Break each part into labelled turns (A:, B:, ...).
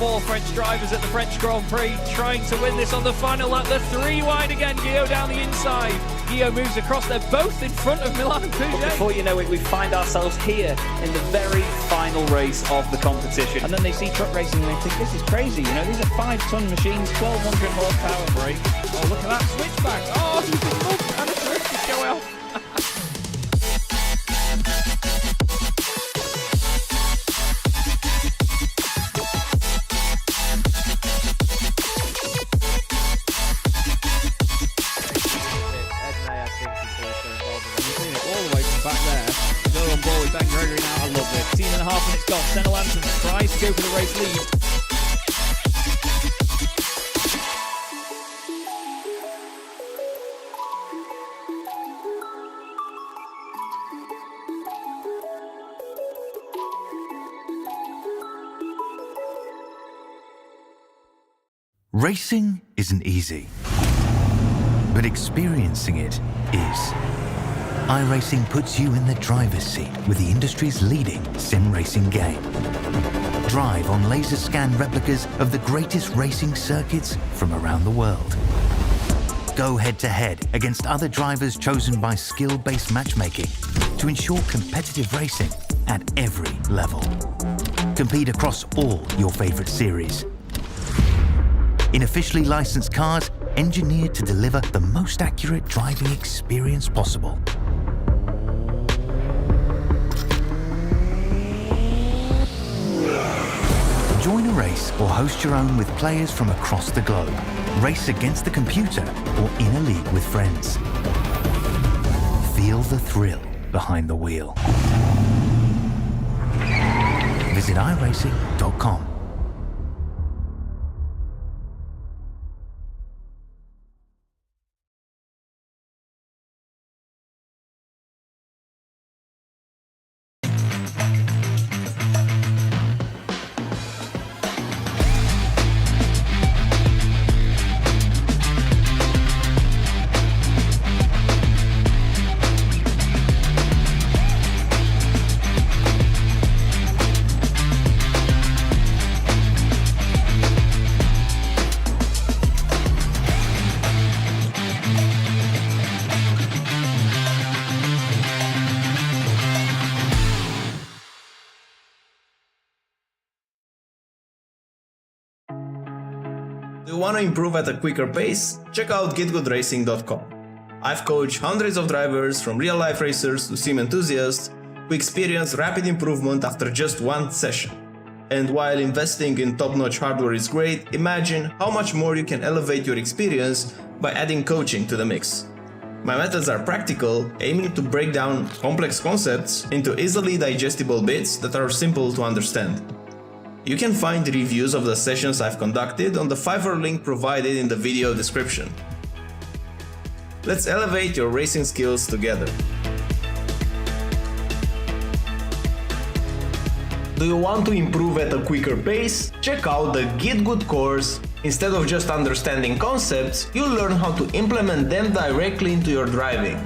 A: Four French drivers at the French Grand Prix trying to win this on the final lap. They're three wide again. Guillaume down the inside. Guillaume moves across. They're both in front of Milan and Pouget.
B: Before you know it, we find ourselves here in the very final race of the competition.
C: And then they see truck racing and they think, this is crazy. You know, these are 5-ton machines, 1,200 horsepower brake.
A: Oh, look at that switchback. Oh, he's been mugged and a drift is going off.
C: Now, I love it. 10.5 minutes gone. Senna Lanson tries to go for the race lead.
D: Racing isn't easy, but experiencing it is. iRacing puts you in the driver's seat with the industry's leading sim racing game. Drive on laser scan replicas of the greatest racing circuits from around the world. Go head-to-head against other drivers chosen by skill-based matchmaking to ensure competitive racing at every level. Compete across all your favorite series. In officially licensed cars, engineered to deliver the most accurate driving experience possible. Join a race or host your own with players from across the globe. Race against the computer or in a league with friends. Feel the thrill behind the wheel. Visit iRacing.com.
E: Do you want to improve at a quicker pace? Check out GitGudRacing.com. I've coached hundreds of drivers, from real-life racers to sim enthusiasts, who experience rapid improvement after just one session. And while investing in top-notch hardware is great, imagine how much more you can elevate your experience by adding coaching to the mix. My methods are practical, aiming to break down complex concepts into easily digestible bits that are simple to understand. You can find reviews of the sessions I've conducted on the Fiverr link provided in the video description. Let's elevate your racing skills together. Do you want to improve at a quicker pace? Check out the GitGud course. Instead of just understanding concepts, you'll learn how to implement them directly into your driving.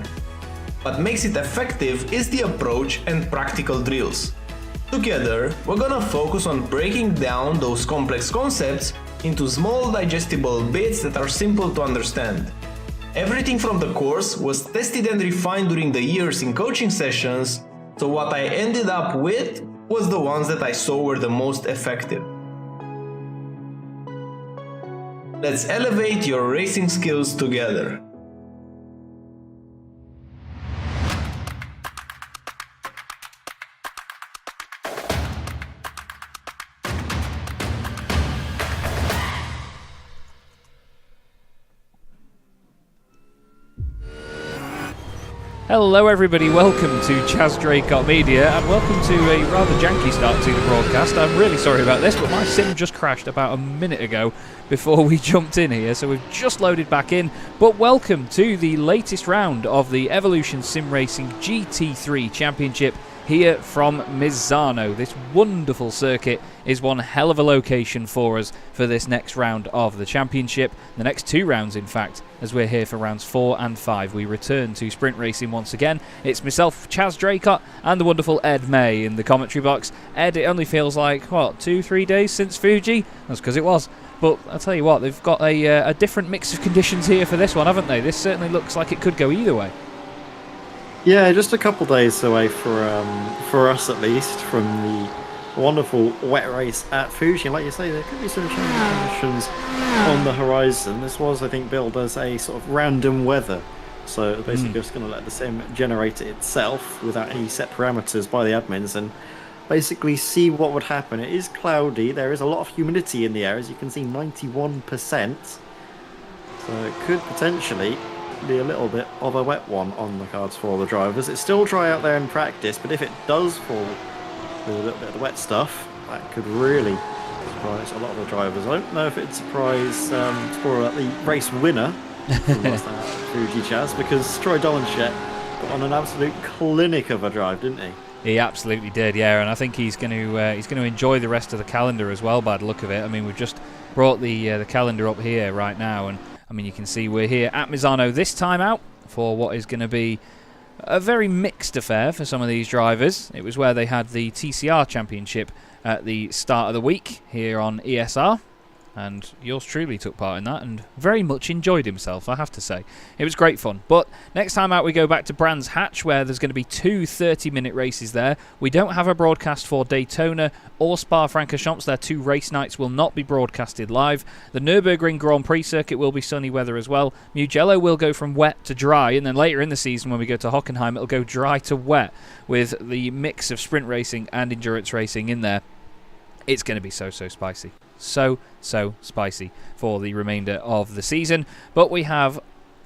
E: What makes it effective is the approach and practical drills. Together, we're gonna focus on breaking down those complex concepts into small digestible bits that are simple to understand. Everything from the course was tested and refined during the years in coaching sessions, so what I ended up with was the ones that I saw were the most effective. Let's elevate your racing skills together.
A: Hello everybody, welcome to Chaz Draycott Media and welcome to a rather janky start to the broadcast. I'm really sorry about this, but my sim just crashed about a minute ago before we jumped in here, so we've just loaded back in. But welcome to the latest round of the Evolution Sim Racing GT3 Championship here from Misano. This wonderful circuit is one hell of a location for us for this next round of the championship. The next two rounds, in fact, as we're here for rounds 4 and 5. We return to sprint racing once again. It's myself, Chaz Draycott, and the wonderful Ed May in the commentary box. Ed, it only feels like, what, 2-3 days since Fuji? That's because it was. But I'll tell you what, they've got a different mix of conditions here for this one, haven't they? This certainly looks like it could go either way.
F: Yeah, just a couple days away for us at least from the wonderful wet race at Fuji. Like you say, there could be some changing conditions on the horizon. This was, I think, billed as a sort of random weather. So basically just going to let the sim generate it itself without any set parameters by the admins and basically see what would happen. It is cloudy. There is a lot of humidity in the air, as you can see, 91%. So it could potentially be a little bit of a wet one on the cards for all the drivers. It's still dry out there in practice, but if it does fall with a little bit of the wet stuff, that could really surprise a lot of the drivers. I don't know if it'd surprise the race winner from last time at Fuji, Chaz, because Troy Dolenschek put on an absolute clinic of a drive, didn't he?
A: He absolutely did, yeah, and I think he's going to enjoy the rest of the calendar as well by the look of it. I mean, we've just brought the calendar up here right now, and I mean, you can see we're here at Misano this time out for what is going to be a very mixed affair for some of these drivers. It was where they had the TCR Championship at the start of the week here on ESR, and yours truly took part in that and very much enjoyed himself, I have to say. It was great fun. But next time out we go back to Brands Hatch, where there's going to be 2 30-minute races there. We don't have a broadcast for Daytona or Spa-Francorchamps. Their 2 race nights will not be broadcasted live. The Nürburgring Grand Prix circuit will be sunny weather as well. Mugello will go from wet to dry, and then later in the season when we go to Hockenheim, it'll go dry to wet with the mix of sprint racing and endurance racing in there. It's going to be so spicy. So spicy for the remainder of the season. But we have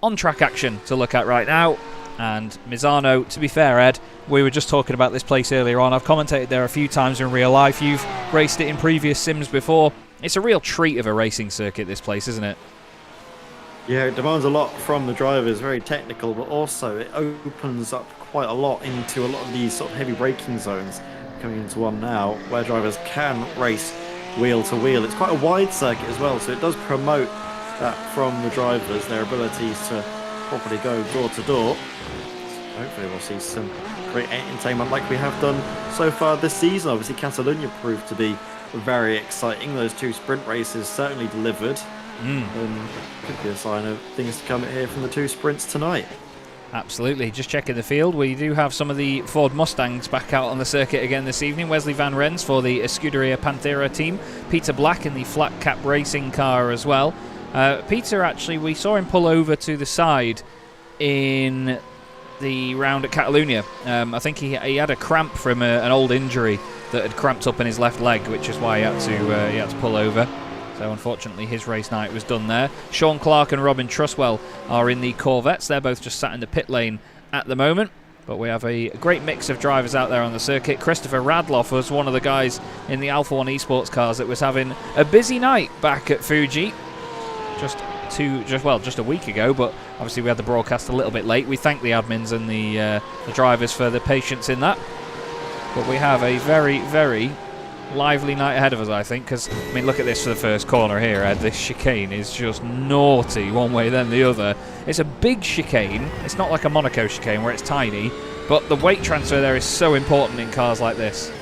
A: on-track action to look at right now. And Misano, to be fair, Ed, we were just talking about this place earlier on. I've commentated there a few times in real life. You've raced it in previous sims before. It's a real treat of a racing circuit, this place, isn't it?
F: Yeah, it demands a lot from the drivers, very technical, but also it opens up quite a lot into a lot of these sort of heavy braking zones. Coming into one now where drivers can race wheel to wheel. It's quite a wide circuit as well, so it does promote that from the drivers, their abilities to properly go door to door. So hopefully we'll see some great entertainment like we have done so far this season. Obviously Catalunya proved to be very exciting. Those 2 sprint races certainly delivered, and could be a sign of things to come here from the 2 sprints tonight.
A: Absolutely. Just checking the field. We do have some of the Ford Mustangs back out on the circuit again this evening. Wesley Van Rens for the Scuderia Pantera team. Peter Black in the flat cap racing car as well. Peter, actually, we saw him pull over to the side in the round at Catalunya. I think he had a cramp from an old injury that had cramped up in his left leg, which is why he had to pull over. So unfortunately his race night was done there. Sean Clark and Robin Truswell are in the Corvettes. They're both just sat in the pit lane at the moment. But we have a great mix of drivers out there on the circuit. Christopher Radloff was one of the guys in the Alpha 1 esports cars that was having a busy night back at Fuji just a week ago, but obviously we had the broadcast a little bit late. We thank the admins and the drivers for the patience in that. But we have a very, very lively night ahead of us, I think, because, I mean, look at this for the first corner here, Ed. This chicane is just naughty one way then the other. It's a big chicane. It's not like a Monaco chicane where it's tiny, but the weight transfer there is so important in cars like this.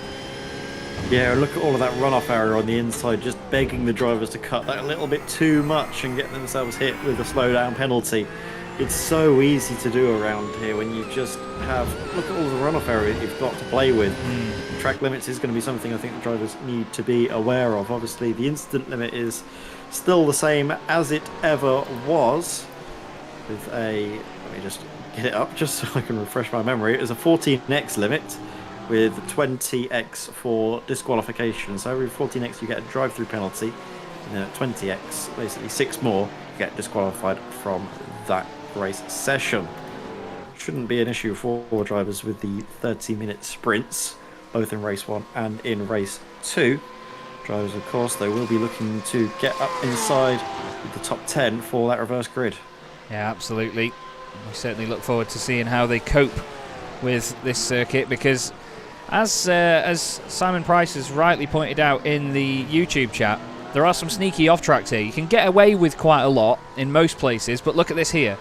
F: Yeah, look at all of that runoff area on the inside, just begging the drivers to cut that a little bit too much and get themselves hit with a slowdown penalty. It's so easy to do around here when you just have, look at all the runoff area you've got to play with. Track limits is going to be something I think the drivers need to be aware of. Obviously the instant limit is still the same as it ever was, with a, let me just get it up just so I can refresh my memory. It was a 14x limit with 20x for disqualification. So every 14x you get a drive-through penalty, and then at 20x, basically 6 more, you get disqualified from that race session. Shouldn't be an issue for drivers with the 30-minute sprints, both in race 1 and in race 2. Drivers, of course, they will be looking to get up inside the top 10 for that reverse grid.
A: Yeah, absolutely. We certainly look forward to seeing how they cope with this circuit, because as Simon Price has rightly pointed out in the YouTube chat, there are some sneaky off-tracks here. You can get away with quite a lot in most places, but look at this here.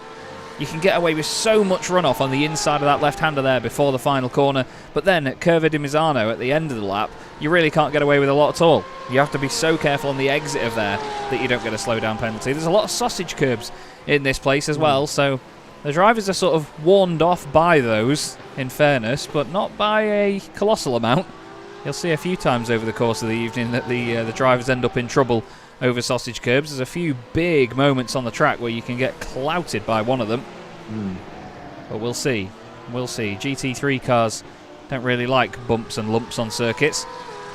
A: You can get away with so much runoff on the inside of that left-hander there before the final corner, but then at Curva di Misano at the end of the lap, you really can't get away with a lot at all. You have to be so careful on the exit of there that you don't get a slow-down penalty. There's a lot of sausage curbs in this place as well, so the drivers are sort of warned off by those, in fairness, but not by a colossal amount. You'll see a few times over the course of the evening that the drivers end up in trouble over sausage curbs. There's a few big moments on the track where you can get clouted by one of them. But we'll see. We'll see. GT3 cars don't really like bumps and lumps on circuits.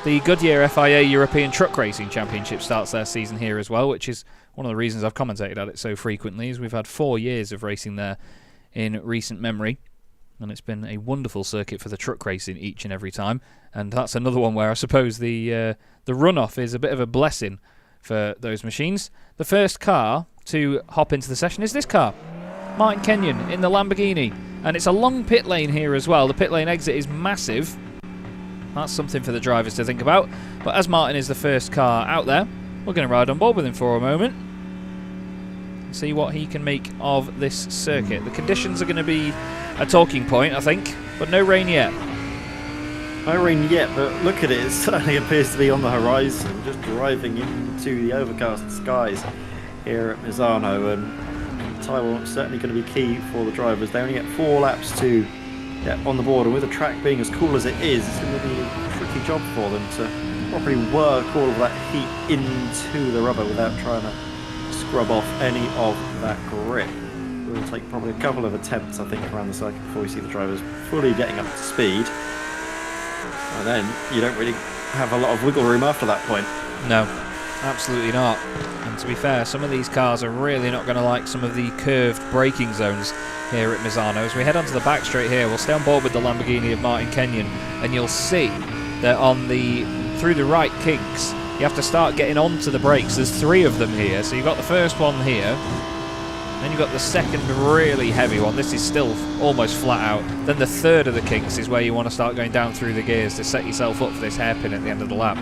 A: The Goodyear FIA European Truck Racing Championship starts their season here as well, which is one of the reasons I've commentated at it so frequently, is we've had 4 years of racing there in recent memory. And it's been a wonderful circuit for the truck racing each and every time. And that's another one where I suppose the runoff is a bit of a blessing for those machines. The first car to hop into the session is this car, Martin Kenyon in the Lamborghini. And it's a long pit lane here as well. The pit lane exit is massive. That's something for the drivers to think about. But as Martin is the first car out there, We're going to ride on board with him for a moment and see what he can make of this circuit. The conditions are going to be a talking point, I think, but no rain yet.
F: No rain yet, but look at it, it certainly appears to be on the horizon, just driving into the overcast skies here at Misano, and Taiwan is certainly going to be key for the drivers. They only get 4 laps to get on the board, and with the track being as cool as it is, it's going to be a tricky job for them to properly work all of that heat into the rubber without trying to scrub off any of that grip. It will take probably a couple of attempts, I think, around the circuit before we see the drivers fully getting up to speed. And then you don't really have a lot of wiggle room after that point.
A: No, absolutely not. And to be fair, some of these cars are really not going to like some of the curved braking zones here at Misano. As we head onto the back straight here, we'll stay on board with the Lamborghini of Martin Kenyon, and you'll see that through the right kinks, you have to start getting onto the brakes. There's 3 of them here, so you've got the first one here. Then you've got the second really heavy one. This is still almost flat out. Then the third of the kinks is where you want to start going down through the gears to set yourself up for this hairpin at the end of the lap.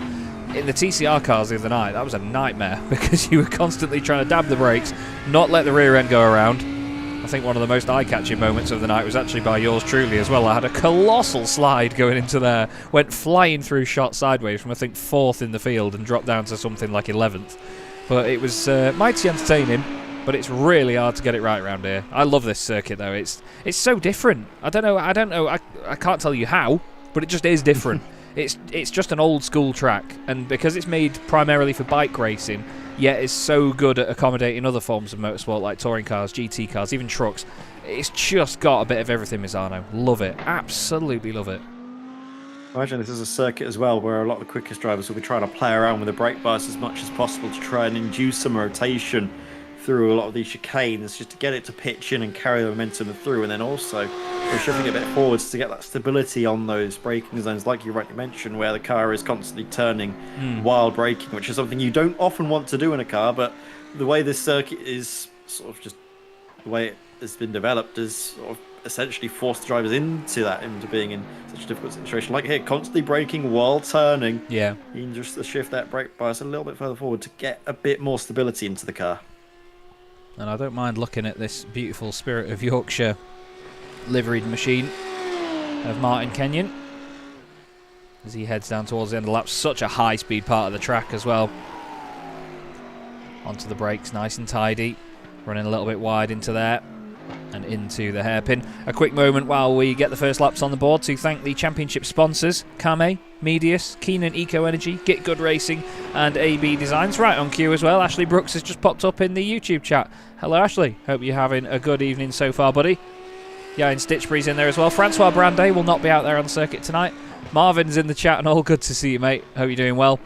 A: In the TCR cars the other night, that was a nightmare because you were constantly trying to dab the brakes, not let the rear end go around. I think one of the most eye-catching moments of the night was actually by yours truly as well. I had a colossal slide going into there, went flying through shot sideways from I think 4th in the field and dropped down to something like 11th. But it was mighty entertaining. But it's really hard to get it right around here. I love this circuit though. It's so different. I don't know. I can't tell you how, but it just is different. It's just an old school track, and because it's made primarily for bike racing, yet it's so good at accommodating other forms of motorsport like touring cars, GT cars, even trucks. It's just got a bit of everything, Misano. Love it. Absolutely love it.
F: I imagine this is a circuit as well where a lot of the quickest drivers will be trying to play around with the brake bias as much as possible to try and induce some rotation through a lot of these chicanes, just to get it to pitch in and carry the momentum through, and then also we're shifting a bit forwards to get that stability on those braking zones, like you rightly mentioned, where the car is constantly turning while braking, which is something you don't often want to do in a car, but the way this circuit is sort of just the way it has been developed is sort of essentially forced drivers into being in such a difficult situation. Like here, constantly braking while turning.
A: Yeah. You
F: can just shift that brake bias a little bit further forward to get a bit more stability into the car.
A: And I don't mind looking at this beautiful Spirit of Yorkshire liveried machine of Martin Kenyon as he heads down towards the end of the lap. Such a high-speed part of the track as well. Onto the brakes, nice and tidy. Running a little bit wide into there and into the hairpin. A quick moment while we get the first laps on the board to thank the championship sponsors, Kame, Medius, Keenan Eco Energy, GitGud Racing and AB Designs. Right on cue as well, Ashley Brooks has just popped up in the YouTube chat. Hello Ashley, hope you're having a good evening so far, buddy. Yeah, and Stitchbury's in there as well. Francois Brandet will not be out there on the circuit tonight. Marvin's in the chat and all, good to see you, mate. Hope you're doing well.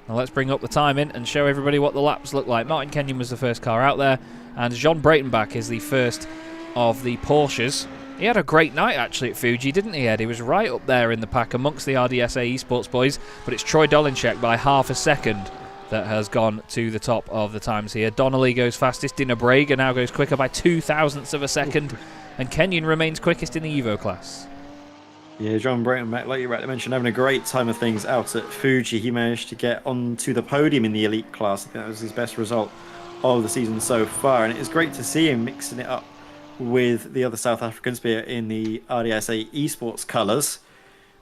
A: Now let's bring up the time in and show everybody what the laps look like. Martin Kenyon was the first car out there, and Jean Breitenbach is the first of the Porsches. He had a great night actually at Fuji, didn't he, Ed? He was right up there in the pack amongst the RDSA Esports boys, but it's Troy Dolinchek by half a second that has gone to the top of the times here. Donnelly goes fastest, Dina Braga now goes quicker by 0.02 of a second, and Kenyon remains quickest in the Evo class.
F: Yeah, John Breitenbach, like you rightly mentioned, having a great time of things out at Fuji. He managed to get onto the podium in the elite class. I think that was his best result of the season so far, and it is great to see him mixing it up with the other South Africans, be it in the RDSA Esports colours.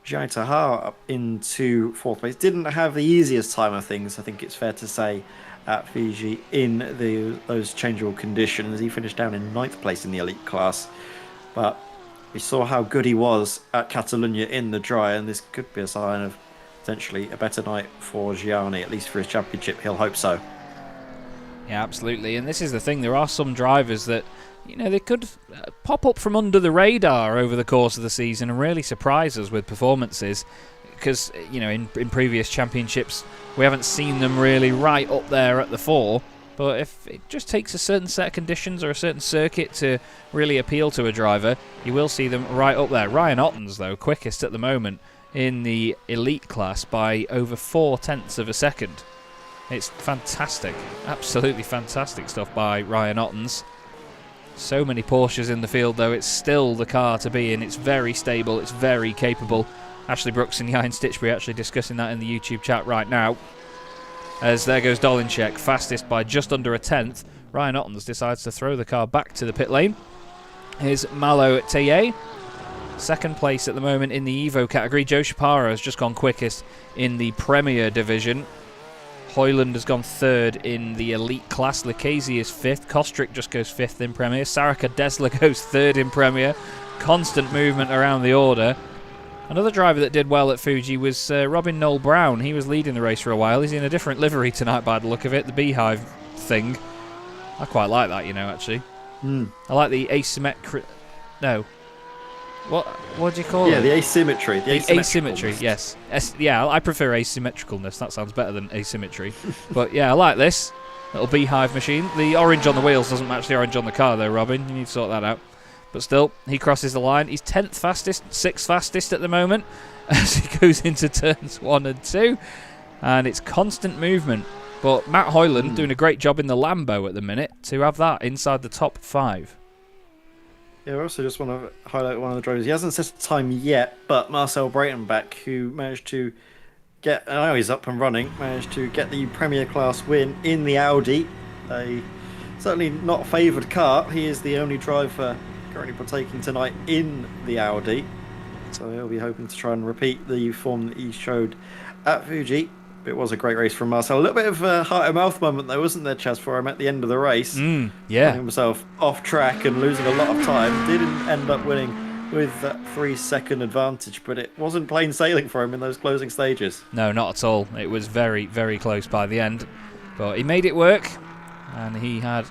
F: Jai Tahar up into 4th place. Didn't have the easiest time of things, I think it's fair to say, at Fiji in those changeable conditions. He finished down in 9th place in the elite class, but we saw how good he was at Catalunya in the dry, and this could be a sign of potentially a better night for Gianni, at least for his championship. He'll hope so.
A: Yeah, absolutely. And this is the thing, there are some drivers that, you know, they could pop up from under the radar over the course of the season and really surprise us with performances, because, you know, in previous championships we haven't seen them really right up there at the fore. But if it just takes a certain set of conditions or a certain circuit to really appeal to a driver, you will see them right up there. Ryan Otten's, though, quickest at the moment in the elite class by over 0.4 of a second. It's fantastic, absolutely fantastic stuff by Ryan Otten's. So many Porsches in the field, though, it's still the car to be in. It's very stable, it's very capable. Ashley Brooks and Jan Stitchbury actually discussing that in the YouTube chat right now. as there goes Dolinchek, fastest by just under a tenth. Ryan Ottens decides to throw the car back to the pit lane. Here's Malo Teye, second place at the moment in the Evo category. Joe Shaparo has just gone quickest in the Premier division. Hoyland has gone third in the elite class. Lucchese is fifth. Kostrick just goes fifth in Premier. Sarika Desla goes third in Premier. Constant movement around the order. Another driver that did well at Fuji was Robin Noel Brown. He was leading the race for a while. He's in a different livery tonight by the look of it, the beehive thing. I quite like that, you know, actually. I like the asymmetric... No. What do you call it?
F: Yeah, the asymmetry. The
A: asymmetry, yes. Yeah, I prefer asymmetricalness. That sounds better than asymmetry. But yeah, I like this little beehive machine. The orange on the wheels doesn't match the orange on the car, though, Robin. You need to sort that out. But still, he crosses the line. He's 10th fastest, 6th fastest at the moment as he goes into turns 1 and 2. And it's constant movement. But Matt Hoyland doing a great job in the Lambo at the minute to have that inside the top 5.
F: Yeah, I also just want to highlight one of the drivers. He hasn't set a time yet, but Marcel Breitenbach, who managed to get, I know he's up and running, managed to get the Premier Class win in the Audi. A certainly not favoured car. He is the only driver currently partaking tonight in the Audi, so he'll be hoping to try and repeat the form that he showed at Fuji. It was a great race from Marcel. A little bit of a heart and mouth moment though, wasn't there, Chaz, for him at the end of the race?
A: Yeah.
F: Finding himself off track and losing a lot of time. Didn't end up winning with that 3-second advantage, but it wasn't plain sailing for him in those closing stages.
A: No, not at all. It was very, very close by the end, but he made it work, and he had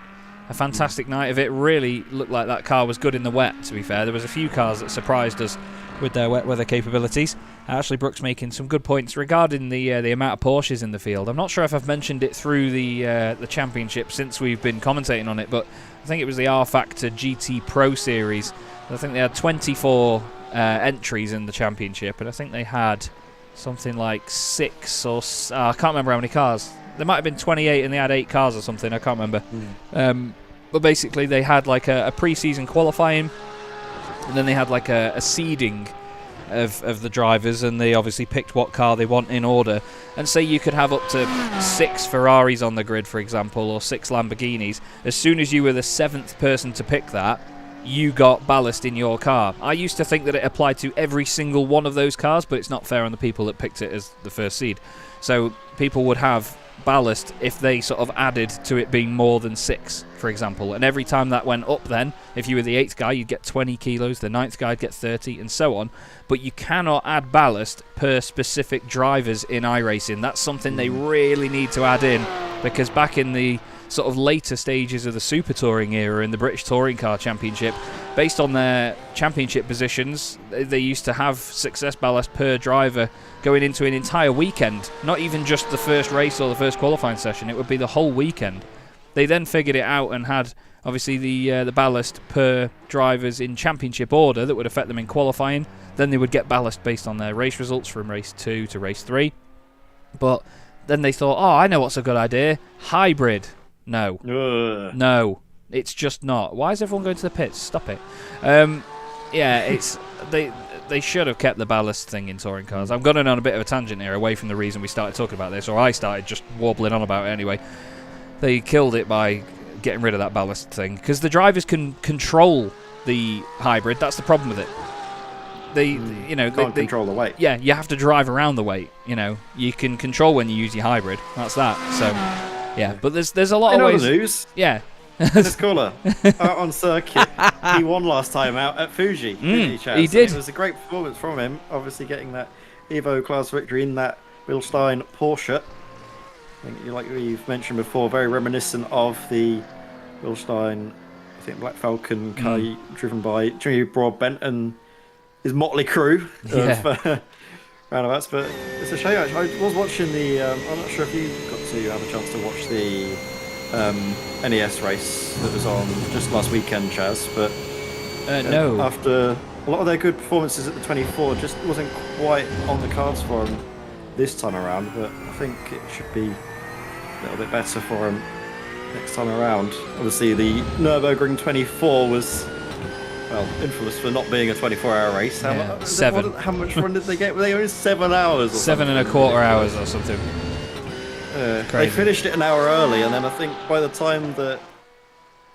A: a fantastic night of it. Really looked like that car was good in the wet, to be fair. There was a few cars that surprised us with their wet weather capabilities. Ashley Brooks making some good points regarding the amount of Porsches in the field. I'm not sure if I've mentioned it through the championship since we've been commentating on it, but I think it was the R Factor GT Pro Series. I think they had 24 entries in the championship, and I think they had something like 6 or... I can't remember how many cars. There might have been 28 and they had 8 cars or something, I can't remember. But basically they had like a pre-season qualifying, and then they had like a seeding of the drivers, and they obviously picked what car they want in order. And say you could have up to 6 Ferraris on the grid, for example, or 6 Lamborghinis. As soon as you were the 7th person to pick that, you got ballast in your car. I used to think that it applied to every single one of those cars, but it's not fair on the people that picked it as the first seed. So people would have ballast if they sort of added to it being more than 6, for example. And every time that went up then, if you were the 8th guy, you'd get 20 kilos, the 9th guy would get 30, and so on. But you cannot add ballast per specific drivers in iRacing. That's something they really need to add in, because back in the sort of later stages of the Super Touring era in the British Touring Car Championship, based on their championship positions, they used to have success ballast per driver going into an entire weekend, not even just the first race or the first qualifying session. It would be the whole weekend. They then figured it out and had obviously the ballast per drivers in championship order that would affect them in qualifying. Then they would get ballast based on their race results from race 2 to race 3. But then they thought, oh, I know what's a good idea. Hybrid. No. No. It's just not. Why is everyone going to the pits? Stop it. Yeah, it's they should have kept the ballast thing in touring cars. I'm going on a bit of a tangent here, away from the reason we started talking about this, or I started just warbling on about it anyway. They killed it by getting rid of that ballast thing, because the drivers can control the hybrid. That's the problem with it. They can't
F: control the weight.
A: Yeah, you have to drive around the weight. You know, you can control when you use your hybrid. That's that. So, yeah, but there's a lot of ways.
F: News.
A: Yeah.
F: Dennis Kohler out on circuit. He won last time out at Fuji. Didn't he, Chaz?
A: He did.
F: And it was a great performance from him. Obviously, getting that Evo class victory in that Bilstein Porsche. I think, like we've mentioned before, very reminiscent of the Bilstein, I think, Black Falcon car driven by Jimmy Broadbent and his motley crew of roundabouts. But it's a shame, actually. I was watching the. I'm not sure if you got to have a chance to watch the NES race that was on just last weekend, Chaz. But
A: no.
F: After a lot of their good performances at the 24, just wasn't quite on the cards for him this time around. But I think it should be a little bit better for him next time around. Obviously, the Nürburgring 24 was, well, infamous for not being a 24-hour race. How much run did they get? Were they only 7 hours? Or
A: 7 and a quarter hours or something.
F: They
A: Crazy.
F: finished it an hour early, and then I think by the time that,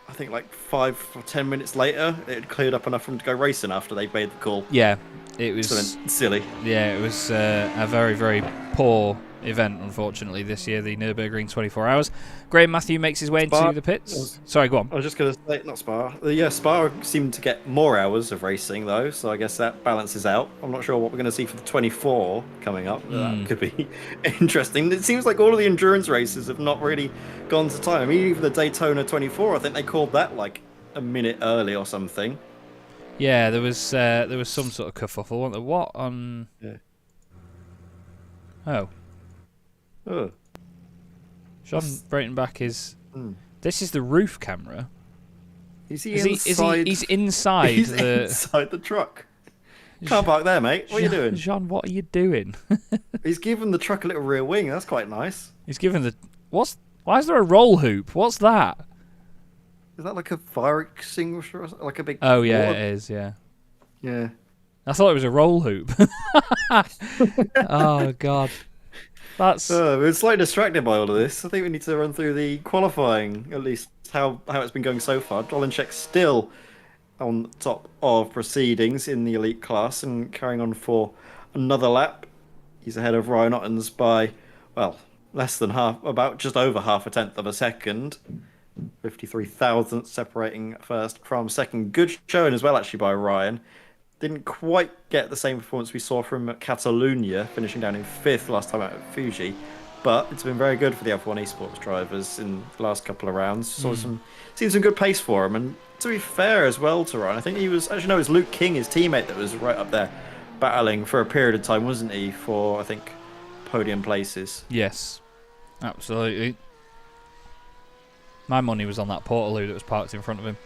F: I think like 5 or 10 minutes later, it had cleared up enough for them to go racing after they made the call.
A: Yeah, it was
F: Something silly.
A: Yeah, it was a very, very poor event, unfortunately, this year, the Nürburgring 24 Hours. Graham Matthew makes his way into the pits. Sorry, go on.
F: I was just going to say, not Spa. Yeah, Spa seemed to get more hours of racing, though, so I guess that balances out. I'm not sure what we're going to see for the 24 coming up. That could be interesting. It seems like all of the endurance races have not really gone to time. I mean, even the Daytona 24, I think they called that like a minute early or something.
A: Yeah, there was some sort of kerfuffle, wasn't there? What on...
F: Yeah.
A: Oh.
F: Oh.
A: Sean Breitenbach is... This is the roof camera.
F: Is he
A: He's inside
F: He's
A: the...
F: inside the truck. Can't park there, mate. What are you doing?
A: Jean, what are you doing?
F: He's given the truck a little rear wing. That's quite nice.
A: He's given the... Why is there a roll hoop? What's that?
F: Is that like a fire extinguisher or something? Like a big...
A: Oh, yeah,
F: board?
A: it is, yeah.
F: Yeah.
A: I thought it was a roll hoop. Oh, God. That's...
F: We're slightly distracted by all of this. I think we need to run through the qualifying, at least how it's been going so far. Dolenchek's still on top of proceedings in the elite class and carrying on for another lap. He's ahead of Ryan Ottens by, well, less than half, about just over half a tenth of a second. 53 thousandths separating first from second. Good showing as well, actually, by Ryan. Didn't quite get the same performance we saw from Catalunya, finishing down in fifth last time out at Fuji. But it's been very good for the F1 esports drivers in the last couple of rounds. Seen some good pace for him. And to be fair as well to Ryan, I think he was, actually no, it was Luke King, his teammate, that was right up there battling for a period of time, wasn't he, for, I think, podium places.
A: Yes, absolutely. My money was on that Portaloo that was parked in front of him.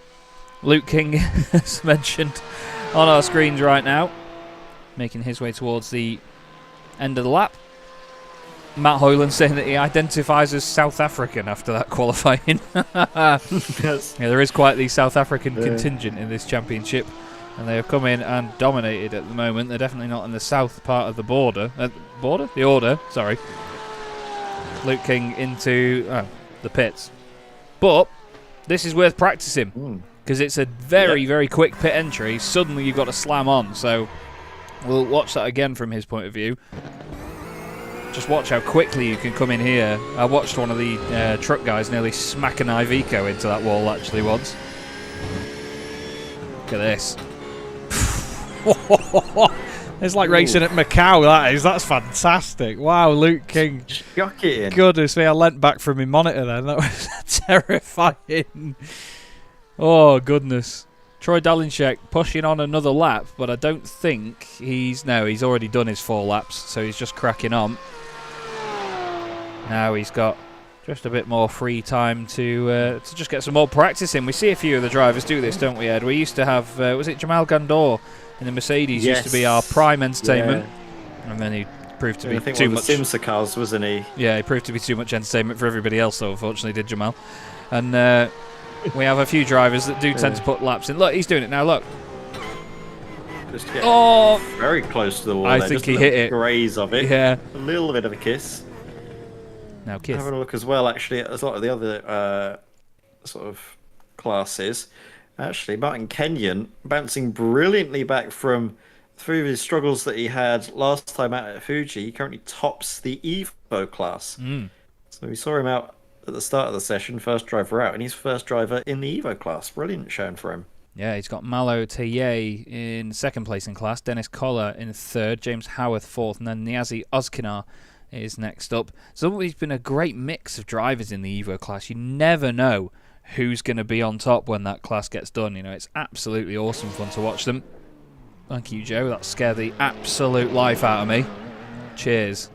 A: Luke King, as mentioned on our screens right now, making his way towards the end of the lap. Matt Hoyland saying that he identifies as South African after that qualifying.
F: Yes.
A: Yeah, there is quite the South African contingent in this championship, and they have come in and dominated at the moment. They're definitely not in the south part of the border. The order, sorry. Luke King into the pits. But this is worth practicing because it's a very, very quick pit entry. Suddenly you've got to slam on. So we'll watch that again from his point of view. Just watch how quickly you can come in here. I watched one of the truck guys nearly smack an Iveco into that wall actually once. Look at this. It's like racing at Macau, that is. That's fantastic. Wow, Luke King.
F: Chuck it in.
A: Goodness me, I leant back from my monitor then. That was terrifying. Oh, goodness. Troy Dalinchek pushing on another lap, but I don't think he's already done his 4 laps, so he's just cracking on. Now he's got just a bit more free time to just get some more practice in. We see a few of the drivers do this, don't we, Ed? We used to have, was it Jamal Gandor in the Mercedes used to be our prime entertainment, and then he proved to be too much.
F: Simsa cars, wasn't he?
A: Yeah, he proved to be too much entertainment for everybody else, though, unfortunately, did Jamal. And we have a few drivers that do tend to put laps in. Look, he's doing it now, look.
F: Just get
A: very
F: close to the wall.
A: I
F: there.
A: think
F: Just
A: he
F: a
A: hit it.
F: Graze of it.
A: Yeah.
F: A little bit of a kiss.
A: Now, kiss.
F: Having a look as well, actually, at a lot of the other sort of classes. Actually, Martin Kenyon bouncing brilliantly back from through his struggles that he had last time out at Fuji. He currently tops the Evo class. So we saw him out at the start of the session, first driver out, and he's first driver in the Evo class. Brilliant showing for him.
A: Yeah, he's got Malo Teye in second place in class, Dennis Koller in third, James Howarth fourth, and then Niazi Ozkinar is next up. So it's been a great mix of drivers in the Evo class. You never know who's going to be on top when that class gets done. You know, it's absolutely awesome fun to watch them. Thank you, Joe. That scared the absolute life out of me. Cheers.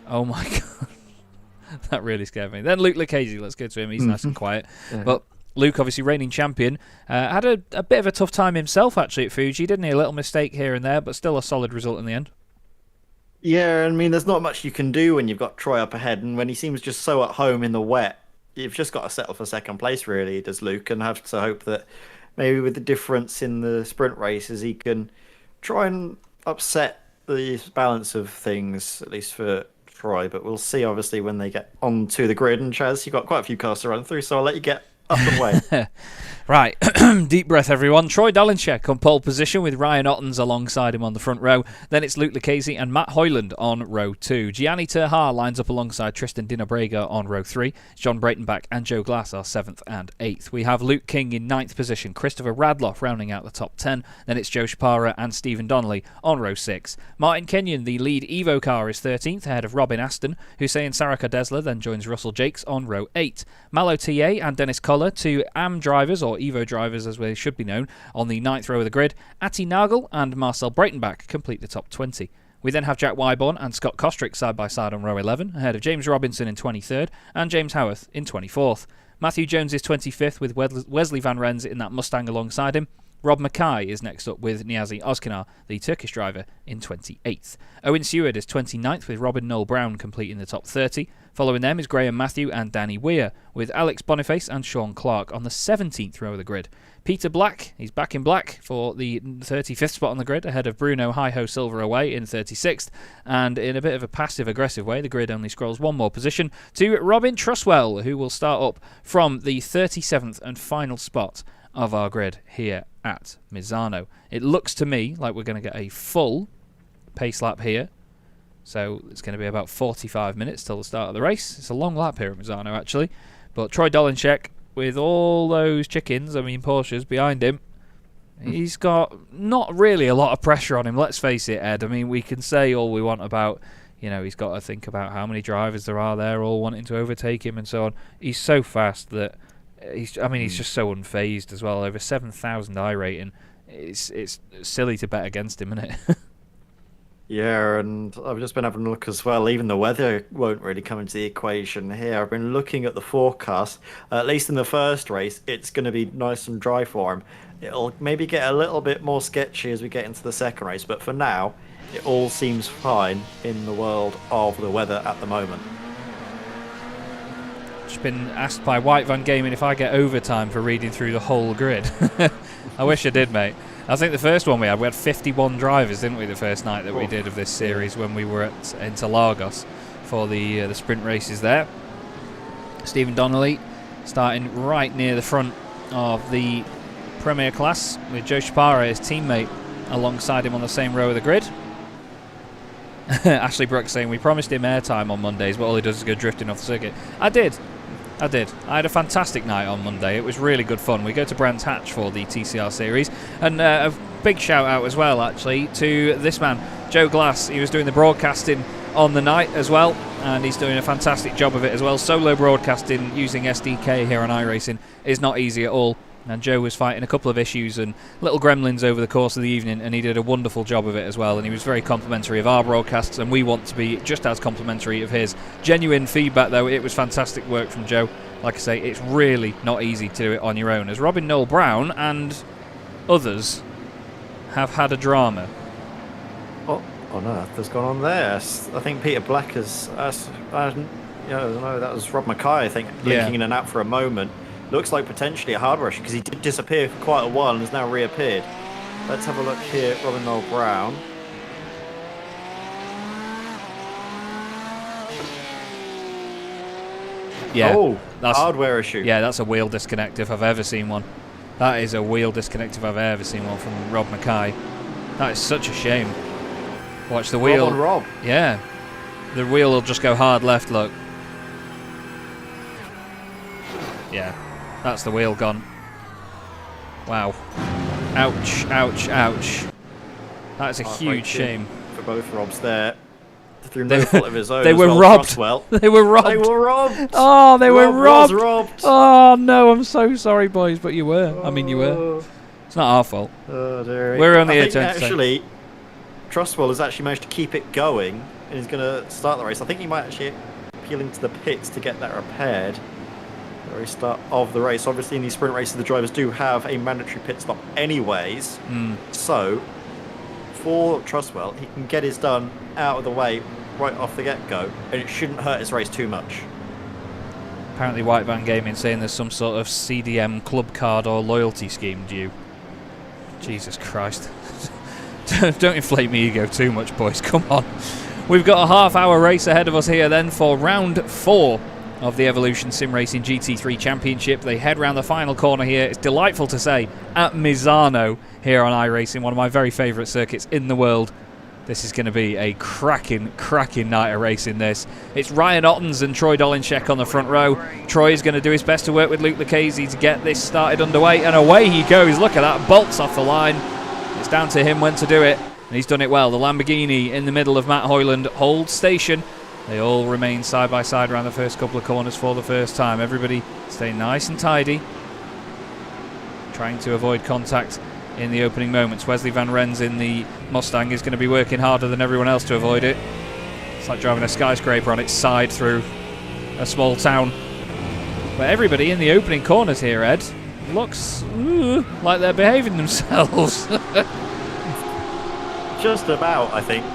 A: Oh my god. That really scared me. Then Luke Lucchese, let's go to him. He's nice and quiet. But Luke, obviously reigning champion, had a bit of a tough time himself actually at Fuji, didn't he? A little mistake here and there, but still a solid result in the end.
F: Yeah, I mean, there's not much you can do when you've got Troy up ahead, and when he seems just so at home in the wet, you've just got to settle for second place, really, does Luke, and have to hope that maybe with the difference in the sprint races, he can try and upset the balance of things, at least for Troy, but we'll see obviously when they get onto the grid. And Chaz, you've got quite a few cars to run through, so I'll let you get up and away.
A: Right, deep breath everyone. Troy Dolinchek on pole position with Ryan Ottens alongside him on the front row. Then it's Luke Lucchese and Matt Hoyland on row 2. Gianni Terhar lines up alongside Tristan Dinabrega on row 3. John Breitenbach and Joe Glass are 7th and 8th. We have Luke King in 9th position, Christopher Radloff rounding out the top 10. Then it's Joe Shapara and Stephen Donnelly on row 6. Martin Kenyon, the lead Evo car, is 13th ahead of Robin Aston. Hussein Saraka Desler then joins Russell Jakes on row 8. Malo TA and Dennis Collar, two AM drivers, or Evo drivers as they should be known, on the 9th row of the grid. Atti Nagel and Marcel Breitenbach complete the top 20. We then have Jack Wyborn and Scott Kostrick side by side on row 11, ahead of James Robinson in 23rd and James Howarth in 24th. Matthew Jones is 25th with Wesley Van Rens in that Mustang alongside him. Rob Mackay is next up with Niazi Ozkinar, the Turkish driver, in 28th. Owen Seward is 29th with Robin Noel Brown completing the top 30. Following them is Graham Matthew and Danny Weir, with Alex Boniface and Sean Clark on the 17th row of the grid. Peter Black, he's back in black for the 35th spot on the grid, ahead of Bruno Hi-Ho Silver Away in 36th. And in a bit of a passive-aggressive way, the grid only scrolls one more position to Robin Truswell, who will start up from the 37th and final spot of our grid here at Misano. It looks to me like we're going to get a full pace lap here. So it's going to be about 45 minutes till the start of the race. It's a long lap here at Misano, actually. But Troy Dolinchek, with all those chickens, I mean Porsches, behind him, he's got not really a lot of pressure on him, let's face it, Ed. I mean, we can say all we want about, you know, he's got to think about how many drivers there are there all wanting to overtake him and so on. He's so fast that he's just so unfazed as well. Over 7,000 I rating. It's silly to bet against him, isn't it?
F: Yeah, and I've just been having a look as well. Even the weather won't really come into the equation here. I've been looking at the forecast. At least in the first race, it's going to be nice and dry for him. It'll maybe get a little bit more sketchy as we get into the second race, but for now, it all seems fine in the world of the weather at the moment.
A: Just been asked by White Van Gaming if I get overtime for reading through the whole grid. I wish I did, mate. I think the first one we had 51 drivers, didn't we, the first night that we did of this series when we were at Interlagos for the sprint races there. Stephen Donnelly starting right near the front of the Premier class with Joe Shapara, his teammate, alongside him on the same row of the grid. Ashley Brooks saying, we promised him airtime on Mondays, but all he does is go drifting off the circuit. I did. I had a fantastic night on Monday. It was really good fun. We go to Brands Hatch for the TCR series. And a big shout out as well, actually, to this man, Joe Glass. He was doing the broadcasting on the night as well, and he's doing a fantastic job of it as well. Solo broadcasting using SDK here on iRacing is not easy at all. And Joe was fighting a couple of issues and little gremlins over the course of the evening, and he did a wonderful job of it as well. And he was very complimentary of our broadcasts, and we want to be just as complimentary of his. Genuine feedback, though. It was fantastic work from Joe. Like I say, it's really not easy to do it on your own, as Robin Noel Brown and others have had a drama.
F: Oh no, nothing's gone on there. I think Peter Black has... no, that was Rob Mackay, I think, blinking in and out for a moment. Looks like potentially a hardware issue because he did disappear for quite a while and has now reappeared. Let's have a look here at Robin Noel Brown.
A: Yeah,
F: that's hardware issue.
A: Yeah, that's a wheel disconnect if I've ever seen one. That is a wheel disconnect if I've ever seen one from Rob Mackay. That is such a shame. Watch the wheel.
F: Rob on Rob.
A: Yeah, the wheel will just go hard left. Look. Yeah. That's the wheel gone. Wow. Ouch, ouch, ouch. That is a huge shame.
F: For both Robs there. Through no fault of his own.
A: They were robbed. They were robbed.
F: They were robbed.
A: Oh, they were robbed.
F: Was robbed.
A: Oh, no, I'm so sorry, boys, but you were. I mean, you were. It's not our fault.
F: Oh, dear.
A: We're only here to
F: actually, Trustwell has actually managed to keep it going and he's going to start the race. I think he might actually peel into the pits to get that repaired. Very start of the race. Obviously, in these sprint races, the drivers do have a mandatory pit stop anyways. So, for Trustwell, he can get his done out of the way right off the get-go, and it shouldn't hurt his race too much.
A: Apparently, White Van Gaming saying there's some sort of CDM club card or loyalty scheme due. Jesus Christ. Don't inflate my ego too much, boys. Come on. We've got a half-hour race ahead of us here then for round 4 of the Evolution Sim Racing GT3 Championship. They head round the final corner here. It's delightful to say at Misano here on iRacing, one of my very favourite circuits in the world. This is going to be a cracking night of racing this. It's Ryan Ottens and Troy Dolinczek on the front row. Troy is going to do his best to work with Luke Lucchese to get this started underway, and away he goes. Look at that, bolts off the line. It's down to him when to do it, and he's done it well. The Lamborghini in the middle of Matt Hoyland holds station. They all remain side by side around the first couple of corners for the first time. Everybody stay nice and tidy, trying to avoid contact in the opening moments. Wesley Van Rens in the Mustang is going to be working harder than everyone else to avoid it. It's like driving a skyscraper on its side through a small town. But everybody in the opening corners here, Ed, looks like they're behaving themselves.
F: Just about, I think,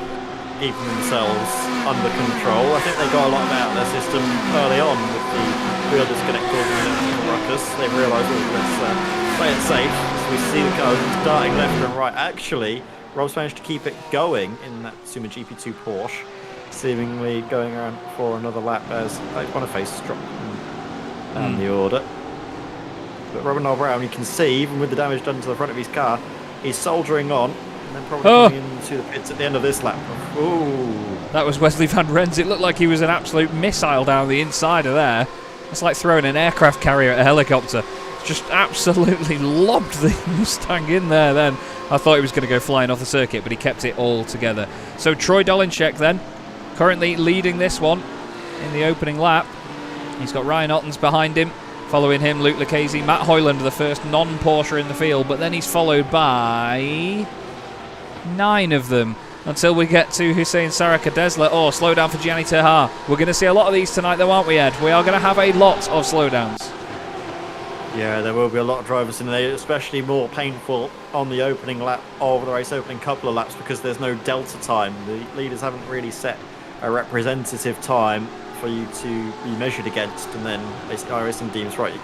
F: keeping themselves under control. I think they got a lot out of their system early on with the wheel disconnect causing a ruckus. They realised, let's play it safe. So we see the cars starting left and right. Actually, Rob's managed to keep it going in that Suma GP2 Porsche, seemingly going around for another lap as Boniface dropped down the order. But Robin Noel Brown, you can see, even with the damage done to the front of his car, he's soldiering on. And then probably coming into the pits at the end of this lap. Ooh.
A: That was Wesley Van Rens. It looked like he was an absolute missile down the inside of there. It's like throwing an aircraft carrier at a helicopter. Just absolutely lobbed the Mustang in there then. I thought he was going to go flying off the circuit, but he kept it all together. So Troy Dolinczek then, currently leading this one in the opening lap. He's got Ryan Ottens behind him. Following him, Luke Lucchese. Matt Hoyland, the first non-Porsche in the field, but then he's followed by 9 of them until we get to Hussein Sarakadesla. Oh, slow down for Gianni Terha. We're going to see a lot of these tonight though, aren't we, Ed? We are going to have a lot of slowdowns.
F: Yeah, there will be a lot of drivers in there, especially more painful on the opening lap of the race, opening couple of laps, because there's no delta time. The leaders haven't really set a representative time for you to be measured against, and then basically iRacing deems, right,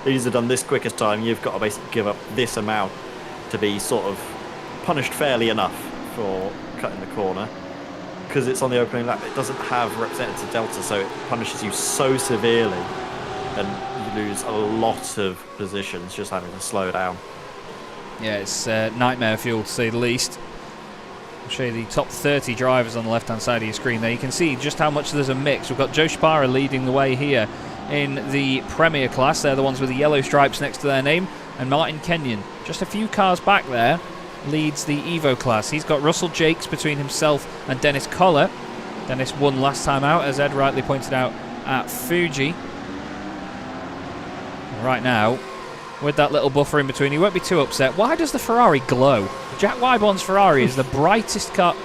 F: leaders have done this quickest time, you've got to basically give up this amount to be sort of punished fairly enough for cutting the corner. Because it's on the opening lap, it doesn't have representative delta, so it punishes you so severely, and you lose a lot of positions just having to slow down. Yeah,
A: it's nightmare fuel to say the least. I'll show you the top 30 drivers on the left hand side of your screen there. You can see just how much there's a mix. We've got Joe Shapara leading the way here in the Premier class. They're the ones with the yellow stripes next to their name. And Martin Kenyon, just a few cars back there, leads the Evo class. He's got Russell Jakes between himself and Dennis Koller. Dennis won last time out, as Ed rightly pointed out, at Fuji. And right now, with that little buffer in between, he won't be too upset. Why does the Ferrari glow? Jack Wyborn's Ferrari is the brightest car.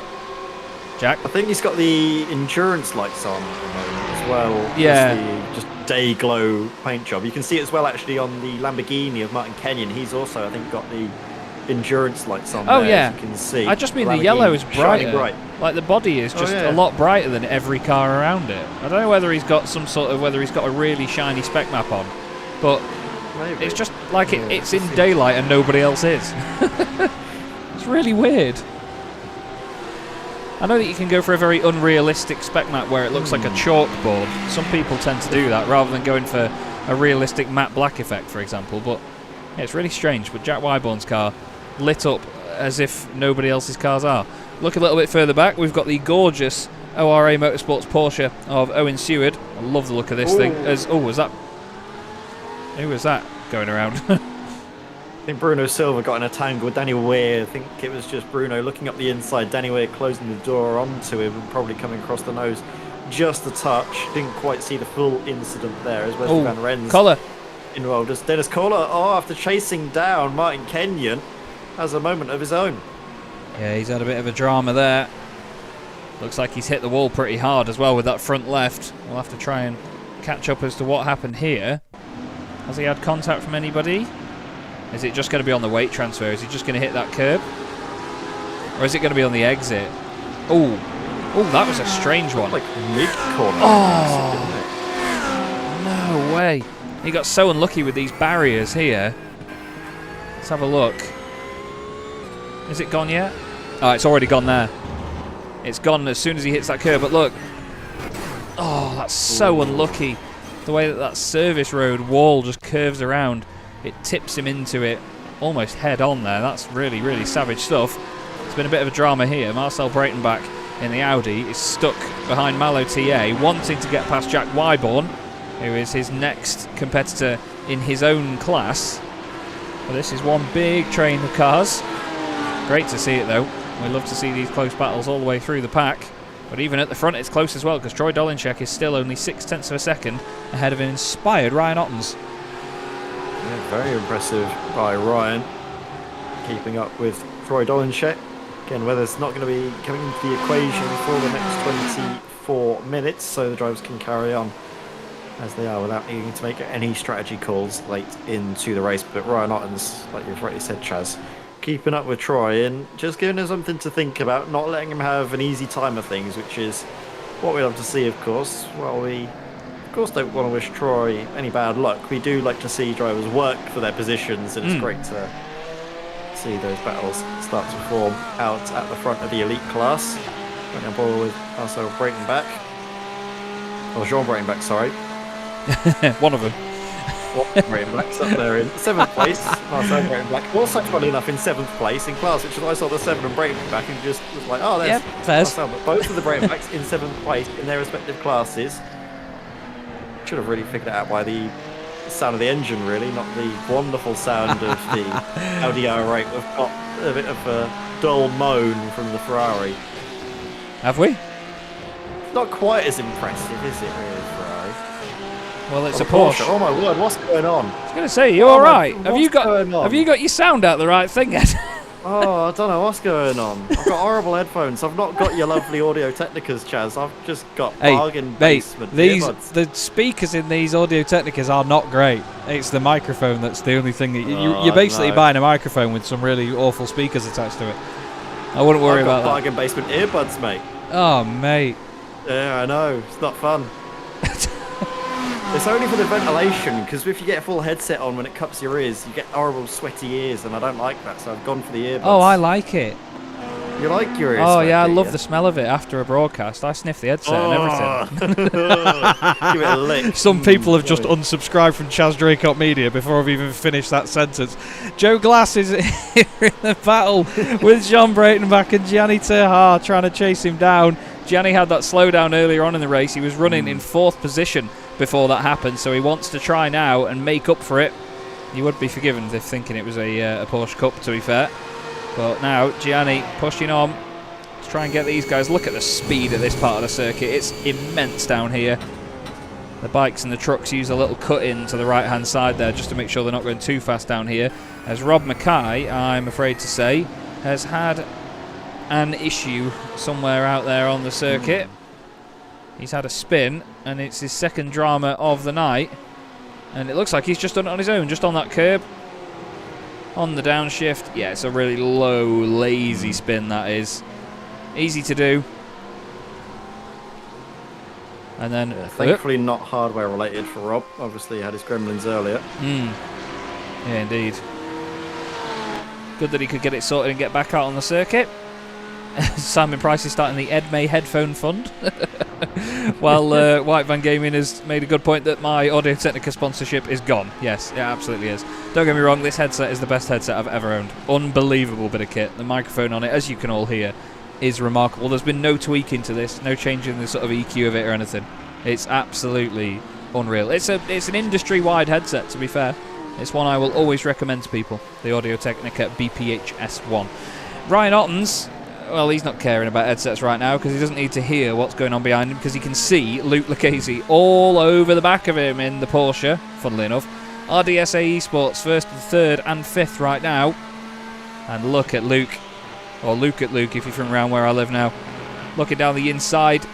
A: Jack?
F: I think he's got the endurance lights on at the moment as well.
A: Yeah.
F: The just day glow paint job. You can see it as well actually on the Lamborghini of Martin Kenyon. He's also, I think, got the endurance lights on there,
A: yeah.
F: as you can see.
A: I just mean the yellow is brighter.
F: Bright.
A: Like the body is just a lot brighter than every car around it. I don't know whether he's got some sort of, whether he's got a really shiny spec map on, but maybe. It's just like it's in daylight and nobody else is. It's really weird. I know that you can go for a very unrealistic spec map where it looks like a chalkboard. Some people tend to do that rather than going for a realistic matte black effect, for example. But yeah, it's really strange. But Jack Wyborn's car lit up as if nobody else's cars are. Look a little bit further back. We've got the gorgeous ORA Motorsports Porsche of Owen Seward. I love the look of this thing. Was that? Who was that going around?
F: I think Bruno Silva got in a tangle with Danny Weir. I think it was just Bruno looking up the inside, Danny Weir closing the door onto him and probably coming across the nose just a touch. Didn't quite see the full incident there as Wesley Van Rens
A: Koller
F: involved. As Dennis Koller, after chasing down Martin Kenyon, has a moment of his own.
A: Yeah, he's had a bit of a drama there. Looks like he's hit the wall pretty hard as well with that front left. We'll have to try and catch up as to what happened here. Has he had contact from anybody? Is it just going to be on the weight transfer? Is he just going to hit that curb? Or is it going to be on the exit? Oh, that was a strange one.
F: Like mid-corner.
A: No way. He got so unlucky with these barriers here. Let's have a look. Is it gone yet? Oh, it's already gone there. It's gone as soon as he hits that curb, but look. Oh, that's so unlucky. The way that service road wall just curves around, it tips him into it almost head on there. That's really, really savage stuff. It's been a bit of a drama here. Marcel Breitenbach in the Audi is stuck behind Malo TA, wanting to get past Jack Wyborn, who is his next competitor in his own class. Well, this is one big train of cars. Great to see it though. We love to see these close battles all the way through the pack. But even at the front it's close as well, because Troy Dolinczek is still only 0.6 of a second ahead of an inspired Ryan Ottens.
F: Yeah, very impressive by Ryan, keeping up with Troy Dolinczek. Again, weather's not going to be coming into the equation for the next 24 minutes, so the drivers can carry on as they are without needing to make any strategy calls late into the race. But Ryan Ottens, like you've rightly said, Chaz, keeping up with Troy and just giving him something to think about, not letting him have an easy time of things, which is what we love to see, of course. Well, we of course don't want to wish Troy any bad luck. We do like to see drivers work for their positions, and it's great to see those battles start to form out at the front of the elite class. Right on board with Marcel Breitenbach, or Jean Breitenbach, sorry.
A: One of them.
F: Breitenbach's up there in 7th place. Marcel Breitenbach, also funny enough in 7th place in class, which is I saw the 7 and Breitenbach and just was like, oh, there's Marcel. But both of the Breitenbachs in 7th place in their respective classes. Should have really figured it out by the sound of the engine, really, not the wonderful sound of the Audi R8. We've got a bit of a dull moan from the Ferrari.
A: Have we?
F: Not quite as impressive, is it, really, Ferrari?
A: Well, it's a Porsche.
F: Oh my word, what's going on?
A: I was going to say, you all right? Have you got your sound out the right thing yet?
F: Oh, I don't know what's going on. I've got horrible headphones. I've not got your lovely Audio Technicas, Chaz. I've just got bargain basement earbuds.
A: The speakers in these Audio Technicas are not great. It's the microphone that's the only thing that you're basically buying a microphone with some really awful speakers attached to it. I wouldn't worry about that.
F: Bargain basement earbuds, mate.
A: Oh, mate.
F: Yeah, I know. It's not fun. It's only for the ventilation, because if you get a full headset on when it cups your ears, you get horrible sweaty ears, and I don't like that, so I've gone for the earbuds.
A: Oh, I like it.
F: You like your ears?
A: Oh, yeah, I love the smell of it after a broadcast. I sniff the headset and everything.
F: Give it a lick.
A: Some people have just unsubscribed from Chaz Draycott Media before I've even finished that sentence. Joe Glass is here in the battle with Jean Breitenbach and Gianni Terhar trying to chase him down. Gianni had that slowdown earlier on in the race. He was running in 4th position before that happened, so he wants to try now and make up for it. He would be forgiven if thinking it was a Porsche Cup, to be fair. But now Gianni pushing on to try and get these guys. Look at the speed of this part of the circuit. It's immense down here. The bikes and the trucks use a little cut in to the right hand side there just to make sure they're not going too fast down here, as Rob Mackay, I'm afraid to say, has had an issue somewhere out there on the circuit. He's had a spin, and it's his second drama of the night. And it looks like he's just done it on his own, just on that curb. On the downshift. Yeah, it's a really low, lazy spin, that is. Easy to do. And then...
F: Yeah, thankfully not hardware related for Rob. Obviously he had his gremlins earlier.
A: Yeah, indeed. Good that he could get it sorted and get back out on the circuit. Simon Price is starting the Ed May Headphone Fund. While White Van Gaming has made a good point that my Audio Technica sponsorship is gone. Yes, it absolutely is. Don't get me wrong, this headset is the best headset I've ever owned. Unbelievable bit of kit. The microphone on it, as you can all hear, is remarkable. There's been no tweaking to this, no changing the sort of EQ of it or anything. It's absolutely unreal. It's an industry-wide headset, to be fair. It's one I will always recommend to people, the Audio Technica BPH S1. Ryan Ottens, well, he's not caring about headsets right now because he doesn't need to hear what's going on behind him, because he can see Luke Lucchese all over the back of him in the Porsche, funnily enough. RDSA Esports, 1st, 3rd and 5th right now. And look at Luke, or Luke at Luke if you're from around where I live now. Looking down the inside.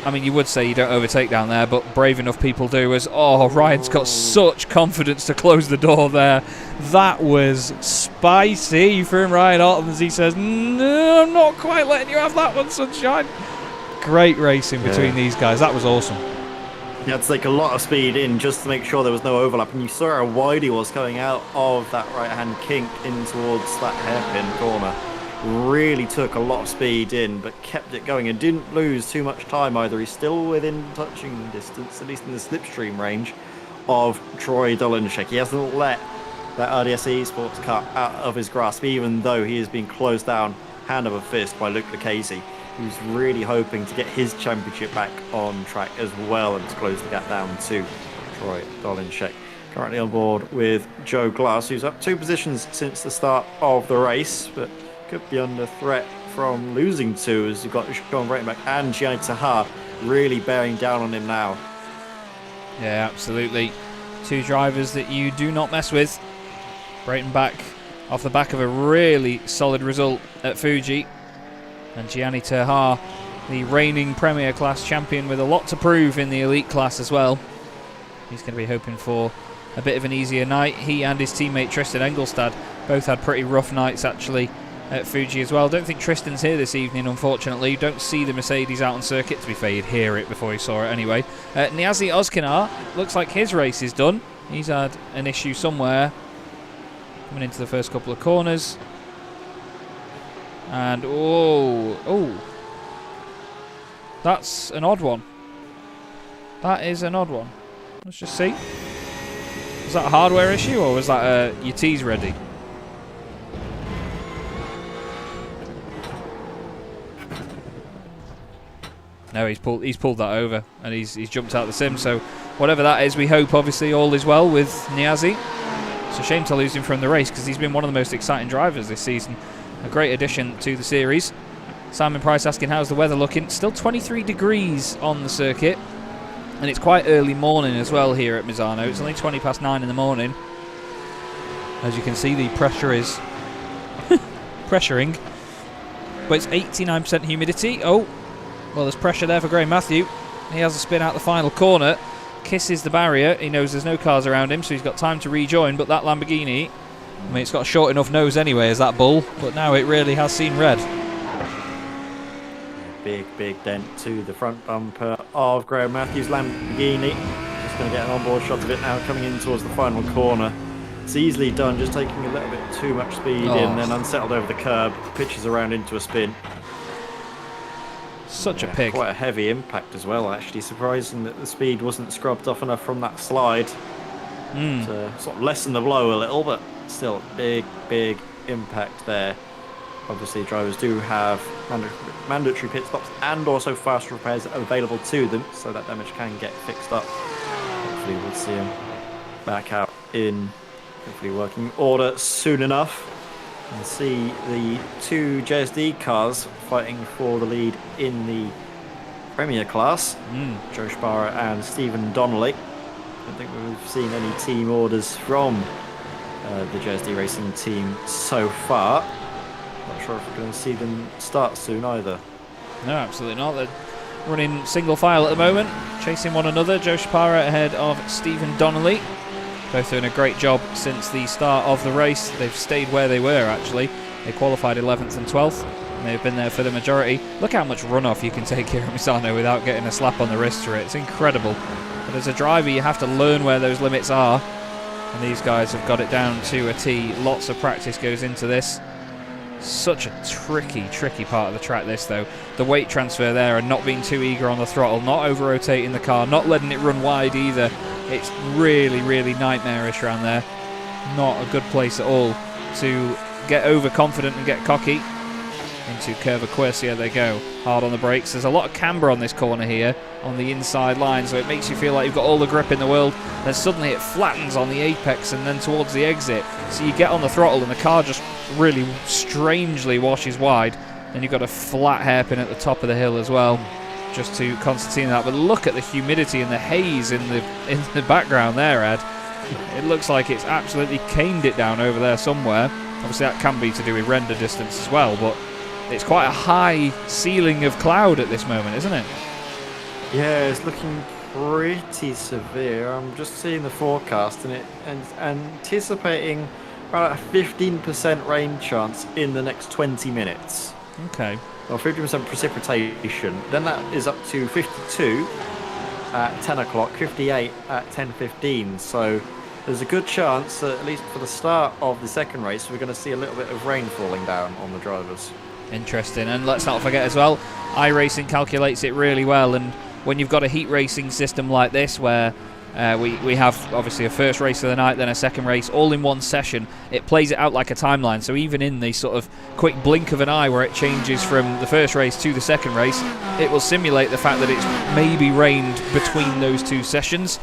A: I mean, you would say you don't overtake down there, but brave enough people do. As Ryan's got such confidence to close the door there. That was spicy from Ryan Ottens. He says, no, I'm not quite letting you have that one, sunshine. Great racing between these guys. That was awesome.
F: You had to take a lot of speed in just to make sure there was no overlap, and you saw how wide he was coming out of that right-hand kink in towards that hairpin corner. really took a lot of speed in, but kept it going and didn't lose too much time either. He's still within touching distance, at least in the slipstream range, of Troy Dolanchek. He hasn't let that RDS Esports car out of his grasp, even though he has been closed down hand over fist by Luke Lucchese, who's really hoping to get his championship back on track as well and to close the gap down to Troy Dolanchek. Currently on board with Joe Glass, who's up 2 positions since the start of the race, but could be under threat from losing 2 as you've got Sean Breitenbach and Gianni Tahar really bearing down on him now.
A: Yeah, absolutely. 2 drivers that you do not mess with. Breitenbach off the back of a really solid result at Fuji, and Gianni Tahar, the reigning Premier Class champion, with a lot to prove in the Elite Class as well. He's going to be hoping for a bit of an easier night. He and his teammate Tristan Engelstad both had pretty rough nights actually at Fuji as well. Don't think Tristan's here this evening, unfortunately. You don't see the Mercedes out on circuit. To be fair, you'd hear it before you saw it anyway. Niazi Ozkinar, looks like his race is done. He's had an issue somewhere coming into the first couple of corners. And, oh, that's an odd one. That is an odd one. Let's just see. Was that a hardware issue, or was that your tees ready? No, he's pulled that over, and he's jumped out the sim. So whatever that is, we hope obviously all is well with Niazi. It's a shame to lose him from the race because he's been one of the most exciting drivers this season. A great addition to the series. Simon Price asking how's the weather looking. Still 23 degrees on the circuit, and it's quite early morning as well here at Misano. It's only 20 past 9 in the morning. As you can see, the pressure is pressuring, but it's 89% humidity. Oh, well, there's pressure there for Graham Matthew. He has a spin out the final corner, kisses the barrier. He knows there's no cars around him, so he's got time to rejoin. But that Lamborghini, I mean, it's got a short enough nose anyway as that Bull, but now it really has seen red.
F: Big dent to the front bumper of Graham Matthews' Lamborghini. Just going to get an onboard shot of it now, coming in towards the final corner. It's easily done, just taking a little bit too much speed in, then unsettled over the curb, pitches around into a spin.
A: Such a pig.
F: Quite a heavy impact as well, actually. Surprising that the speed wasn't scrubbed off enough from that slide to sort of lessen the blow a little, but still big impact there. Obviously, drivers do have mandatory pit stops and also fast repairs available to them, so that damage can get fixed up. Hopefully, we'll see him back out in hopefully working order soon enough. And see the 2 JSD cars fighting for the lead in the Premier Class. Joe Sparrow and Stephen Donnelly. I don't think we've seen any team orders from the JSD Racing team so far. Not sure if we're going to see them start soon either.
A: No, absolutely not. They're running single file at the moment, chasing one another. Joe Sparrow ahead of Stephen Donnelly. Both doing a great job since the start of the race. They've stayed where they were, actually. They qualified 11th and 12th, and they've been there for the majority. Look how much runoff you can take here at Misano without getting a slap on the wrist for it. It's incredible. But as a driver, you have to learn where those limits are, and these guys have got it down to a T. Lots of practice goes into this. Such a tricky part of the track, this, though. The weight transfer there and not being too eager on the throttle, not over-rotating the car, not letting it run wide either. It's really nightmarish around there. Not a good place at all to get overconfident and get cocky. Into Curva Quercia they go. Hard on the brakes. There's a lot of camber on this corner here on the inside line, so it makes you feel like you've got all the grip in the world. Then suddenly it flattens on the apex and then towards the exit. So you get on the throttle and the car just really strangely washes wide. Then you've got a flat hairpin at the top of the hill as well, just to concertina that. But look at the humidity and the haze in the background there, Ed. It looks like it's absolutely caned it down over there somewhere. Obviously that can be to do with render distance as well, but it's quite a high ceiling of cloud at this moment, isn't it?
F: Yeah, it's looking pretty severe. I'm just seeing the forecast and anticipating about a 15% rain chance in the next 20 minutes.
A: Okay.
F: Well, 50% precipitation. Then that is up to 52 at 10 o'clock, 58 at 10:15. So there's a good chance that at least for the start of the second race, we're going to see a little bit of rain falling down on the drivers.
A: Interesting. And let's not forget as well, iRacing calculates it really well. And when you've got a heat racing system like this, where we have obviously a first race of the night, then a second race, all in one session, it plays it out like a timeline. So even in the sort of quick blink of an eye where it changes from the first race to the second race, it will simulate the fact that it's maybe rained between those two sessions.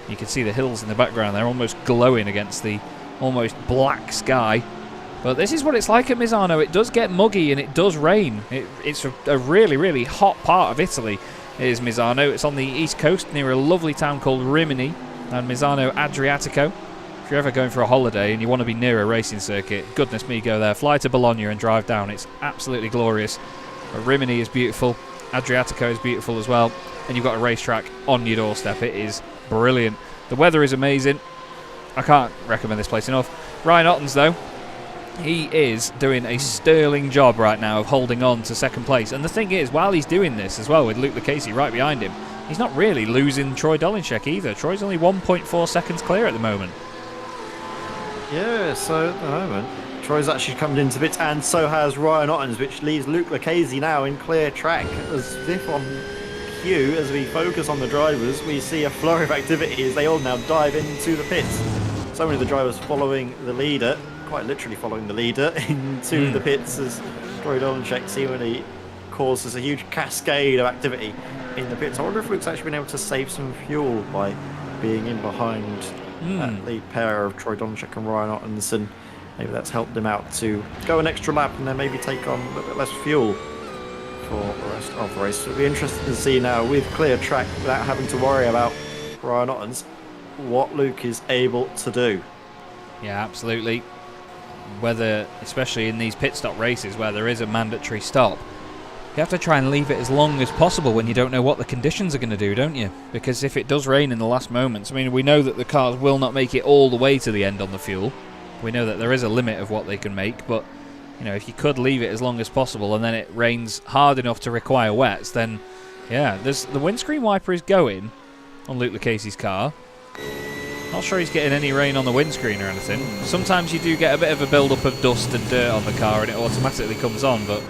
A: You can see the hills in the background, they're almost glowing against the almost black sky. But this is what it's like at Misano. It does get muggy and it does rain. It's a really, really hot part of Italy, is Misano. It's on the east coast near a lovely town called Rimini and Misano Adriatico. If you're ever going for a holiday and you want to be near a racing circuit, goodness me, go there. Fly to Bologna and drive down. It's absolutely glorious. But Rimini is beautiful. Adriatico is beautiful as well. And you've got a racetrack on your doorstep. It is brilliant. The weather is amazing. I can't recommend this place enough. Ryan Ottens, though, he is doing a sterling job right now of holding on to second place. And the thing is, while he's doing this as well, with Luke Lucchese right behind him, he's not really losing Troy Dolinczek either. Troy's only 1.4 seconds clear at the moment.
F: Yeah, so at the moment, Troy's actually come into bits, and so has Ryan Ottens, which leaves Luke Lucchese now in clear track. As if on cue, as we focus on the drivers, we see a flurry of activity as they all now dive into the pits. So many of the drivers following the leader, quite literally following the leader, into the pits as Troy Dolinczek seemingly causes a huge cascade of activity in the pits. I wonder if Luke's actually been able to save some fuel by being in behind the pair of Troy Dolinczek and Ryan Ottens, and maybe that's helped him out to go an extra lap and then maybe take on a little bit less fuel for the rest of the race. So it'll be interesting to see now, with clear track, without having to worry about Ryan Ottens, what Luke is able to do.
A: Yeah, absolutely. Whether, especially in these pit stop races where there is a mandatory stop, you have to try and leave it as long as possible when you don't know what the conditions are going to do, don't you? Because if it does rain in the last moments, I mean, we know that the cars will not make it all the way to the end on the fuel. We know that there is a limit of what they can make, but you know, if you could leave it as long as possible and then it rains hard enough to require wets, then yeah, the windscreen wiper is going on Luke Lucchese's car. Not sure he's getting any rain on the windscreen or anything. Sometimes you do get a bit of a build-up of dust and dirt on the car and it automatically comes on, but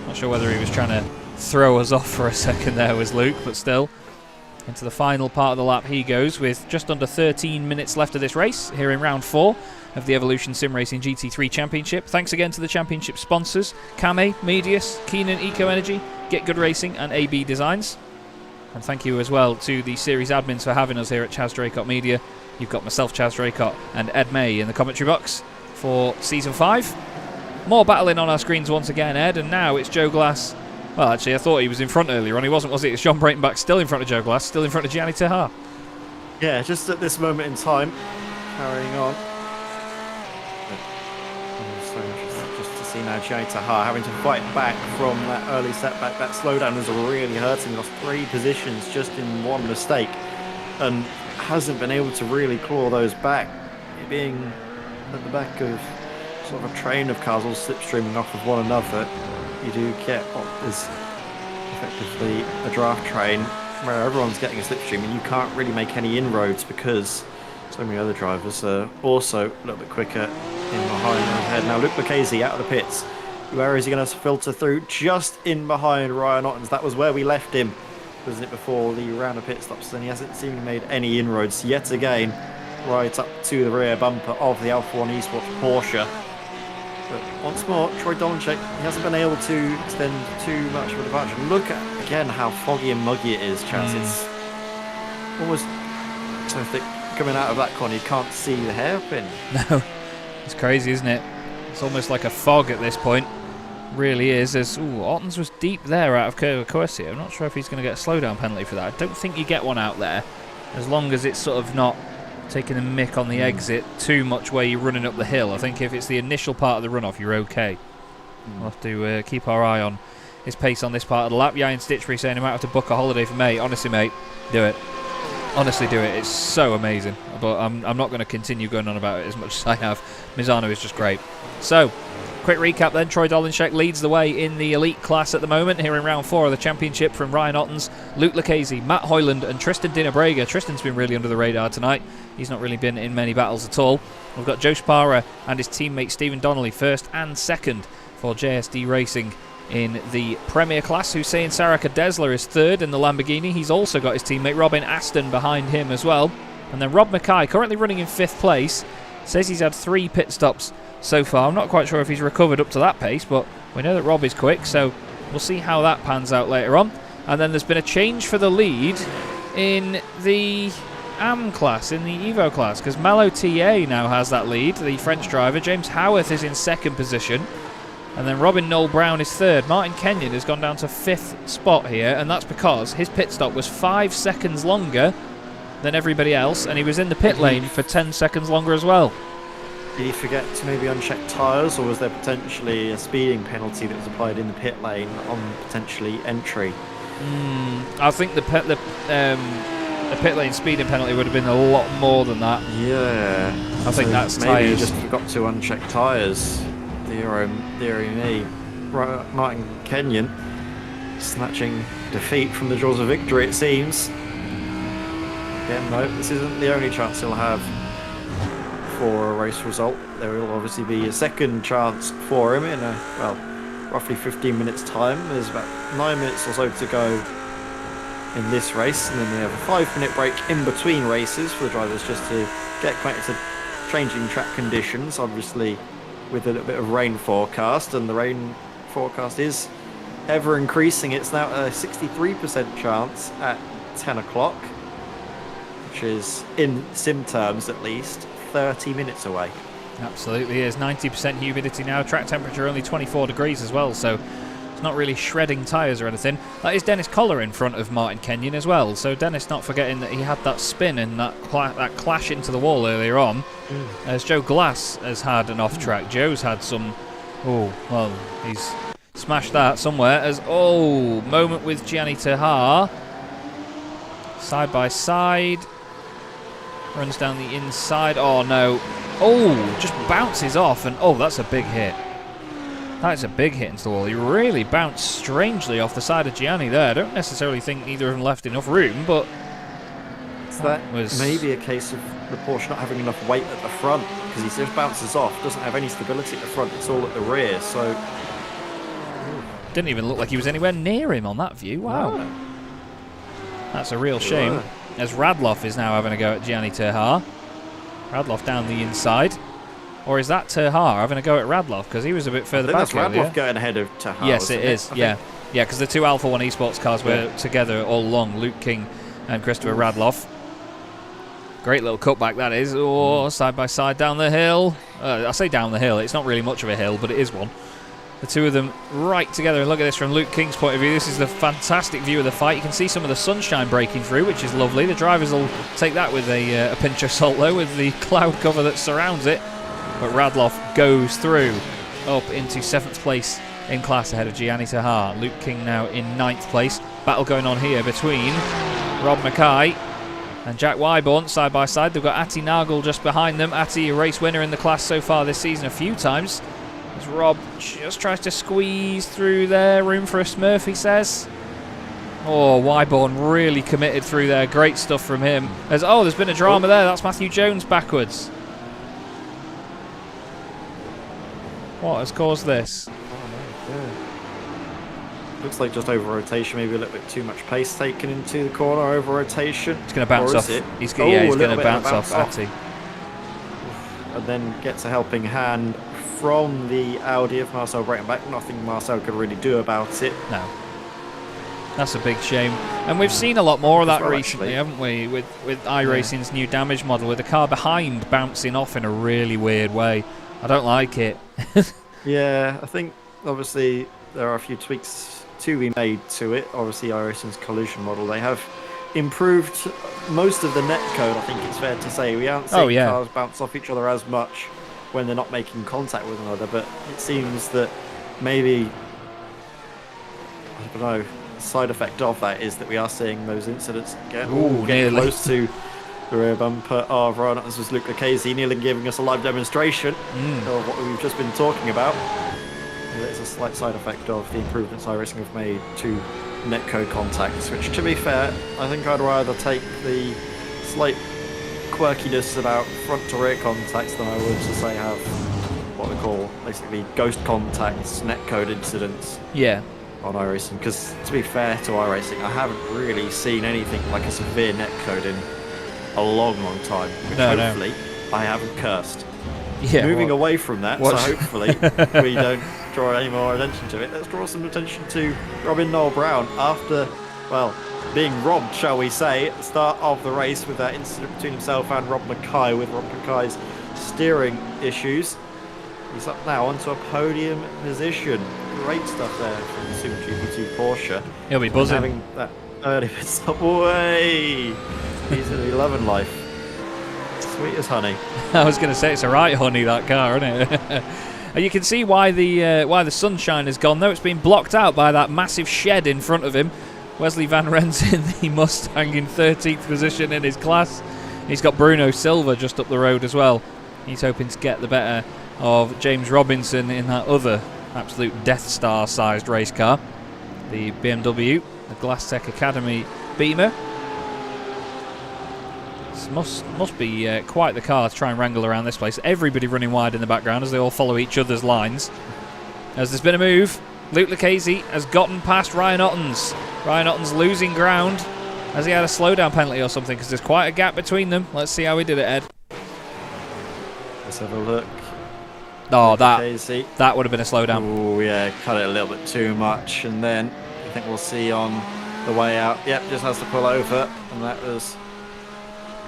A: not sure whether he was trying to throw us off for a second there, was Luke, but still. Into the final part of the lap he goes with just under 13 minutes left of this race here in round 4 of the Evolution Sim Racing GT3 Championship. Thanks again to the championship sponsors, Kame, Medius, Keenan Eco Energy, GitGud Racing and AB Designs. And thank you as well to the series admins for having us here at Chaz Draycott Media. You've got myself, Chaz Draycott, and Ed May in the commentary box for Season 5. More battling on our screens once again, Ed, and now it's Joe Glass. Well, actually, I thought he was in front earlier on. He wasn't, was it? It's John Breitenbach still in front of Joe Glass, still in front of Gianni Tahar.
F: Yeah, just at this moment in time, carrying on. So just to see now Gianni Tahar having to fight back from that early setback. That slowdown has really hurt him. He lost 3 positions just in one mistake, and hasn't been able to really claw those back. It being at the back of sort of a train of cars all slipstreaming off of one another, you do get what is effectively a draft train where everyone's getting a slipstream and you can't really make any inroads because so many other drivers are also a little bit quicker in behind and ahead. Now Luke Lucchese out of the pits. Where is he going to filter through? Just in behind Ryan Ottens. That was where we left him, wasn't it, before the round of pit stops, and he hasn't seemingly made any inroads yet again, right up to the rear bumper of the Alpha 1 Esports Porsche. But once more, Troy Dolinczek, he hasn't been able to extend too much of a departure. Look at, again, how foggy and muggy it is, Chaz. It's almost so thick coming out of that corner, you can't see the hairpin.
A: No, it's crazy, isn't it? It's almost like a fog at this point. Really is. As Ottens was deep there out of Corsia. I'm not sure if he's going to get a slowdown penalty for that. I don't think you get one out there, as long as it's sort of not taking a mick on the exit too much where you're running up the hill. I think if it's the initial part of the runoff, you're okay. We'll have to keep our eye on his pace on this part of the lap. Ian Stitchbury saying he might have to book a holiday for May. Honestly, mate, do it. Honestly, do it. It's so amazing. But I'm not going to continue going on about it as much as I have. Misano is just great. So, Quick recap then, Troy Dolinshek leads the way in the elite class at the moment, here in round 4 of the championship from Ryan Ottens, Luke Lucchese, Matt Hoyland and Tristan Dinabrega. Tristan's been really under the radar tonight. He's not really been in many battles at all. We've got Joe Spara and his teammate Stephen Donnelly first and second for JSD Racing in the Premier class. Hussein Saraka Desler is third in the Lamborghini. He's also got his teammate Robin Aston behind him as well. And then Rob Mackay, currently running in 5th place, says he's had 3 pit stops so far. I'm not quite sure if he's recovered up to that pace, but we know that Rob is quick, so we'll see how that pans out later on. And then there's been a change for the lead in the AM class, in the Evo class, because Malo TA now has that lead, the French driver. James Howarth is in 2nd position, and then Robin Noel Brown is 3rd. Martin Kenyon has gone down to 5th spot here, and that's because his pit stop was 5 seconds longer than everybody else, and he was in the pit lane for 10 seconds longer as well.
F: Did he forget to maybe uncheck tyres, or was there potentially a speeding penalty that was applied in the pit lane on potentially entry?
A: I think the pit lane speeding penalty would have been a lot more than that.
F: Yeah.
A: I think that's
F: maybe
A: tyres.
F: he just forgot to uncheck tyres. Deary me. Right, Martin Kenyon snatching defeat from the jaws of victory, it seems. Again, no, this isn't the only chance he'll have for a race result. There will obviously be a second chance for him in roughly 15 minutes time. There's about 9 minutes or so to go in this race, and then we have a 5-minute break in between races for the drivers just to get acquainted to changing track conditions, obviously with a little bit of rain forecast, and the rain forecast is ever increasing. It's now a 63% chance at 10 o'clock, which is, in sim terms at least, 30 minutes away.
A: Absolutely is. 90% humidity now. Track temperature only 24 degrees as well, so it's not really shredding tyres or anything. That is Dennis Collar in front of Martin Kenyon as well, so Dennis not forgetting that he had that spin and that clash into the wall earlier on. As Joe Glass has had an off-track. Joe's had some... Oh, well, he's smashed that somewhere. As moment with Gianni Tehar. Side by side. Runs down the inside. Oh, no. Oh, just bounces off, and that's a big hit. That's a big hit into the wall. He really bounced strangely off the side of Gianni there. I don't necessarily think either of them left enough room, but
F: that was maybe a case of the Porsche not having enough weight at the front, because he just bounces off, doesn't have any stability at the front, it's all at the rear, so...
A: Didn't even look like he was anywhere near him on that view. Wow. No. That's a real shame. As Radloff is now having a go at Gianni Tehar. Radloff down the inside. Or is that Tehar having a go at Radloff? Because he was a bit further back.
F: That's Radloff going ahead of Tehar.
A: Yes, it is. Yeah, because the two Alpha 1 Esports cars were together all along. Luke King and Christopher Radloff. Great little cutback that is. Oh, side by side down the hill. I say down the hill. It's not really much of a hill, but it is one. The two of them right together. And look at this from Luke King's point of view. This is the fantastic view of the fight. You can see some of the sunshine breaking through, which is lovely. The drivers will take that with a pinch of salt, though, with the cloud cover that surrounds it. But Radloff goes through up into 7th place in class ahead of Gianni Tehar. Luke King now in 9th place. Battle going on here between Rob Mackay and Jack Wyborn side by side. They've got Ati Nagel just behind them. Ati, a race winner in the class so far this season a few times. As Rob just tries to squeeze through there. Room for a Smurf, he says. Oh, Wyborn really committed through there. Great stuff from him. There's been a drama there. That's Matthew Jones backwards. What has caused this?
F: Looks like just over rotation, maybe a little bit too much pace taken into the corner over rotation.
A: It's going to bounce off. He's going to bounce off Ati.
F: And then gets a helping hand from the Audi of Marcel Breitenbach. Nothing Marcel could really do about it.
A: No. That's a big shame. And we've seen a lot more of that recently, haven't we? With iRacing's new damage model, with the car behind bouncing off in a really weird way. I don't like it.
F: Yeah, I think obviously there are a few tweaks to be made to it. Obviously iRacing's collision model, they have improved most of the net code, I think it's fair to say. We aren't seeing cars bounce off each other as much when they're not making contact with one another, but it seems that maybe, I don't know, the side effect of that is that we are seeing those incidents get close to the rear bumper of Ryan. This was Luke Lucchese nearly giving us a live demonstration of what we've just been talking about. a slight side effect of the improvements iRacing have made to netcode contacts, which, to be fair, I think I'd rather take the slight quirkiness about front to rear contacts than I would to say have what we call basically ghost contacts, netcode incidents.
A: Yeah.
F: On iRacing, because to be fair to iRacing, I haven't really seen anything like a severe netcode in a long time, which hopefully I haven't cursed.
A: Yeah,
F: moving away from that, so hopefully we don't draw any more attention to it. Let's draw some attention to Robin Noel Brown after, well, being robbed, shall we say, at the start of the race with that incident between himself and Rob Mackay, with Rob Mackay's steering issues. He's up now onto a podium position. Great stuff there from the Super GT3 Porsche.
A: He'll be buzzing.
F: Having that early pit stop away. He's going to be loving life. Sweet as honey.
A: I was going to say, it's a right honey, that car, isn't it? And you can see why the sunshine has gone, though. It's been blocked out by that massive shed in front of him. Wesley Van Rensen, the Mustang, in 13th position in his class. He's got Bruno Silva just up the road as well. He's hoping to get the better of James Robinson in that other absolute Death Star-sized race car, the BMW, the Glasstec Academy Beamer. This must be quite the car to try and wrangle around this place. Everybody running wide in the background as they all follow each other's lines. As there's been a move, Luke Lucchese has gotten past Ryan Ottens. Ryan Ottens losing ground. Has he had a slowdown penalty or something? Because there's quite a gap between them. Let's see how he did it, Ed.
F: Let's have a look.
A: Oh, that would have been a slowdown.
F: Oh, yeah, cut it a little bit too much. And then I think we'll see on the way out. Yep, just has to pull over. And that was...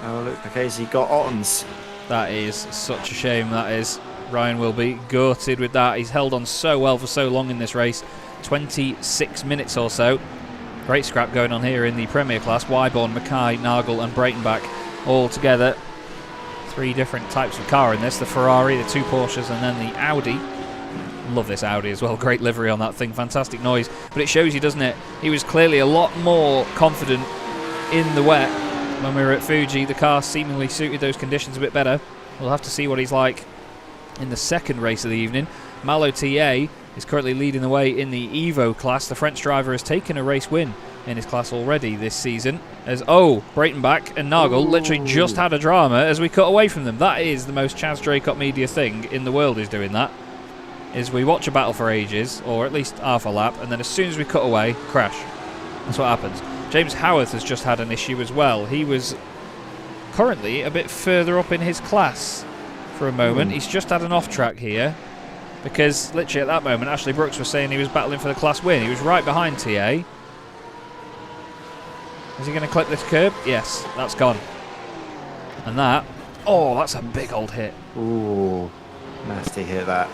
F: Oh, look, Lucchese got Ottens.
A: That is such a shame, that is. Ryan will be gutted with that. He's held on so well for so long in this race. 26 minutes or so. Great scrap going on here in the Premier class. Wyborn, Mackay, Nagel and Breitenbach all together. 3 different types of car in this. The Ferrari, the 2 Porsches and then the Audi. Love this Audi as well. Great livery on that thing. Fantastic noise. But it shows you, doesn't it? He was clearly a lot more confident in the wet when we were at Fuji. The car seemingly suited those conditions a bit better. We'll have to see what he's like in the second race of the evening. Malo TA is currently leading the way in the Evo class. The French driver has taken a race win in his class already this season. As Breitenbach and Nagel literally just had a drama as we cut away from them. That is the most Chaz Draycott Media thing in the world, is doing that. Is we watch a battle for ages, or at least half a lap, and then as soon as we cut away, crash. That's what happens. James Howarth has just had an issue as well. He was currently a bit further up in his class for a moment. He's just had an off track here, because literally at that moment Ashley Brooks was saying he was battling for the class win. He was right behind TA. Is he going to clip this curb? Yes, that's gone. And that, that's a big old hit.
F: Ooh, nasty hit that.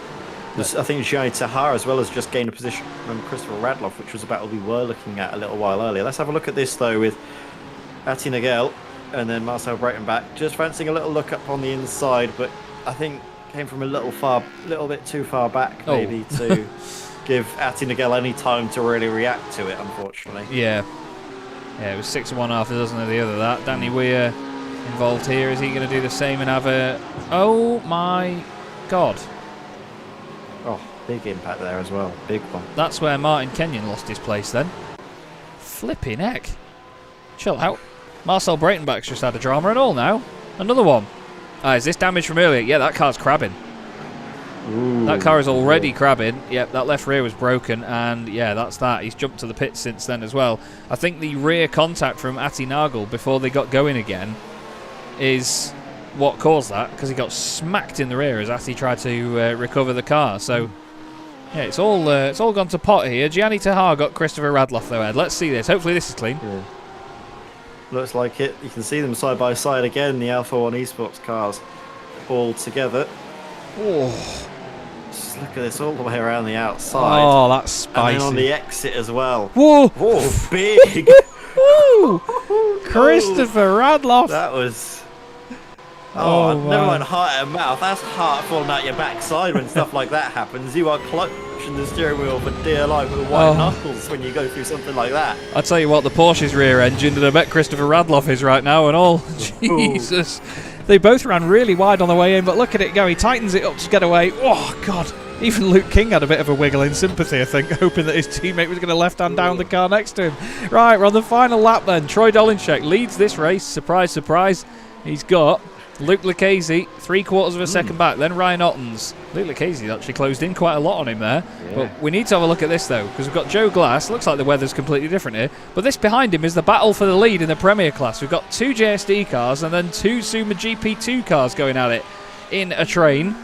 F: I think Gianni Tahar as well has just gained a position from Christopher Radloff, which was a battle we were looking at a little while earlier. Let's have a look at this though with Atti Nagel and then Marcel Breitenbach. Just fancying a little look up on the inside, but I think came from a little bit too far back maybe to give Atti Nagel any time to really react to it, unfortunately.
A: Yeah, it was 6 of one, half a dozen of the other. That Danny Weir involved here. Is he going to do the same and have a... Oh my God.
F: Oh, big impact there as well. Big one.
A: That's where Martin Kenyon lost his place then. Flipping heck. Chill out. Marcel Breitenbach's just had a drama and all now. Another one. Is this damage from earlier? Yeah, that car's crabbing.
F: Ooh,
A: that car is already crabbing. Yep, that left rear was broken, and yeah, that's that. He's jumped to the pit since then as well. I think the rear contact from Atti Nagel before they got going again is what caused that, because he got smacked in the rear as Atti tried to recover the car. So yeah, it's all gone to pot here. Gianni Tahar got Christopher Radloff though, Ed. Let's see this. Hopefully this is clean.
F: Yeah. Looks like it. You can see them side by side again, the Alpha 1 Esports cars all together.
A: Oh.
F: Just look at this all the way around the outside.
A: Oh, that's spicy.
F: And then on the exit as well.
A: Whoa!
F: Whoa, big!
A: Woo! Christopher Radloff!
F: That was...
A: Oh,
F: never mind heart and mouth. That's heart falling out your backside when stuff like that happens. You are clutching the steering wheel for dear life with white knuckles when you go through something like that.
A: I tell you what, the Porsche's rear engine, and I bet Christopher Radloff is right now and all. Jesus. They both ran really wide on the way in, but look at it go. He tightens it up to get away. Oh, God. Even Luke King had a bit of a wiggle in sympathy, I think, hoping that his teammate was going to left-hand down the car next to him. Right, we're on the final lap then. Troy Dolinchek leads this race. Surprise, surprise. He's got Luke Lucchese 3/4 of a second back, then Ryan Ottens. Luke Lucchese actually closed in quite a lot on him there. Yeah. But we need to have a look at this though, because we've got Joe Glass. Looks like the weather's completely different here. But this behind him is the battle for the lead in the Premier class. We've got 2 JSD cars and then 2 Suma GP2 cars going at it in a train.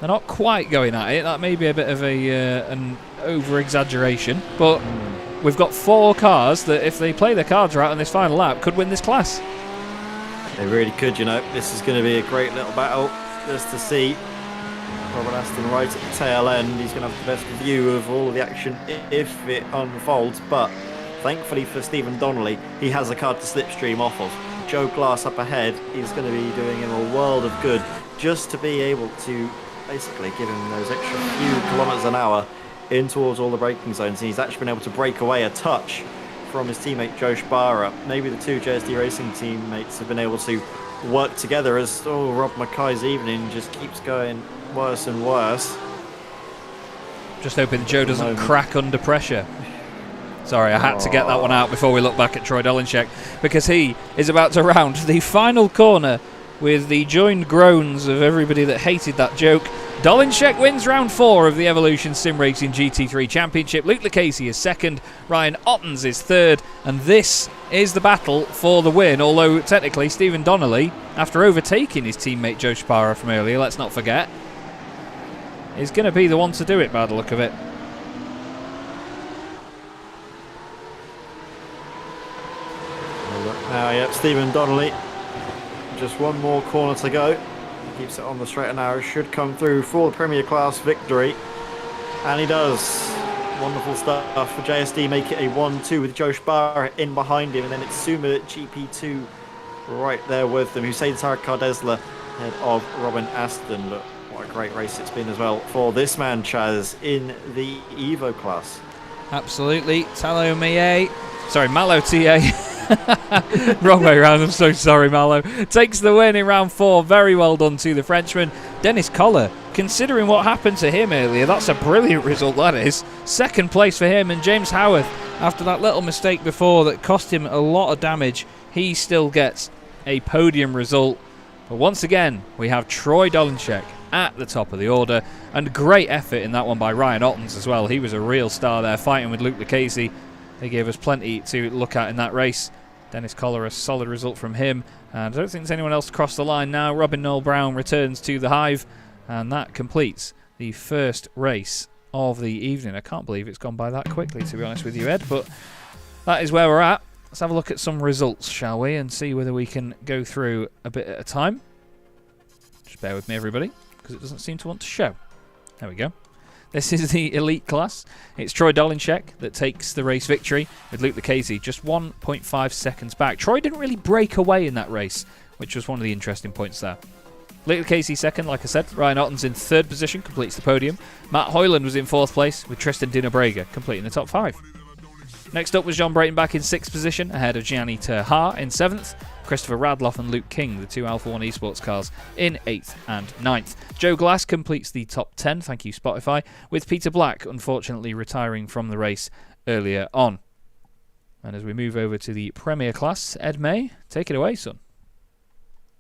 A: They're not quite going at it. That may be a bit of an over-exaggeration. But we've got 4 cars that, if they play their cards right on this final lap, could win this class.
F: They really could, you know. This is going to be a great little battle just to see. Robin Aston right at the tail end. He's going to have the best view of all of the action if it unfolds. But thankfully for Stephen Donnelly, he has a card to slipstream off of. Joe Glass up ahead is going to be doing him a world of good just to be able to basically give him those extra few kilometres an hour in towards all the braking zones. And he's actually been able to break away a touch from his teammate Joe Sparrow. Maybe the 2 JSD Racing teammates have been able to work together as Rob Mackay's evening just keeps going worse and worse.
A: Just hoping Joe doesn't crack under pressure. Sorry, I had to get that one out before we look back at Troy Dolinchek, because he is about to round the final corner with the joined groans of everybody that hated that joke. Dolinchek wins round 4 of the Evolution Sim Racing GT3 Championship. Luke Lucchese is second, Ryan Ottens is third, and this is the battle for the win, although technically Stephen Donnelly, after overtaking his teammate Joe Sparrow from earlier, let's not forget, is going to be the one to do it by the look of it.
F: Now, yep, Stephen Donnelly, just one more corner to go. Keeps it on the straight and narrow, should come through for the Premier Class victory. And he does. Wonderful stuff for JSD, make it a 1-2 with Joe Sparrow in behind him. And then it's Suma GP2 right there with them. Hussein Sarakardesla ahead of Robin Aston. But what a great race it's been as well for this man, Chaz, in the Evo class.
A: Absolutely. Malo TA. Wrong way around, I'm so sorry, Malo. Takes the win in round 4. Very well done to the Frenchman. Dennis Collar, considering what happened to him earlier, that's a brilliant result, that is. Second place for him, and James Howarth, after that little mistake before that cost him a lot of damage, he still gets a podium result. But once again, we have Troy Dolinchek at the top of the order, and great effort in that one by Ryan Ottens as well. He was a real star there, fighting with Luke Lucchese. They gave us plenty to look at in that race. Dennis Collar, a solid result from him. And I don't think there's anyone else across the line now. Robin Noel Brown returns to the Hive. And that completes the first race of the evening. I can't believe it's gone by that quickly, to be honest with you, Ed. But that is where we're at. Let's have a look at some results, shall we? And see whether we can go through a bit at a time. Just bear with me, everybody, because it doesn't seem to want to show. There we go. This is the elite class. It's Troy Dolinchek that takes the race victory, with Luke Lucchese just 1.5 seconds back. Troy didn't really break away in that race, which was one of the interesting points there. Luke Lucchese second, like I said. Ryan Ottens in third position, completes the podium. Matt Hoyland was in fourth place, with Tristan Dinabrega completing the top 5. Next up was John Brayton back in 6th position, ahead of Gianni Terha in 7th. Christopher Radloff and Luke King, the 2 Alpha 1 Esports cars, in 8th and 9th. Joe Glass completes the top 10, thank you Spotify, with Peter Black unfortunately retiring from the race earlier on. And as we move over to the Premier class, Ed May, take it away, son.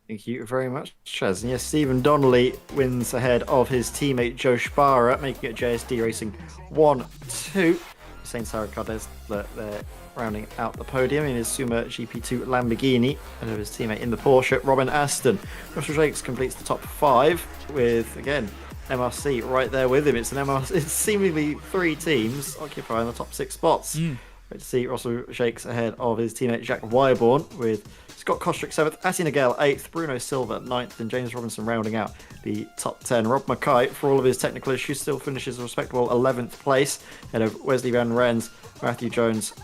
F: Thank you very much, Chaz. And yes, Stephen Donnelly wins ahead of his teammate Joe Sparrow, making it JSD Racing 1-2. Saint Sarakardesla there rounding out the podium in his Suma GP2 Lamborghini, and of his teammate in the Porsche, Robin Aston. Russell Jakes completes the top 5 with, again, MRC right there with him. It's seemingly 3 teams occupying the top 6 spots. Great to see Russell Jakes ahead of his teammate Jack Wyborn, with Scott Kostrick 7th, Atty Nagel 8th, Bruno Silva 9th, and James Robinson rounding out the top 10. Rob Mackay, for all of his technical issues, still finishes a respectable 11th place, ahead of Wesley Van Rens, Matthew Jones,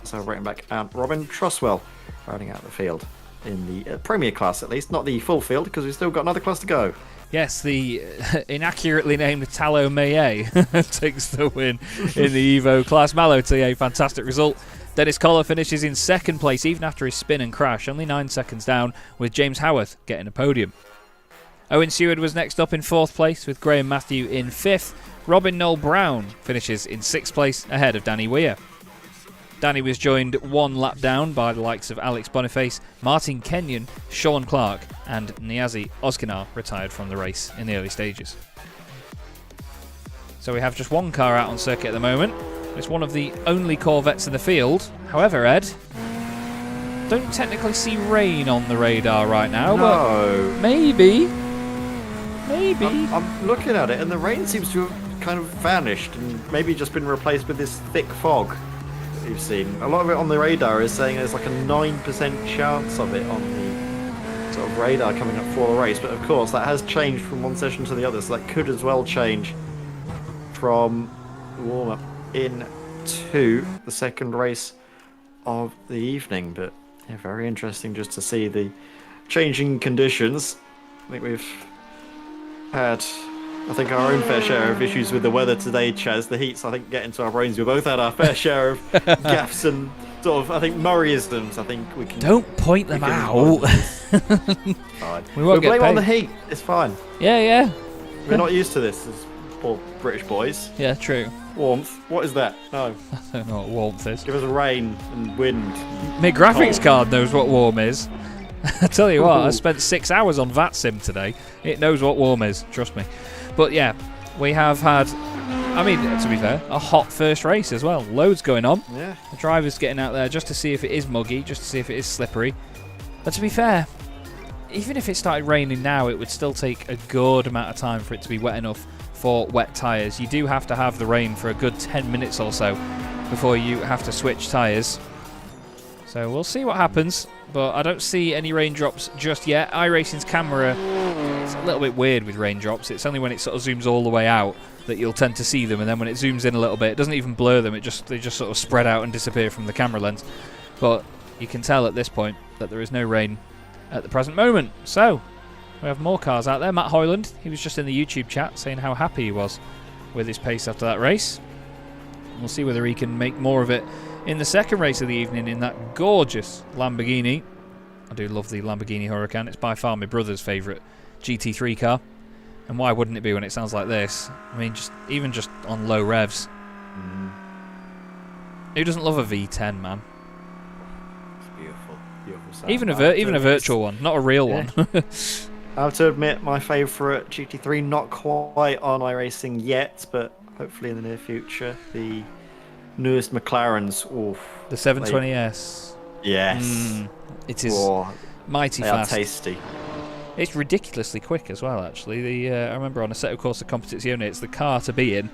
F: celebrating back, and Robin Truswell rounding out the field in the Premier class, at least. Not the full field, because we've still got another class to go.
A: Yes, the inaccurately named Talo Maye takes the win in the Evo class. Malo TA, fantastic result. Dennis Collar finishes in 2nd place, even after his spin and crash, only 9 seconds down, with James Howarth getting a podium. Owen Seward was next up in 4th place, with Graham Matthew in 5th. Robin Noel Brown finishes in 6th place ahead of Danny Weir. Danny was joined 1 lap down by the likes of Alex Boniface, Martin Kenyon, Sean Clark and Niazi Oskinar retired from the race in the early stages. So we have just 1 car out on circuit at the moment. It's one of the only Corvettes in the field. However, Ed, don't technically see rain on the radar right now,
F: No.
A: but maybe.
F: I'm looking at it, and the rain seems to have kind of vanished and maybe just been replaced with this thick fog that you've seen. A lot of it on the radar is saying there's like a 9% chance of it on the sort of radar coming up for the race, but of course that has changed from one session to the other, so that could as well change from the warm-up into the second race of the evening. But yeah, very interesting just to see the changing conditions. I think we've had, I think, our own fair share of issues with the weather today, Chaz. The heat's, I think, getting to our brains. We both had our fair share of gaffes and sort of, I think, Murrayisms. I think we can...
A: Don't point them out.
F: Fine.
A: We'll
F: blame it on the heat. It's fine.
A: Yeah.
F: We're not used to this as poor British boys.
A: Yeah, true.
F: Warmth. What is that? No.
A: I don't know what warmth is.
F: Give us rain and wind.
A: My graphics card knows what warm is. I tell you what, I spent 6 hours on VATSIM today. It knows what warm is, trust me. But yeah, we have had, I mean, to be fair, a hot first race as well. Loads going on.
F: Yeah.
A: The driver's getting out there just to see if it is muggy, just to see if it is slippery. But to be fair, even if it started raining now, it would still take a good amount of time for it to be wet enough for wet tyres. You do have to have the rain for a good 10 minutes or so before you have to switch tyres. So we'll see what happens, but I don't see any raindrops just yet. iRacing's camera, it's a little bit weird with raindrops. It's only when it sort of zooms all the way out that you'll tend to see them, and then when it zooms in a little bit, it doesn't even blur them. They just sort of spread out and disappear from the camera lens. But you can tell at this point that there is no rain at the present moment. So we have more cars out there. Matt Hoyland, he was just in the YouTube chat saying how happy he was with his pace after that race. We'll see whether he can make more of it in the second race of the evening in that gorgeous Lamborghini. I do love the Lamborghini Huracan. It's by far my brother's favourite GT3 car. And why wouldn't it be when it sounds like this? I mean, even just on low revs. Who doesn't love a V10, man?
F: It's beautiful. Beautiful sound.
A: Even a virtual one, not a real one.
F: I have to admit, my favourite GT3, not quite on iRacing yet, but hopefully in the near future, the newest McLarens. Oof,
A: the 720S.
F: Yes.
A: It is mighty fast.
F: They are tasty.
A: It's ridiculously quick as well, actually. I remember on a set of Corsa Competizione, it's the car to be in.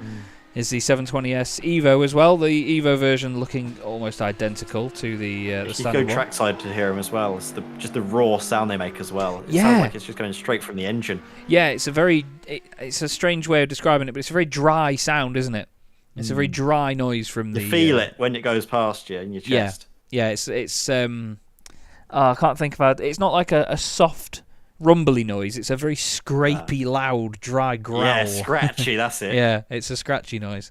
A: Is the 720S Evo as well. The Evo version looking almost identical to the standard
F: You go
A: one.
F: trackside to hear them as well. It's just the raw sound they make as well. It sounds like it's just going straight from the engine.
A: Yeah, it's a strange way of describing it, but it's a very dry sound, isn't it? It's a very dry noise from the...
F: You feel it when it goes past you in your chest.
A: Yeah, it's I can't think about it. It's not like a soft, rumbly noise. It's a very scrapey, loud, dry growl.
F: Yeah, scratchy, that's it.
A: Yeah, it's a scratchy noise.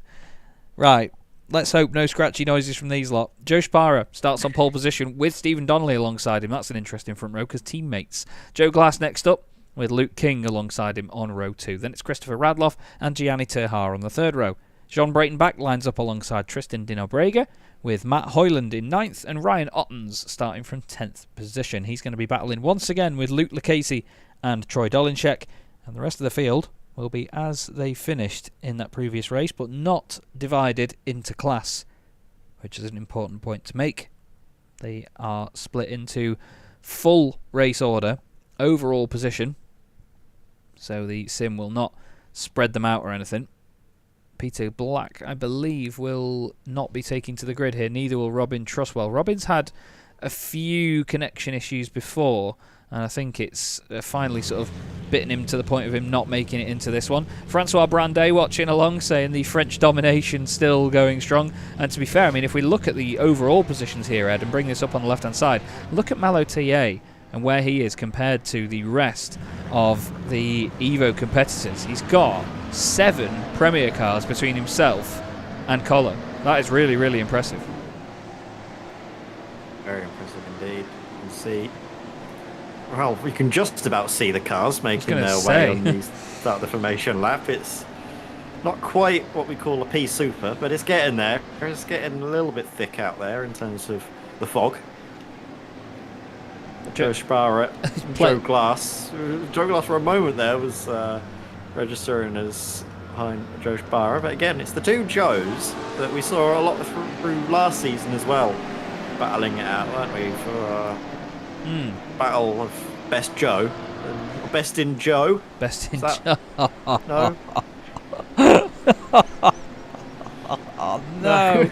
A: Right, let's hope no scratchy noises from these lot. Joe Spara starts on pole position with Stephen Donnelly alongside him. That's an interesting front row because teammates. Joe Glass next up with Luke King alongside him on row 2. Then it's Christopher Radloff and Gianni Terhar on the third row. John Breitenbach lines up alongside Tristan Dinobrega with Matt Hoyland in 9th and Ryan Ottens starting from 10th position. He's going to be battling once again with Luke Lucchese and Troy Dolinchek, and the rest of the field will be as they finished in that previous race, but not divided into class, which is an important point to make. They are split into full race order, overall position, so the sim will not spread them out or anything. Peter Black, I believe, will not be taking to the grid here. Neither will Robin Trustwell. Robin's had a few connection issues before, and I think it's finally sort of bitten him to the point of him not making it into this one. Francois Brandet watching along, saying the French domination still going strong. And to be fair, I mean, if we look at the overall positions here, Ed, and bring this up on the left-hand side, look at Malo Thier and where he is compared to the rest of the Evo competitors. He's got 7 Premier cars between himself and Colin. That is really, really impressive.
F: Very impressive indeed. You can see, well, we can just about see the cars making their way on the start of the formation lap. It's Not quite what we call a pea super, but it's getting there. It's getting a little bit thick out there in terms of the fog. Joe Sparrow, Joe Glass. Joe Glass for a moment there was registering as behind Joe Sparrow, but again, it's the two Joes that we saw a lot through last season as well, battling it out, weren't we, for battle of best Joe, or best in Joe.
A: Best in
F: Joe. No.
A: Oh no!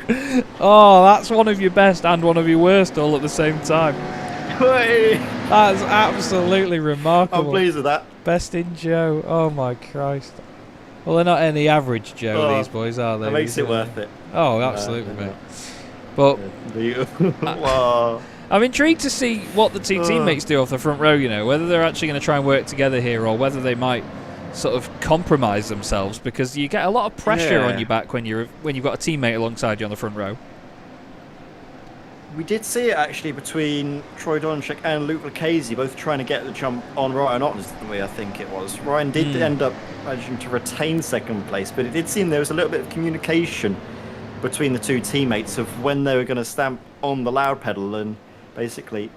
A: Oh, that's one of your best and one of your worst all at the same time. That's absolutely remarkable.
F: I'm pleased with that.
A: Best in Joe. Oh my Christ. Well, they're not any average Joe, these boys, are they?
F: That makes it worth it.
A: Oh, absolutely, mate. But
F: wow.
A: I'm intrigued to see what the two teammates do off the front row, you know, whether they're actually going to try and work together here or whether they might sort of compromise themselves, because you get a lot of pressure on your back when you've got a teammate alongside you on the front row.
F: We did see it actually between Troy Donchik and Luke Lucchese, both trying to get the jump on Ryan Ottens, didn't we? I think it was. Ryan did end up managing to retain second place, but it did seem there was a little bit of communication between the two teammates of when they were going to stamp on the loud pedal and basically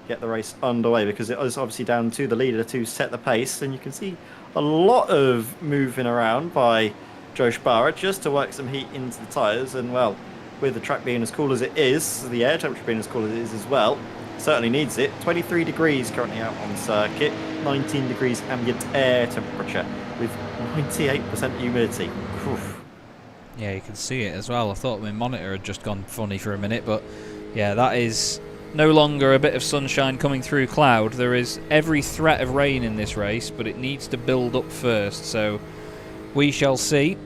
F: get the race underway, because it was obviously down to the leader to set the pace, and you can see a lot of moving around by Joe Sparrow just to work some heat into the tyres, and well, with the track being as cool as it is, the air temperature being as cool as it is as well, certainly needs it. 23 degrees currently out on circuit, 19 degrees ambient air temperature with 98% humidity. Oof.
A: Yeah, you can see it as well. I thought my monitor had just gone funny for a minute, but yeah, that is no longer a bit of sunshine coming through cloud. There is every threat of rain in this race, but it needs to build up first, so we shall see.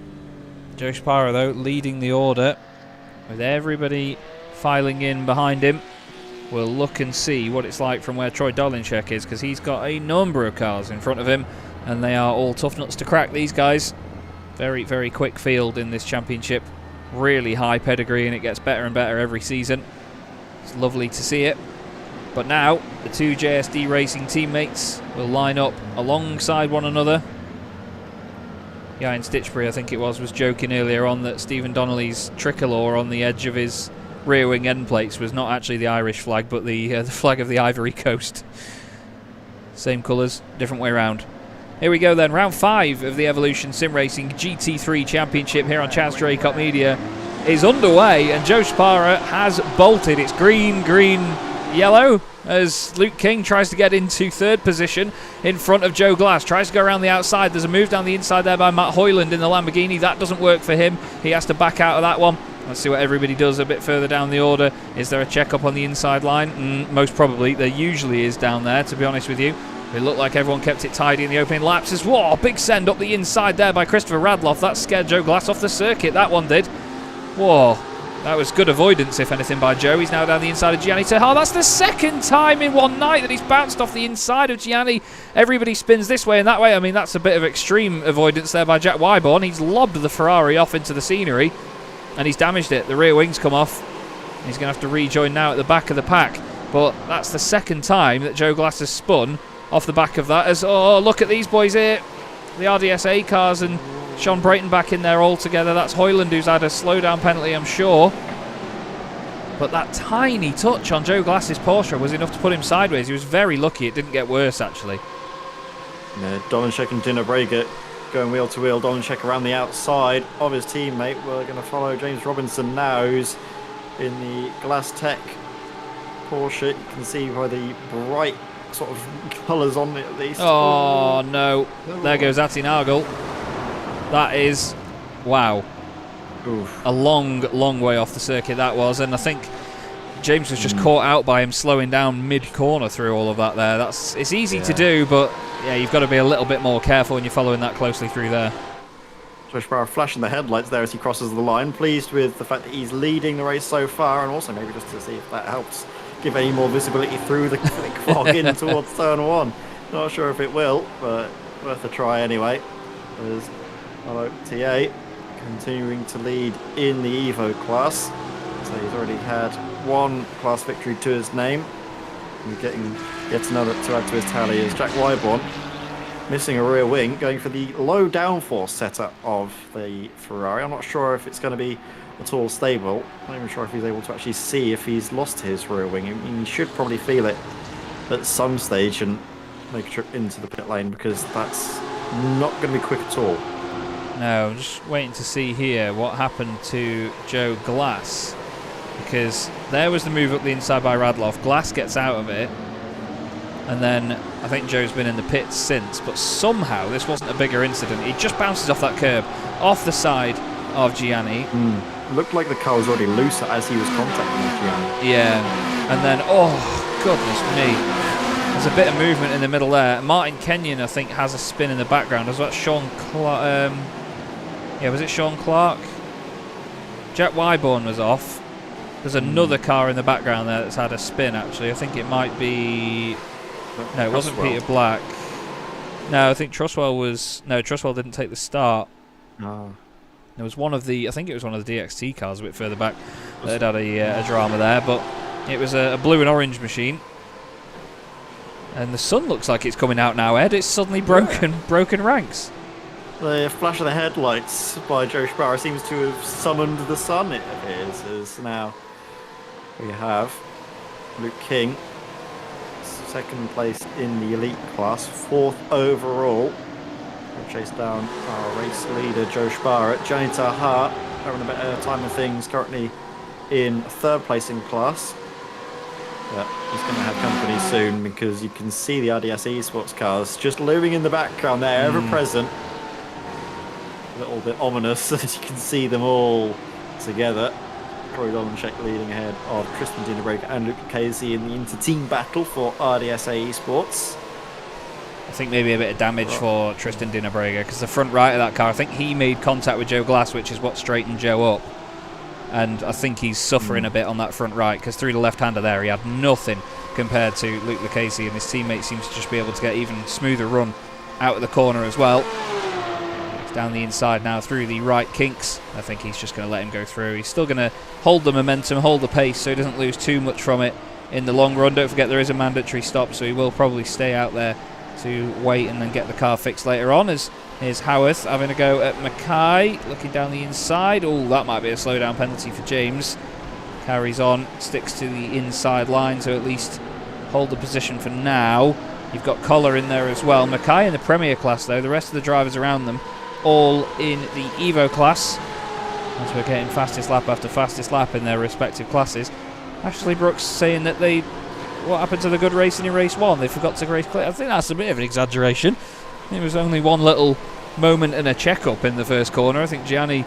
A: Joe Sparrow, though, leading the order with everybody filing in behind him. We'll look and see what it's like from where Troy Dolinchek is, because he's got a number of cars in front of him, and they are all tough nuts to crack, these guys. Very, very quick field in this championship. Really high pedigree, and it gets better and better every season. It's lovely to see it. But now, the two JSD Racing teammates will line up alongside one another. Ian Stitchbury, I think it was joking earlier on that Stephen Donnelly's tricolour on the edge of his rear wing end plates was not actually the Irish flag, but the flag of the Ivory Coast. Same colours, different way round. Here we go then, round 5 of the Evolution Sim Racing GT3 Championship here on Chaz Draycott Media is underway, and Joe Sparrow has bolted. It's green, green, yellow, as Luke King tries to get into third position in front of Joe Glass. Tries to go around the outside. There's a move down the inside there by Matt Hoyland in the Lamborghini. That doesn't work for him. He has to back out of that one. Let's see what everybody does a bit further down the order. Is there a check-up on the inside line? Most probably. There usually is down there, to be honest with you. It looked like everyone kept it tidy in the opening laps. As whoa, big send up the inside there by Christopher Radloff. That scared Joe Glass off the circuit. That one did. Whoa. That was good avoidance, if anything, by Joe. He's now down the inside of Gianni Terhar. That's the second time in one night that he's bounced off the inside of Gianni. Everybody spins this way and that way. I mean, that's a bit of extreme avoidance there by Jack Wyborn. He's lobbed the Ferrari off into the scenery, and he's damaged it. The rear wings come off. He's going to have to rejoin now at the back of the pack. But that's the second time that Joe Glass has spun off the back of that. As, oh, look at these boys here. The RDSA cars and Sean Brayton back in there all together. That's Hoyland, who's had a slowdown penalty, I'm sure. But that tiny touch on Joe Glass's Porsche was enough to put him sideways. He was very lucky it didn't get worse, actually.
F: Yeah, Dolinchek and Dino Braga going wheel to wheel. Dolinchek around the outside of his teammate. We're going to follow James Robinson now, who's in the Glass Tech Porsche. You can see by the bright sort of colours on it, at least.
A: Oh, no. There goes Atinagel. That is, wow.
F: Oof.
A: A long, long way off the circuit that was, and I think James was just caught out by him slowing down mid-corner through all of that there. It's easy to do, but yeah, you've got to be a little bit more careful when you're following that closely through there.
F: Josh Barr flashing the headlights there as he crosses the line, pleased with the fact that he's leading the race so far, and also maybe just to see if that helps give any more visibility through the thick fog in towards turn 1. Not sure if it will, but worth a try anyway. There's TA continuing to lead in the Evo class, so he's already had one class victory to his name, and getting yet another to add to his tally is Jack Wyborn missing a rear wing, going for the low downforce setup of the Ferrari. I'm not sure if it's going to be at all stable. I'm not even sure if he's able to actually see if he's lost his rear wing. I mean, he should probably feel it at some stage and make a trip into the pit lane, because that's not going to be quick at all.
A: No, I'm just waiting to see here what happened to Joe Glass, because there was the move up the inside by Radloff. Glass gets out of it, and then I think Joe's been in the pits since, but somehow this wasn't a bigger incident. He just bounces off that curb, off the side of Gianni.
F: Looked like the car was already looser as he was contacting Gianni.
A: Yeah, and then, oh, goodness me. There's a bit of movement in the middle there. Martin Kenyon, I think, has a spin in the background. Was that Sean Clark? Yeah, was it Sean Clark? Jack Wyborn was off. There's another car in the background there that's had a spin, actually. I think it might be... No, it wasn't Peter Black. No, I think Truswell was... No, Truswell didn't take the start.
F: Oh.
A: There was one of the... I think it was one of the DXT cars a bit further back that had a drama there, but it was a blue and orange machine. And the sun looks like it's coming out now, Ed. It's suddenly broken ranks.
F: The flash of the headlights by Joe Sparrow seems to have summoned the sun, it appears, as now we have Luke King, second place in the elite class, 4th overall. We'll chase down our race leader, Joe Sparrow. Johnny Taha having a better time of things, currently in 3rd place in class. But he's going to have company soon, because you can see the RDS Esports cars just looming in the background there, ever present. A little bit ominous as you can see them all together. Troy Dolanchek leading ahead of Tristan Dinabrega and Luke Casey in the inter-team battle for RDSA Esports.
A: I think maybe a bit of damage for Tristan Dinabrega, because the front right of that car, I think he made contact with Joe Glass, which is what straightened Joe up. And I think he's suffering a bit on that front right, because through the left-hander there, he had nothing compared to Luke Lucchese, and his teammate seems to just be able to get even smoother run out of the corner as well. It's down the inside now through the right kinks. I think he's just going to let him go through. He's still going to hold the momentum, hold the pace, so he doesn't lose too much from it in the long run. Don't forget there is a mandatory stop, so he will probably stay out there to wait and then get the car fixed later on. As here's Howarth having a go at Mackay, looking down the inside. Oh, that might be a slowdown penalty for James. Carries on, sticks to the inside line to at least hold the position for now. You've got Collar in there as well. Mackay in the Premier class though, the rest of the drivers around them all in the Evo class, as we're getting fastest lap after fastest lap in their respective classes. Ashley Brooks saying that what happened to the good racing in race 1? They forgot to race clear. I think that's a bit of an exaggeration. It was only one little moment and a check-up in the first corner. I think Gianni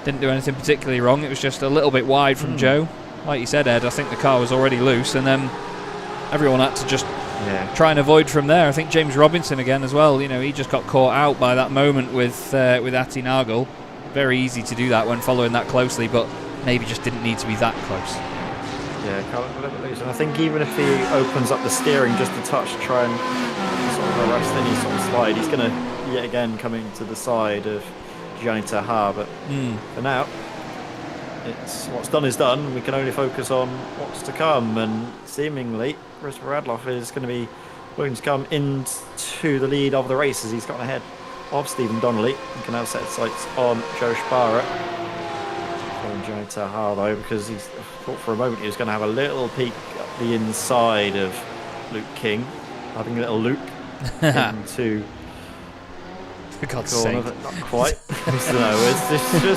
A: didn't do anything particularly wrong. It was just a little bit wide from Joe. Like you said, Ed, I think the car was already loose, and then everyone had to just try and avoid from there. I think James Robinson again as well. You know, he just got caught out by that moment with Ati Nagel. Very easy to do that when following that closely, but maybe just didn't need to be that close.
F: Yeah, can't let it loose. And I think even if he opens up the steering just a touch to try and sort of arrest any sort of slide, he's going to yet again come into the side of Gianni Taha. But for now, it's what's done is done. We can only focus on what's to come, and seemingly Christopher Radloff is going to be looking to come into the lead of the race as he's gotten ahead of Stephen Donnelly. He can now set sights on Joe Sparrow. Gianni Taha though, because he thought for a moment he was going to have a little peek up the inside of Luke King, having a little loop into
A: For God's
F: corner,
A: sake.
F: but not quite. No, it's going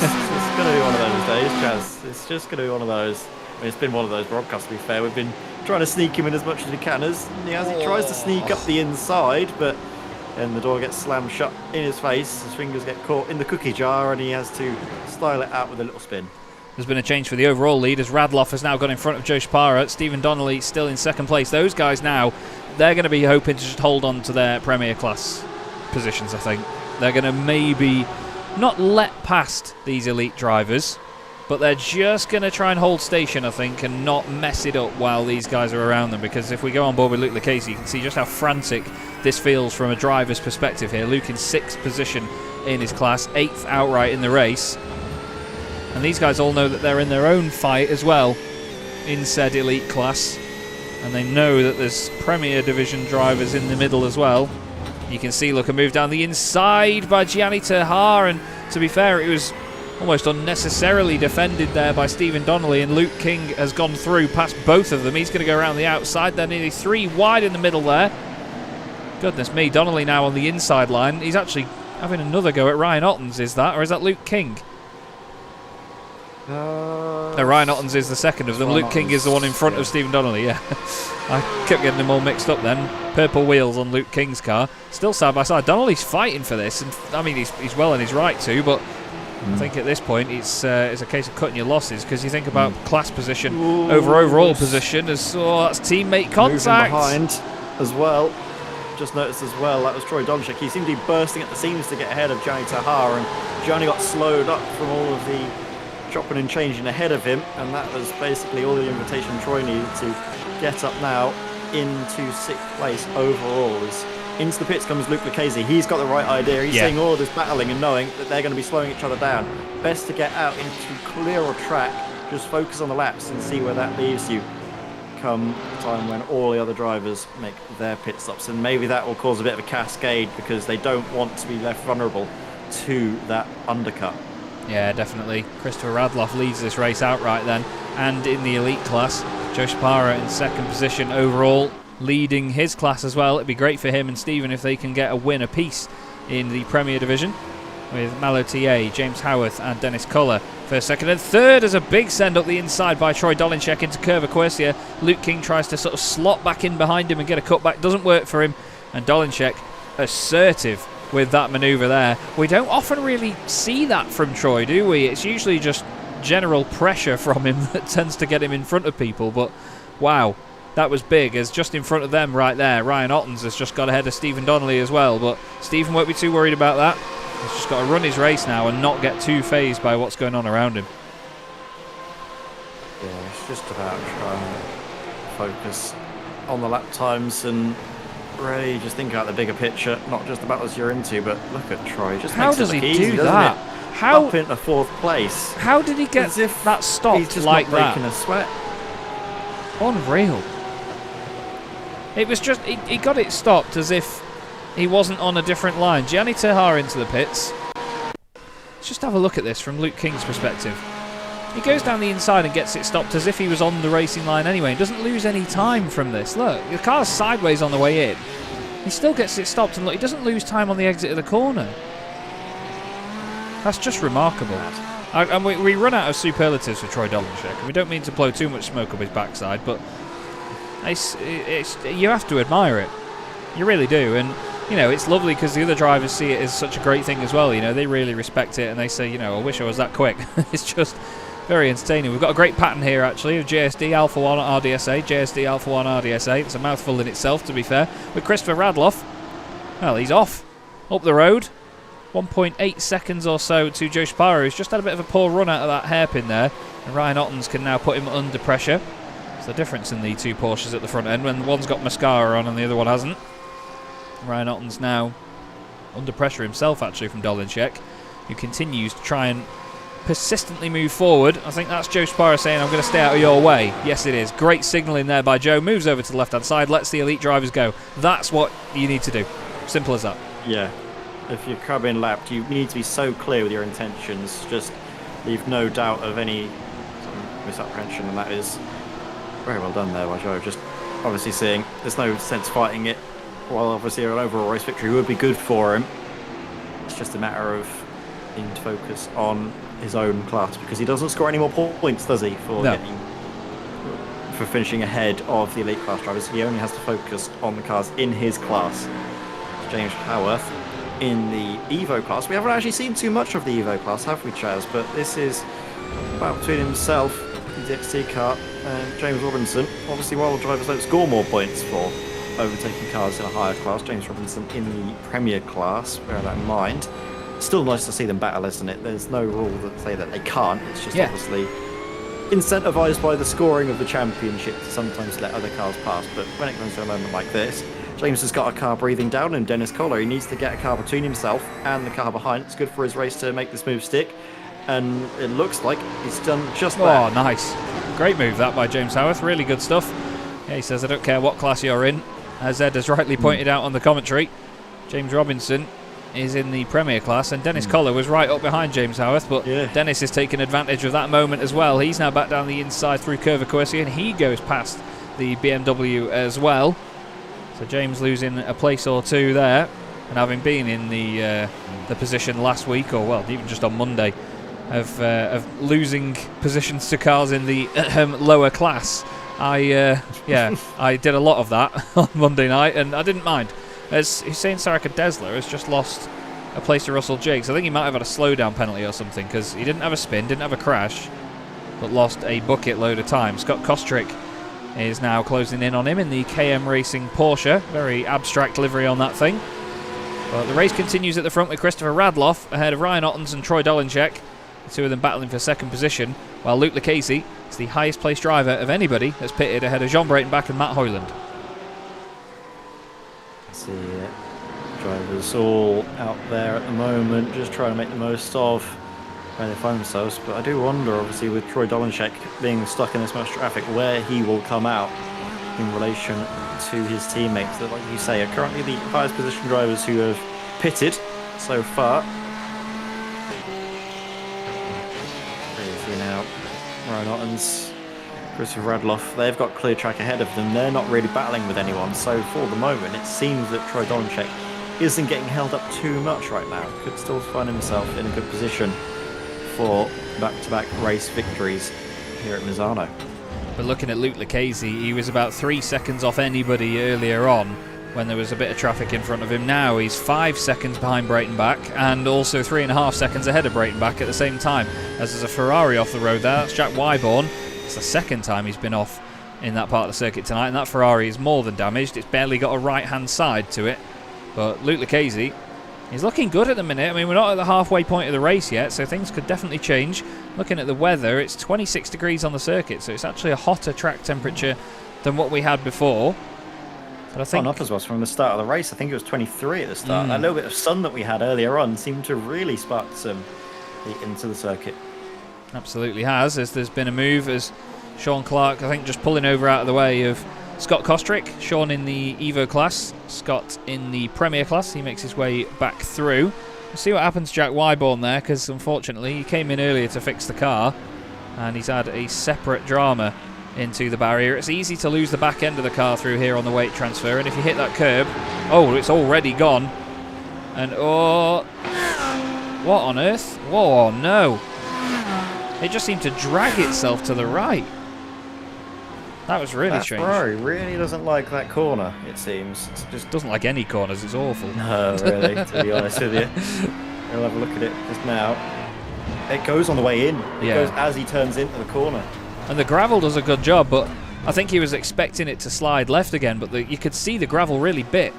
F: to be one of those days, Chaz. It's just going to be one of those. I mean, it's been one of those broadcasts, to be fair. We've been trying to sneak him in as much as we can as he tries to sneak up the inside, but then the door gets slammed shut in his face. His fingers get caught in the cookie jar, and he has to style it out with a little spin.
A: There's been a change for the overall lead as Radloff has now got in front of Joe Sparrow. Stephen Donnelly still in second place. Those guys now, they're going to be hoping to just hold on to their Premier class positions, I think. They're going to maybe not let past these elite drivers, but they're just going to try and hold station, I think, and not mess it up while these guys are around them. Because if we go on board with Luke Lucchese, you can see just how frantic this feels from a driver's perspective here. Luke in 6th position in his class, 8th outright in the race. And these guys all know that they're in their own fight as well in said elite class. And they know that there's Premier Division drivers in the middle as well. You can see, look, a move down the inside by Gianni Terhar, and to be fair, it was almost unnecessarily defended there by Stephen Donnelly, and Luke King has gone through past both of them. He's going to go around the outside. They're nearly 3 wide in the middle there. Goodness me, Donnelly now on the inside line. He's actually having another go at Ryan Ottens, is that? Or is that Luke King? No, Ryan Ottens is the second of them. Luke King is the one in front of Stephen Donnelly, yeah. I kept getting them all mixed up then. Purple wheels on Luke King's car. Still side by side. Donnelly's fighting for this, and I mean, he's well in his right to, but I think at this point it's a case of cutting your losses, because you think about class position over overall position as that's teammate contact.
F: Moving behind as well. Just noticed as well, that was Troy Donchik. He seemed to be bursting at the seams to get ahead of Gianni Terhar, and Gianni got slowed up from all of the chopping and changing ahead of him, and that was basically all the invitation Troy needed to get up now into 6th place overall. As into the pits comes Luke Lucchese. He's got the right idea. He's seeing all this battling and knowing that they're going to be slowing each other down. Best to get out into clearer track, just focus on the laps and see where that leaves you come the time when all the other drivers make their pit stops, and maybe that will cause a bit of a cascade because they don't want to be left vulnerable to that undercut.
A: Yeah, definitely. Christopher Radloff leads this race outright then, and in the elite class, Joe Shapara in 2nd position overall, leading his class as well. It'd be great for him and Stephen if they can get a win apiece in the Premier Division, with Malo TA, James Howarth and Dennis Culler first, second and third, as a big send up the inside by Troy Dolinchek into Curva Quercia. Luke King tries to sort of slot back in behind him and get a cutback. Doesn't work for him, and Dolinchek assertive with that manoeuvre there. We don't often really see that from Troy, do we? It's usually just general pressure from him that tends to get him in front of people, but wow, that was big, as just in front of them right there, Ryan Ottens has just got ahead of Stephen Donnelly as well, but Stephen won't be too worried about that. He's just got to run his race now and not get too phased by what's going on around him.
F: Yeah, it's just about trying to focus on the lap times and really just think about the bigger picture, not just the battles you're into, but look at Troy. Just
A: how does he do that? How
F: up into 4th place?
A: How did he get that stopped
F: he's just
A: like
F: not breaking
A: that?
F: a sweat.
A: Unreal. It was just he got it stopped as if he wasn't on a different line. Gianni Terhar into the pits. Let's just have a look at this from Luke King's perspective. He goes down the inside and gets it stopped as if he was on the racing line anyway. He doesn't lose any time from this. Look, the car's sideways on the way in. He still gets it stopped, and look, he doesn't lose time on the exit of the corner. That's just remarkable. And we run out of superlatives for Troy Dolinchek, and we don't mean to blow too much smoke up his backside, but you have to admire it. You really do, and you know, it's lovely because the other drivers see it as such a great thing as well. You know, they really respect it, and they say, you know, I wish I was that quick. It's just very entertaining. We've got a great pattern here, actually, of JSD Alpha 1 RDSA, JSD Alpha 1 RDSA. It's a mouthful in itself, to be fair. With Christopher Radloff, well, he's off up the road. 1.8 seconds or so to Joe Shapara, who's just had a bit of a poor run out of that hairpin there. And Ryan Ottens can now put him under pressure. It's the difference in the two Porsches at the front end, when one's got mascara on and the other one hasn't. Ryan Ottens now under pressure himself, actually, from Dolinchek, who continues to try and persistently move forward. I think that's Joe Shapara saying, I'm going to stay out of your way. Yes, it is. Great signalling there by Joe. Moves over to the left-hand side, lets the elite drivers go. That's what you need to do. Simple as that.
F: Yeah. If you're crabbing lapped, you need to be so clear with your intentions. Just leave no doubt of any misapprehension, and that is very well done there by Joe. Just obviously seeing there's no sense fighting it. While obviously an overall race victory would be good for him, it's just a matter of needing to focus on his own class, because he doesn't score any more points, does he, for finishing ahead of the elite class drivers. He only has to focus on the cars in his class. James Howarth in the Evo class. We haven't actually seen too much of the Evo class, have we, Chaz? But this is about between himself, the XT car, and James Robinson. Obviously, while the drivers don't score more points for overtaking cars in a higher class, James Robinson in the Premier class, bear that in mind. Still nice to see them battle, isn't it? There's no rule that say that they can't. It's just obviously incentivised by the scoring of the championship to sometimes let other cars pass. But when it comes to a moment like this, James has got a car breathing down him, Dennis Kohler. He needs to get a car between himself and the car behind. It's good for his race to make this move stick, and it looks like he's done just that.
A: Oh, nice. Great move that by James Howarth. Really good stuff. Yeah, he says, I don't care what class you're in, as Ed has rightly pointed out on the commentary. James Robinson is in the Premier class, and Dennis Collar was right up behind James Howarth, but Dennis has taken advantage of that moment as well. He's now back down the inside through Curva Coercia, and he goes past the BMW as well. So James losing a place or two there, and having been in the position last week, or well, even just on Monday, of losing positions to cars in the lower class. I did a lot of that on Monday night, and I didn't mind. As Hussein Saraka Desler has just lost a place to Russell Jakes. I think he might have had a slowdown penalty or something, because he didn't have a spin, didn't have a crash, but lost a bucket load of time. Scott Kostrick is now closing in on him in the KM Racing Porsche. Very abstract livery on that thing. But the race continues at the front with Christopher Radloff ahead of Ryan Ottens and Troy Dolinchek. The two of them battling for second position, while Luke Lucchese is the highest placed driver of anybody that's pitted ahead of Jean Breitenbach and Matt Hoyland.
F: See drivers all out there at the moment, just trying to make the most of where they find themselves. But I do wonder, obviously, with Troy Dolinchek being stuck in this much traffic, where he will come out in relation to his teammates that, like you say, are currently the highest position drivers who have pitted so far. Crazy now. Ryan Ottens, Christopher Radloff, they've got clear track ahead of them. They're not really battling with anyone, so for the moment it seems that Troy Dolinchek isn't getting held up too much right now. Could still find himself in a good position for back-to-back race victories here at Misano.
A: But looking at Luke Lucchese, he was about 3 seconds off anybody earlier on when there was a bit of traffic in front of him. Now he's 5 seconds behind Breitenbach, and also 3.5 seconds ahead of Breitenbach at the same time, as there's a Ferrari off the road there. That's Jack Wyborn. It's the second time he's been off in that part of the circuit tonight, and that Ferrari is more than damaged. It's barely got a right-hand side to it. But Luke Lucchese, he's looking good at the minute. I mean, we're not at the halfway point of the race yet, so things could definitely change. Looking at the weather, it's 26 degrees on the circuit, so it's actually a hotter track temperature than what we had before. But I think
F: up as well from the start of the race. I think it was 23 at the start. That little bit of sun that we had earlier on seemed to really spark some heat into the circuit.
A: Absolutely has, as there's been a move as Sean Clark, I think, just pulling over out of the way of Scott Kostrick. Sean in the Evo class, Scott in the Premier class. He makes his way back through. We'll see what happens to Jack Wyborn there, because unfortunately he came in earlier to fix the car, and he's had a separate drama into the barrier. It's easy to lose the back end of the car through here on the weight transfer, and if you hit that curb, oh, it's already gone. And oh, what on earth? Whoa, no. It just seemed to drag itself to the right. That was really strange.
F: Ferrari really doesn't like that corner, it seems.
A: It just doesn't like any corners, it's awful.
F: No, really, to be honest with you. We'll have a look at it just now. It goes on the way in. It goes as he turns into the corner.
A: And the gravel does a good job, but I think he was expecting it to slide left again, but you could see the gravel really bit.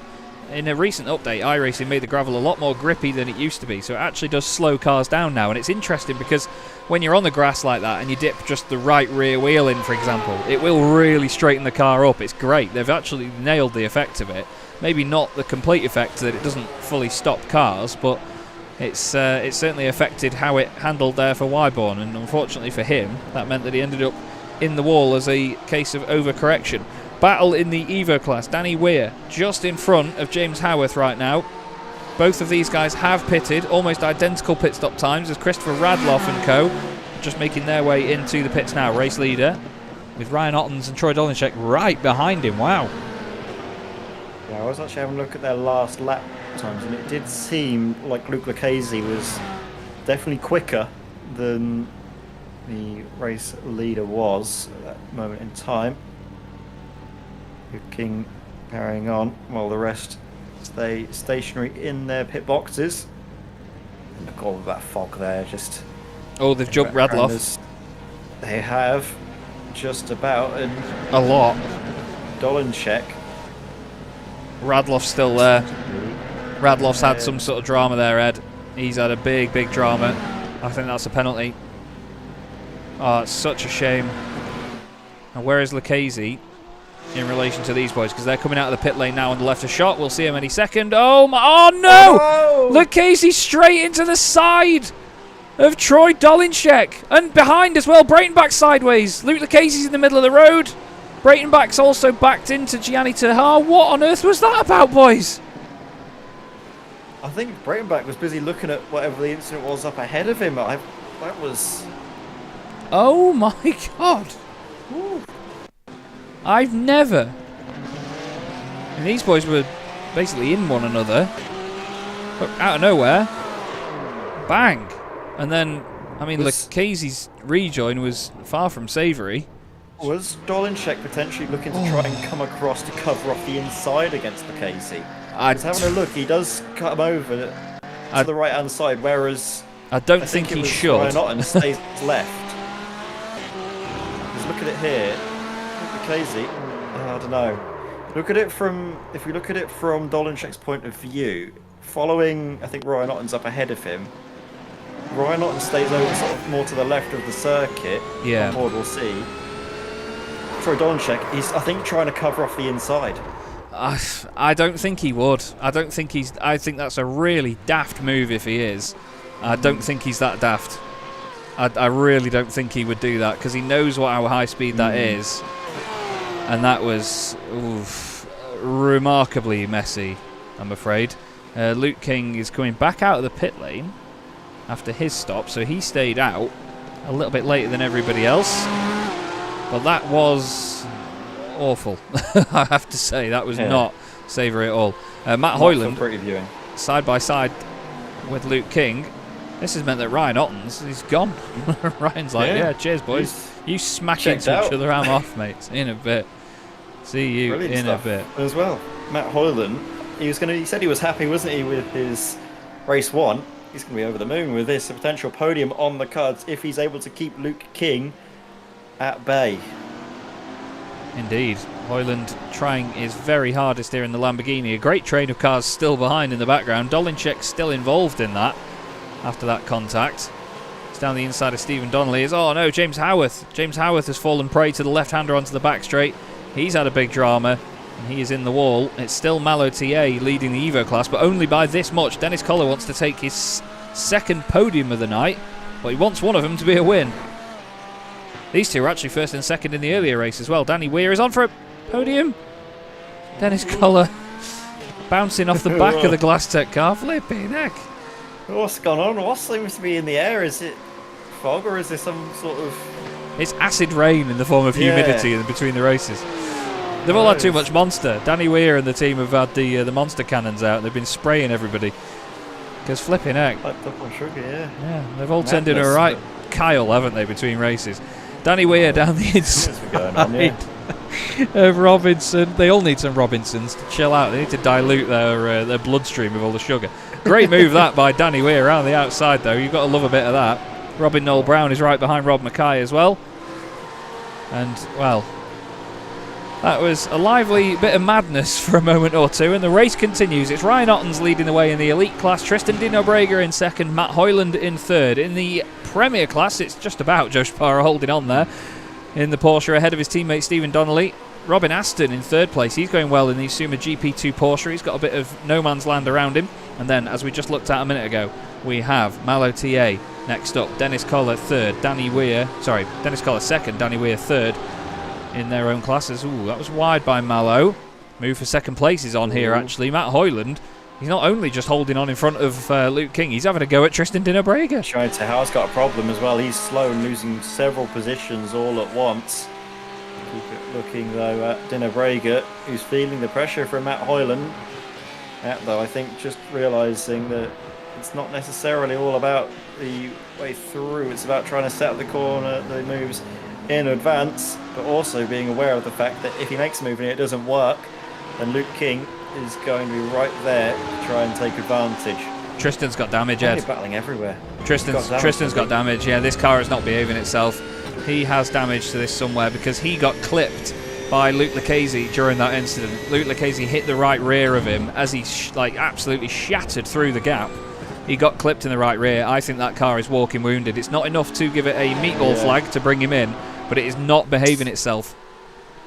A: In a recent update, iRacing made the gravel a lot more grippy than it used to be, so it actually does slow cars down now. And it's interesting because when you're on the grass like that and you dip just the right rear wheel in, for example, it will really straighten the car up. It's great. They've actually nailed the effect of it. Maybe not the complete effect that it doesn't fully stop cars, but it's certainly affected how it handled there for Wyborn. And unfortunately for him, that meant that he ended up in the wall as a case of overcorrection. Battle in the Evo class. Danny Weir just in front of James Howarth right now. Both of these guys have pitted, almost identical pit stop times as Christopher Radloff and co. Just making their way into the pits now. Race leader with Ryan Ottens and Troy Dolinchek right behind him. Wow.
F: Yeah, I was actually having a look at their last lap times, and it did seem like Luke Lucchese was definitely quicker than the race leader was at that moment in time. King carrying on while the rest stay stationary in their pit boxes. Look at all of that fog there, just...
A: Oh, they've jumped Radloff.
F: They have, just about. And
A: a lot.
F: Dolinchek.
A: Radloff's still there. Radloff's had some sort of drama there, Ed. He's had a big drama. I think that's a penalty. Oh, it's such a shame. And where is Lucchese in relation to these boys? Because they're coming out of the pit lane now on the left of shot. We'll see him any second. Oh, no! Oh! Lucchese straight into the side of Troy Dolinchek. And behind as well, Breitenbach sideways. Luke Lucchese's in the middle of the road. Breitenbach's also backed into Gianni Tahar. What on earth was that about, boys?
F: I think Breitenbach was busy looking at whatever the incident was up ahead of him. That was...
A: Oh my god!
F: Ooh.
A: I've never... And these boys were basically in one another. But out of nowhere, bang! And then, I mean, Lucchese's rejoin was far from savoury.
F: Was Dolinczek potentially looking to try and come across to cover off the inside against Lucchese? I was having a look, he does cut him over to the right-hand side, whereas...
A: I don't think he should.
F: Ryan Otton stays left. Just look at it here. Lucchese, I don't know. Look at it from... If we look at it from Dolinczek's point of view, following, I think Ryan Otton's up ahead of him, Ryan Otton stays over sort of more to the left of the circuit.
A: Yeah.
F: On board, we'll see. Troy Dolinczek, he's, I think, trying to cover off the inside.
A: I don't think he would. I think that's a really daft move if he is. I don't think he's that daft. I really don't think he would do that because he knows how high speed that is. And that was remarkably messy, I'm afraid. Luke King is coming back out of the pit lane after his stop, so he stayed out a little bit later than everybody else. But that was awful. I have to say, that was not savoury at all. Matt Hoyland, side by side with Luke King. This has meant that Ryan Otton's, he's gone. Ryan's like, yeah, cheers, boys. You smash into each other, I'm off, mates. In a bit. See you in a bit.
F: As well, Matt Hoyland, he said he was happy, wasn't he, with his race 1. He's going to be over the moon with this, a potential podium on the cards if he's able to keep Luke King at bay.
A: Indeed. Hoyland trying his very hardest here in the Lamborghini. A great train of cars still behind in the background. Dolinczek still involved in that after that contact. It's down the inside of Stephen Donnelly. Oh no, James Howarth. James Howarth has fallen prey to the left-hander onto the back straight. He's had a big drama and he is in the wall. It's still Malo TA leading the Evo class, but only by this much. Dennis Koller wants to take his second podium of the night, but he wants one of them to be a win. These two were actually first and second in the earlier race as well. Danny Weir is on for a podium. Dennis Koller bouncing off the back of the Glasstec car. Flipping heck.
F: What's gone on? What seems to be in the air? Is it fog or is there some sort of...
A: It's acid rain in the form of humidity in between the races. They've all had too much Monster. Danny Weir and the team have had the Monster cannons out. They've been spraying everybody. Because flipping heck.
F: Piped up on sugar,
A: yeah, they've all turned into a right Kyle, haven't they, between races. Danny Weir down the inside of Robinson. They all need some Robinsons to chill out. They need to dilute their bloodstream with all the sugar. Great move that by Danny Weir around the outside, though. You've got to love a bit of that. Robin Noel Brown is right behind Rob Mackay as well. And, well, that was a lively bit of madness for a moment or two, and the race continues. It's Ryan Otton's leading the way in the elite class, Tristan Dinobrega in second, Matt Hoyland in third. In the Premier class, it's just about Joe Sparrow holding on there in the Porsche ahead of his teammate Stephen Donnelly. Robin Aston in third place. He's going well in the Suma GP2 Porsche. He's got a bit of no man's land around him. And then, as we just looked at a minute ago, we have Malo TA next up. Dennis Koller third. Dennis Koller second. Danny Weir third in their own classes. Ooh, that was wide by Malo. Move for second place is on here, actually. Matt Hoyland, he's not only just holding on in front of Luke King, he's having a go at Tristan Dinobrega.
F: Howe's got a problem as well. He's slow and losing several positions all at once. Keep it looking, though, at Dinobrega, who's feeling the pressure from Matt Hoyland. Though I think just realising that it's not necessarily all about the way through. It's about trying to set up the corner, the moves in advance, but also being aware of the fact that if he makes a move and it doesn't work, then Luke King is going to be right there to try and take advantage.
A: Tristan's got damage, Ed.
F: He's battling everywhere.
A: Tristan's got damage. Yeah, this car is not behaving itself. He has damage to this somewhere because he got clipped by Luke Lucchese during that incident. Luke Lucchese hit the right rear of him as he absolutely shattered through the gap. He got clipped in the right rear. I think that car is walking wounded. It's not enough to give it a meatball flag to bring him in, but it is not behaving itself.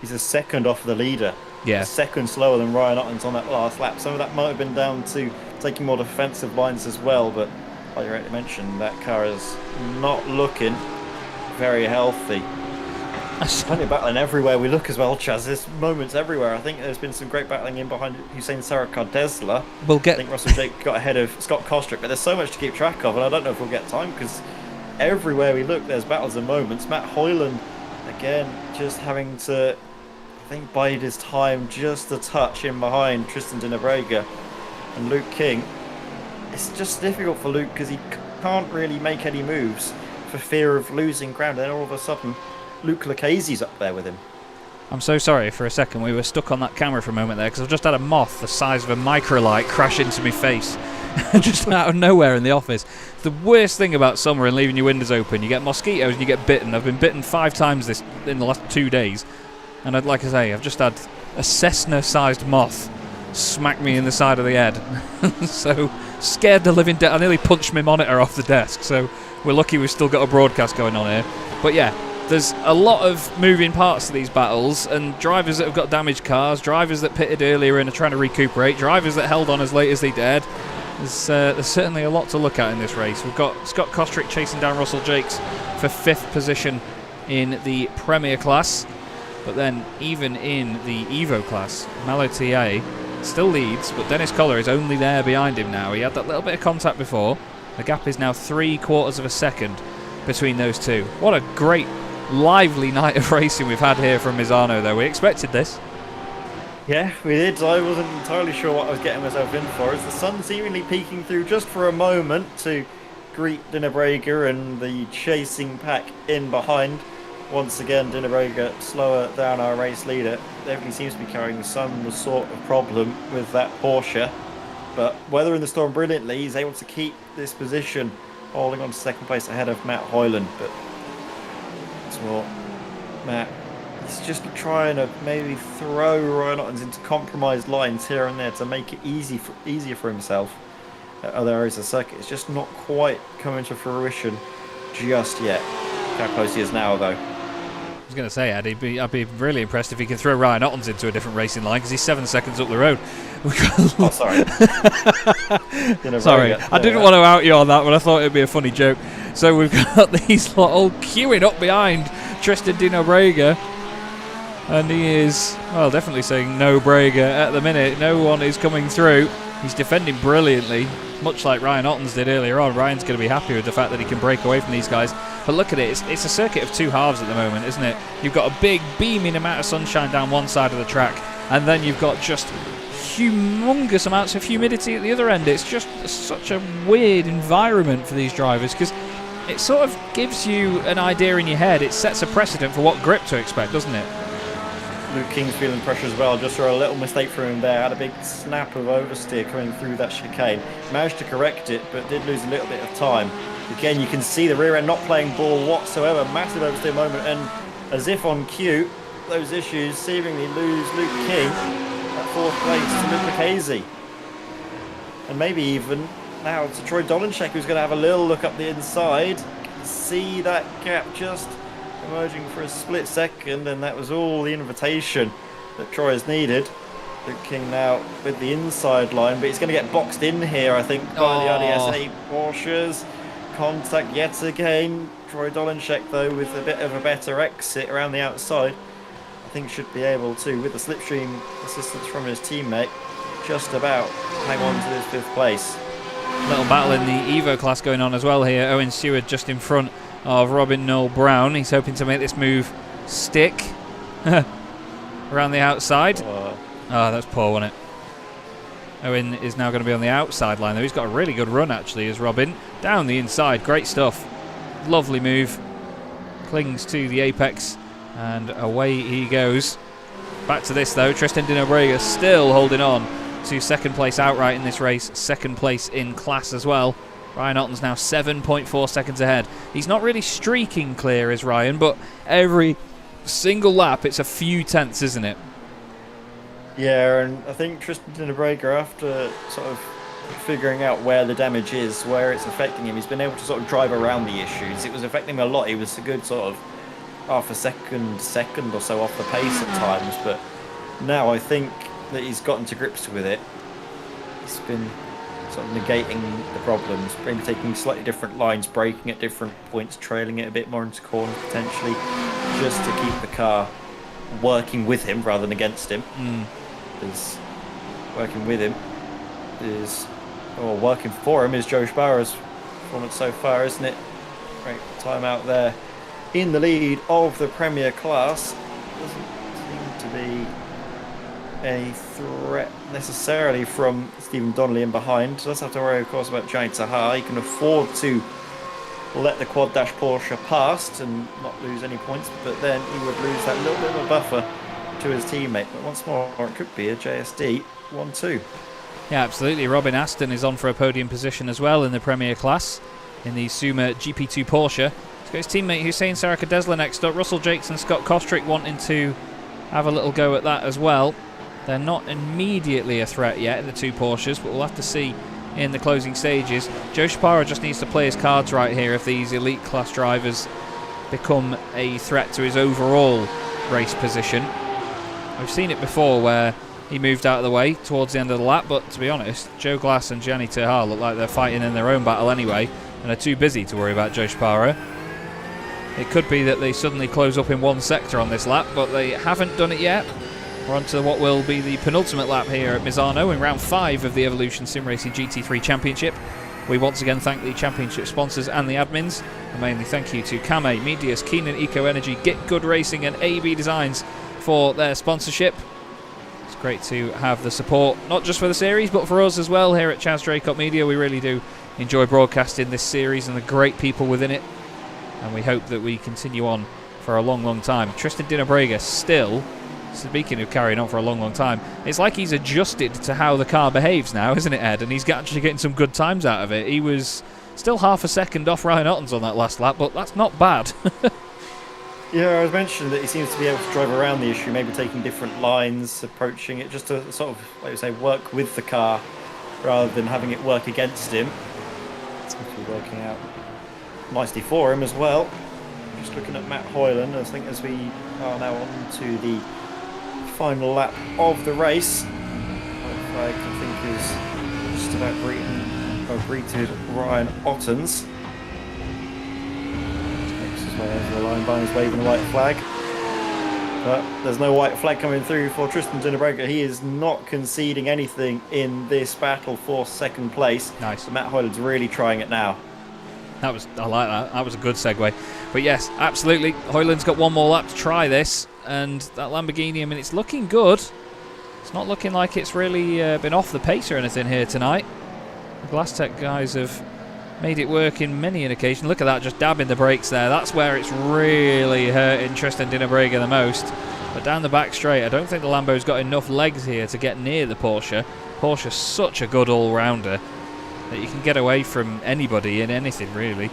F: He's a second off the leader.
A: Yeah.
F: A second slower than Ryan Otton's on that last lap. Some of that might have been down to taking more defensive lines as well, but like you already mentioned, that car is not looking very healthy. Plenty of battling everywhere we look as well, Chaz. There's moments everywhere. I think there's been some great battling in behind Hussein Sarakar-Desla.
A: We'll
F: I
A: get...
F: think Russell Jake got ahead of Scott Kostrick, but there's so much to keep track of, and I don't know if we'll get time because everywhere we look there's battles and moments. Matt Hoyland, again, just having to, I think, bide his time just a touch in behind Tristan Dinabrega and Luke King. It's just difficult for Luke because he can't really make any moves for fear of losing ground. Then all of a sudden, Luke Lucchese's up there with him.
A: I'm so sorry for a second. We were stuck on that camera for a moment there because I've just had a moth the size of a microlight crash into my face. Just out of nowhere in the office. The worst thing about summer and leaving your windows open, you get mosquitoes and you get bitten. I've been bitten 5 times in the last 2 days. And like I say, I've just had a Cessna-sized moth smack me in the side of the head. So scared the living death. I nearly punched my monitor off the desk. So we're lucky we've still got a broadcast going on here. But yeah, there's a lot of moving parts to these battles, and drivers that have got damaged cars, drivers that pitted earlier and are trying to recuperate, drivers that held on as late as they dared. There's certainly a lot to look at in this race. We've got Scott Kostrick chasing down Russell Jakes for 5th position in the Premier class. But then even in the Evo class, Malo TA still leads, but Dennis Collar is only there behind him now. He had that little bit of contact before. The gap is now 3/4 of a second between those two. What a great, lively night of racing we've had here from Misano, though. We expected this.
F: Yeah, we did. I wasn't entirely sure what I was getting myself in for, as the sun seemingly peeking through just for a moment to greet Dinabrega and the chasing pack in behind. Once again, Dinabrega slower than our race leader. Definitely seems to be carrying some sort of problem with that Porsche. But weathering the storm brilliantly, he's able to keep this position, holding on to 2nd place ahead of Matt Hoyland. But that's what Matt, he's just trying to maybe throw Ryan Ottens into compromised lines here and there to make it easier for himself at other areas of the circuit. It's just not quite coming to fruition just yet. How close he is now, though.
A: I was going to say, I'd be really impressed if he can throw Ryan Ottens into a different racing line because he's 7 seconds up the road.
F: Oh, sorry.
A: Sorry, I didn't want to out you on that, but I thought it'd be a funny joke. So we've got these lot all queuing up behind Tristan Dinabrega, and he is, well, definitely saying no Brega at the minute. No one is coming through. He's defending brilliantly, much like Ryan Ottens did earlier on. Ryan's going to be happy with the fact that he can break away from these guys. But look at it, it's a circuit of 2 halves at the moment, isn't it? You've got a big beaming amount of sunshine down one side of the track, and then you've got just humongous amounts of humidity at the other end. It's just such a weird environment for these drivers because it sort of gives you an idea in your head. It sets a precedent for what grip to expect, doesn't it?
F: Luke King's feeling pressure as well, just for a little mistake from him there. Had a big snap of oversteer coming through that chicane. Managed to correct it, but did lose a little bit of time. Again, you can see the rear end not playing ball whatsoever. Massive oversteer moment, and as if on cue, those issues seemingly lose Luke King at 4th place to Luke Lucchese. And maybe even now to Troy Dolenchek, who's going to have a little look up the inside. See that gap just emerging for a split second, and that was all the invitation that Troy has needed. Luke King now with the inside line, but he's going to get boxed in here, I think, by the RDSA Porsches. Contact yet again. Troy Dolenchek, though, with a bit of a better exit around the outside, I think should be able to, with the slipstream assistance from his teammate, just about hang on to this 5th place.
A: Little battle in the Evo class going on as well here. Owen Stewart just in front of Robin Noel Brown. He's hoping to make this move stick around the outside. Oh, that's poor, wasn't it? Owen is now going to be on the outside line, though. He's got a really good run, actually, as Robin. Down the inside. Great stuff. Lovely move. Clings to the apex, and away he goes. Back to this, though. Tristan Dinabrega still holding on to 2nd place outright in this race. 2nd place in class as well. Ryan Ottens now 7.4 seconds ahead. He's not really streaking clear as Ryan, but every single lap it's a few tenths, isn't it?
F: Yeah, and I think Tristan Dinabrega, after sort of figuring out where the damage is, where it's affecting him, he's been able to sort of drive around the issues. It was affecting him a lot. He was a good sort of half a second or so off the pace at times, but now I think that he's gotten to grips with it. He's been sort of negating the problems, maybe taking slightly different lines, braking at different points, trailing it a bit more into corners potentially. just to keep the car working with him rather than against him. Because working with him is, or working for him is Joe Sparrow's performance so far, isn't it? Great time out there in the lead of the Premier class. Doesn't seem to be any threat necessarily from Stephen Donnelly in behind. Does have to worry, of course, about Giant Sahar. He can afford to let the quad dash Porsche past and not lose any points, but then he would lose that little bit of a buffer to his teammate. But once more, it could be a JSD 1-2.
A: Yeah, absolutely. Robin Aston is on for a podium position as well in the Premier class in the Suma GP2 Porsche. He's got his teammate Hussein Sarakadesla next up. Russell Jakes and Scott Kostrick wanting to have a little go at that as well. They're not immediately a threat yet in the two Porsches, but we'll have to see in the closing stages. Joe Shapiro just needs to play his cards right here if these elite class drivers become a threat to his overall race position. We've seen it before where he moved out of the way towards the end of the lap, but to be honest, Joe Glass and Gianni Terhar look like they're fighting in their own battle anyway and are too busy to worry about Joe Shapiro. It could be that they suddenly close up in one sector on this lap, but they haven't done it yet. We're on to what will be the penultimate lap here at Misano in round 5 of the Evolution Sim Racing GT3 Championship. We once again thank the championship sponsors and the admins, and mainly thank you to Kame, Medius, Keenan Eco Energy, GitGud Racing and AB Designs for their sponsorship. It's great to have the support, not just for the series, but for us as well here at Chaz Draycott Media. We really do enjoy broadcasting this series and the great people within it, and we hope that we continue on for a long, long time. Tristan Dinabrega still, speaking of carrying on for a long, long time, it's like he's adjusted to how the car behaves now, isn't it, Ed? And he's actually getting some good times out of it. He was still half a second off Ryan Ottens on that last lap, but that's not bad.
F: Yeah, I was mentioning that he seems to be able to drive around the issue, maybe taking different lines, approaching it, just to sort of, like you say, work with the car rather than having it work against him. It's actually working out nicely for him as well. Just looking at Matt Hoyland, I think as we are now on to the final lap of the race. Flag, I think, is just about greeted Ryan Ottens. Makes his way over the line by his waving a white flag. But there's no white flag coming through for Tristan Dinabrega. He is not conceding anything in this battle for second place.
A: Nice.
F: Matt Hoyland's really trying it now.
A: I like that. That was a good segue. But yes, absolutely. Hoyland's got one more lap to try this. And that Lamborghini, I mean, it's looking good. It's not looking like it's really been off the pace or anything here tonight. The GlassTech guys have made it work in many an occasion. Look at that, just dabbing the brakes there. That's where it's really hurting Tristan Dinabrega the most. But down the back straight, I don't think the Lambo's got enough legs here to get near the Porsche. Porsche's such a good all-rounder that you can get away from anybody in anything, really.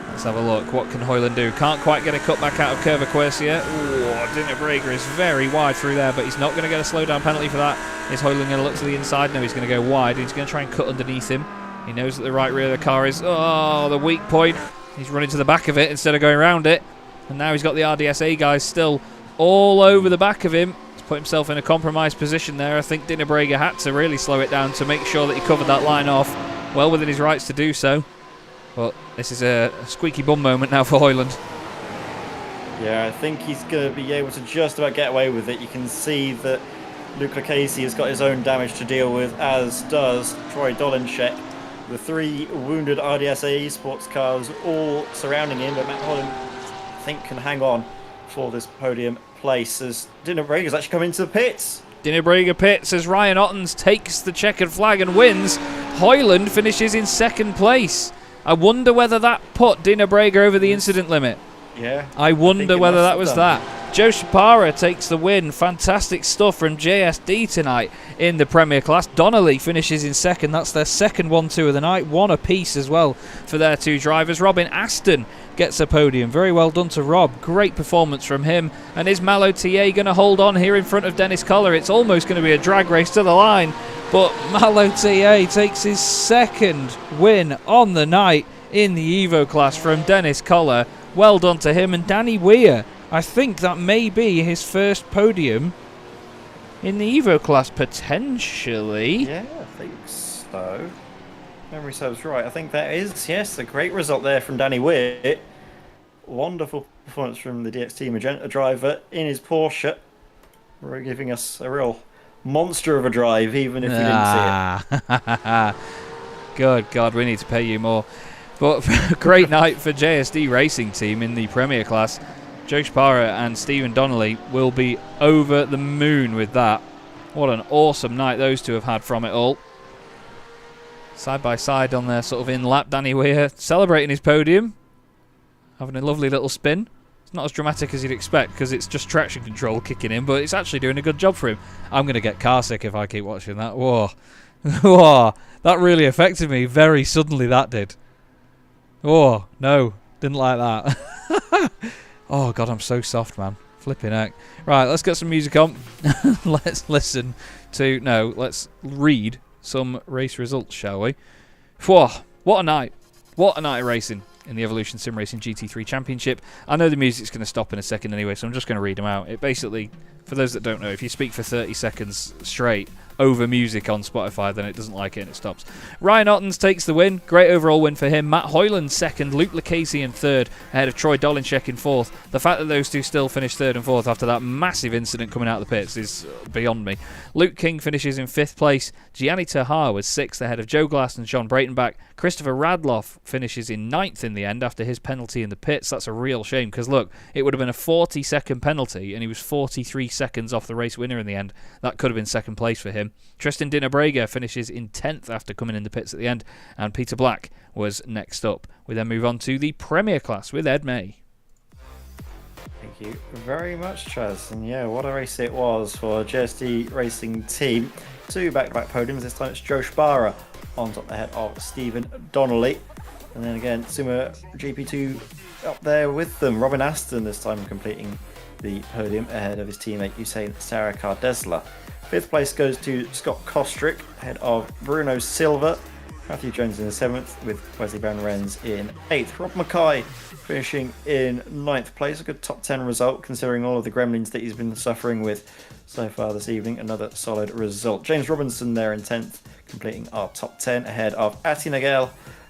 A: Let's have a look. What can Hoyland do? Can't quite get a cut back out of Curva Quercia. Ooh, Dinabrega is very wide through there, but he's not going to get a slowdown penalty for that. Is Hoyland going to look to the inside? No, he's going to go wide. He's going to try and cut underneath him. He knows that the right rear of the car is, the weak point. He's running to the back of it instead of going around it. And now he's got the RDSA guys still all over the back of him. He's put himself in a compromised position there. I think Dinabrega had to really slow it down to make sure that he covered that line off. Well within his rights to do so. But this is a squeaky bum moment now for Hoyland.
F: Yeah, I think he's going to be able to just about get away with it. You can see that Luke Lucchese has got his own damage to deal with, as does Troy Dolinczek. The 3 wounded RDSA Esports cars all surrounding him, but Matt Hoyland, I think, can hang on for this podium place as Dinabrega actually come into the pits.
A: Dinabrega pits as Ryan Ottens takes the checkered flag and wins. Hoyland finishes in second place. I wonder whether that put Dinabrega over the incident limit.
F: Yeah.
A: I wonder whether that was that. Joe Shapara takes the win. Fantastic stuff from JSD tonight in the Premier class. Donnelly finishes in second. That's their second 1-2 of the night. One apiece as well for their 2 drivers. Robin Aston gets a podium. Very well done to Rob. Great performance from him. And is Malo TA going to hold on here in front of Dennis Collar? It's almost going to be a drag race to the line. But Malo TA takes his second win on the night in the Evo class from Dennis Collar. Well done to him. And Danny Weir, I think that may be his first podium in the Evo class, potentially.
F: Yeah, I think so. Memory serves right. I think that is, yes, a great result there from Danny Weir. Wonderful performance from the DXT Magenta driver in his Porsche. We're giving us a real monster of a drive, even if we didn't see it.
A: Good God, we need to pay you more. But great night for JSD Racing Team in the Premier class. Joe Spara and Stephen Donnelly will be over the moon with that. What an awesome night those two have had from it all. Side by side on their sort of in-lap. Danny Weir celebrating his podium. Having a lovely little spin. It's not as dramatic as you'd expect because it's just traction control kicking in, but it's actually doing a good job for him. I'm going to get car sick if I keep watching that. Whoa. Whoa. That really affected me very suddenly, that did. Oh, no. Didn't like that. Oh, God, I'm so soft, man. Flipping heck. Right, let's get some music on. Let's listen to... No, let's read some race results, shall we? Whoa, what a night. What a night of racing in the Evolution Sim Racing GT3 Championship. I know the music's going to stop in a second anyway, so I'm just going to read them out. It basically, for those that don't know, if you speak for 30 seconds straight over music on Spotify, then it doesn't like it and it stops. Ryan Ottens takes the win. Great overall win for him. Matt Hoyland second. Luke Lucchese in third, ahead of Troy Dolinchek in fourth. The fact that those two still finished third and fourth after that massive incident coming out of the pits is beyond me. Luke King finishes in fifth place. Gianni Tahar was sixth, ahead of Joe Glass and Sean Breitenbach. Christopher Radloff finishes in ninth in the end after his penalty in the pits. That's a real shame because, look, it would have been a 40-second penalty and he was 43 seconds off the race winner in the end. That could have been second place for him. Tristan Dinnerbrega finishes in 10th after coming in the pits at the end, and Peter Black was next up. We then move on to the Premier class with Ed May.
F: Thank you very much, Chaz. And yeah, what a race it was for JSD Racing Team. Two back-to-back podiums. This time it's Joe Spara on top ahead of Stephen Donnelly. And then again, Sumo GP2 up there with them. Robin Aston this time completing the podium ahead of his teammate Usain Sarakar-Desla. Fifth place goes to Scott Kostrick ahead of Bruno Silva. Matthew Jones in the 7th with Wesley Van Rens in 8th. Rob Mackay finishing in 9th place. A good top 10 result considering all of the gremlins that he's been suffering with so far this evening. Another solid result. James Robinson there in 10th, completing our top 10 ahead of Ati Nagel,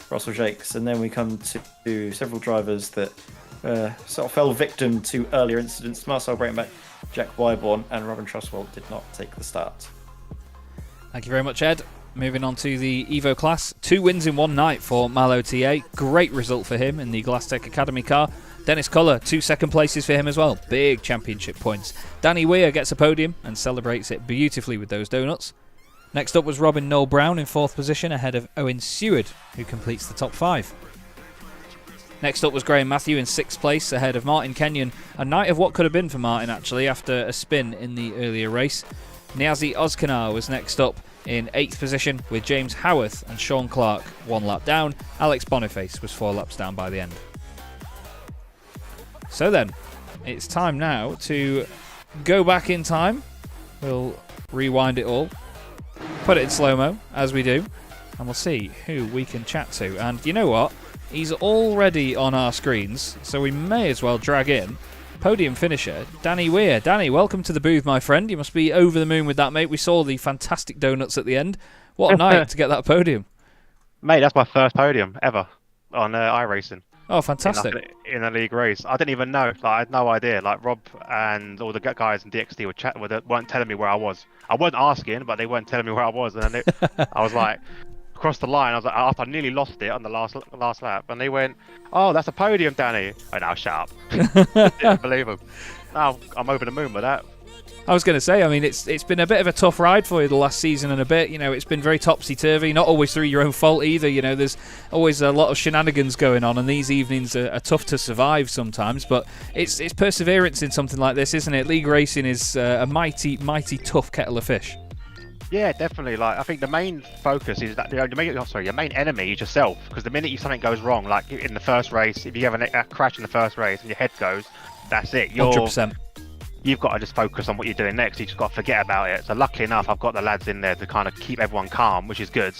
F: Russell Jakes. And then we come to several drivers that sort of fell victim to earlier incidents. Marcel Breitenbach, Jack Wyborn and Robin Trustwell did not take the start.
A: Thank you very much, Ed. Moving on to the Evo class. 2 wins in one night for Malo TA. Great result for him in the Glasstech Academy car. Dennis Culler, 2 second places for him as well. Big championship points. Danny Weir gets a podium and celebrates it beautifully with those donuts. Next up was Robin Noel Brown in 4th position ahead of Owen Seward, who completes the top 5. Next up was Graham Matthew in 6th place ahead of Martin Kenyon. A night of what could have been for Martin actually after a spin in the earlier race. Niazi Ozkanar was next up in 8th position with James Howarth and Sean Clark 1 lap down. Alex Boniface was 4 laps down by the end. So then, it's time now to go back in time. We'll rewind it all, put it in slow-mo as we do, and we'll see who we can chat to. And you know what? He's already on our screens, so we may as well drag in podium finisher Danny Weir. Danny, welcome to the booth, my friend. You must be over the moon with that, mate. We saw the fantastic donuts at the end. What a night to get that podium.
G: Mate, that's my first podium ever on iRacing.
A: Oh, fantastic.
G: In a league race. I didn't even know. Like, I had no idea. Like, Rob and all the guys in DXT weren't telling me where I was. I wasn't asking, but they weren't telling me where I was. And then I was like... across the line, I was like, after I nearly lost it on the last lap, and they went, "Oh, that's a podium, Danny." Oh, now shut up. Didn't believe them. Now I'm over the moon with that.
A: I was going to say, I mean, it's been a bit of a tough ride for you the last season and a bit. You know, it's been very topsy-turvy, not always through your own fault either. You know, there's always a lot of shenanigans going on, and these evenings are tough to survive sometimes. But it's perseverance in something like this, isn't it? League racing is a mighty, mighty tough kettle of fish.
G: Yeah, definitely. Like, I think the main focus is that your main enemy is yourself. Because the minute something goes wrong, like in the first race, if you have a crash in the first race and your head goes, that's it.
A: 100%.
G: You've got to just focus on what you're doing next. You just got to forget about it. So luckily enough, I've got the lads in there to kind of keep everyone calm, which is good.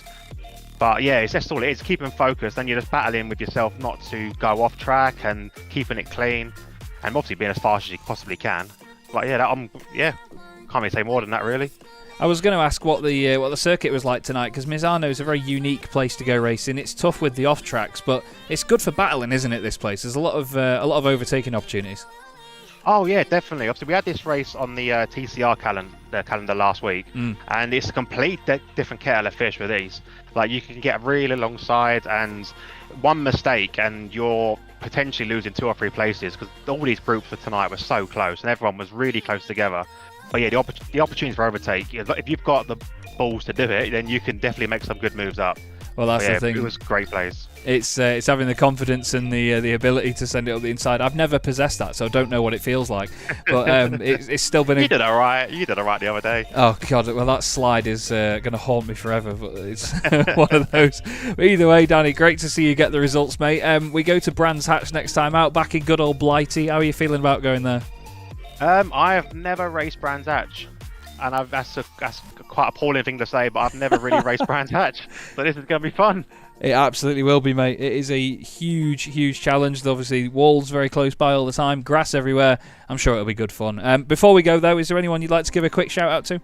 G: But yeah, it's just all it is. Keeping focused, and you're just battling with yourself not to go off track and keeping it clean, and obviously being as fast as you possibly can. But yeah, can't really say more than that, really.
A: I was going to ask what the circuit was like tonight, because Misano is a very unique place to go racing. It's tough with the off tracks, but it's good for battling, isn't it? This place, there's a lot of overtaking opportunities.
G: Oh yeah, definitely. Obviously, we had this race on the TCR calendar last week, and it's a complete different kettle of fish with these. Like, you can get really alongside, and one mistake, and you're potentially losing 2 or 3 places, because all these groups for tonight were so close, and everyone was really close together. But yeah, the opportunities for overtake, if you've got the balls to do it, then you can definitely make some good moves up.
A: Well, that's the thing.
G: It was a great place.
A: It's having the confidence and the ability to send it up the inside. I've never possessed that, so I don't know what it feels like. But it's still been.
G: You did all right. You did all right the other day.
A: Oh God! Well, that slide is going to haunt me forever. But it's one of those. But either way, Danny, great to see you get the results, mate. We go to Brands Hatch next time out, back in good old Blighty. How are you feeling about going there?
G: I have never raced Brands Hatch, and that's quite a appalling thing to say, but I've never really raced Brands Hatch, so this is going to be fun.
A: It absolutely will be, mate. It is a huge challenge. Obviously, walls very close by all the time, grass everywhere. I'm sure it'll be good fun. Before we go, though, is there anyone you'd like to give a quick shout out to?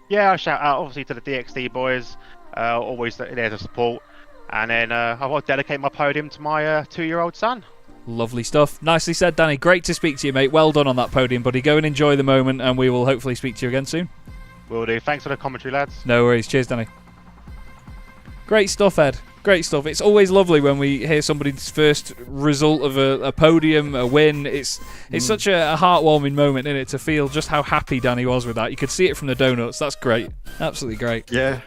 G: Yeah, I'll shout out, obviously, to the DXD boys, always there to support. And then I will dedicate my podium to my 2-year-old son.
A: Lovely stuff. Nicely said, Danny. Great to speak to you, mate. Well done on that podium, buddy. Go and enjoy the moment, and we will hopefully speak to you again soon.
G: Will do. Thanks for the commentary, lads.
A: No worries. Cheers, Danny. Great stuff, Ed. Great stuff. It's always lovely when we hear somebody's first result of a podium, a win. It's such a heartwarming moment, isn't it, to feel just how happy Danny was with that. You could see it from the donuts. That's great. Absolutely great.
F: Yeah.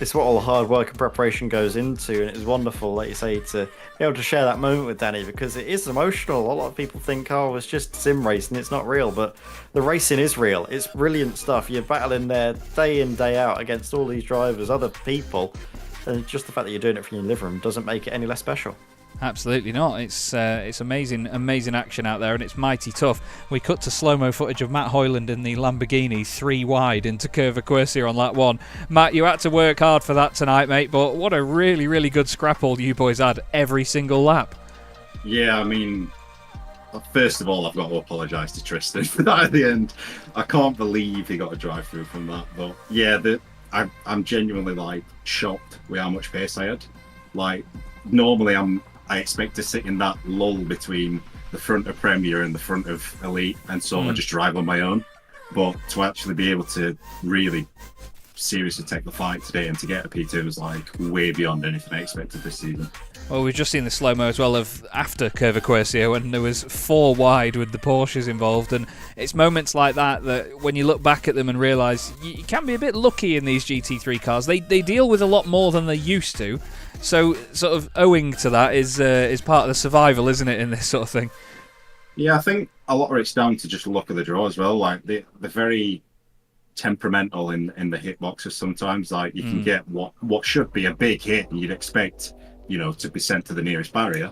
F: It's what all the hard work and preparation goes into, and it's wonderful, like you say, to be able to share that moment with Danny, because it is emotional. A lot of people think, oh, it's just sim racing, it's not real, but the racing is real. It's brilliant stuff. You're battling there day in, day out against all these drivers, other people, and just the fact that you're doing it from your living room doesn't make it any less special.
A: Absolutely not. It's amazing action out there, and it's mighty tough. We cut to slow-mo footage of Matt Hoyland in the Lamborghini 3 wide into Curva Quercia on lap 1. Matt, you had to work hard for that tonight, mate, but what a really good scrapple you boys had every single lap.
H: Yeah, I mean, first of all, I've got to apologise to Tristan for that at the end. I can't believe he got a drive-through from that, but yeah, I'm genuinely, like, shocked with how much pace I had. Like, normally I expect to sit in that lull between the front of Premier and the front of Elite and sort of just drive on my own. But to actually be able to really seriously take the fight today and to get a P2 was like way beyond anything I expected this season.
A: Well, we've just seen the slow-mo as well of after Curva Quercia when there was 4 wide with the Porsches involved, and it's moments like that when you look back at them and realise you can be a bit lucky in these GT3 cars. They deal with a lot more than they used to. So, sort of owing to that is part of the survival, isn't it, in this sort of thing?
H: Yeah, I think a lot of it's down to just luck of the draw as well. Like, they're very temperamental in the hitboxes sometimes. Like, you can get what should be a big hit, and you'd expect, to be sent to the nearest barrier,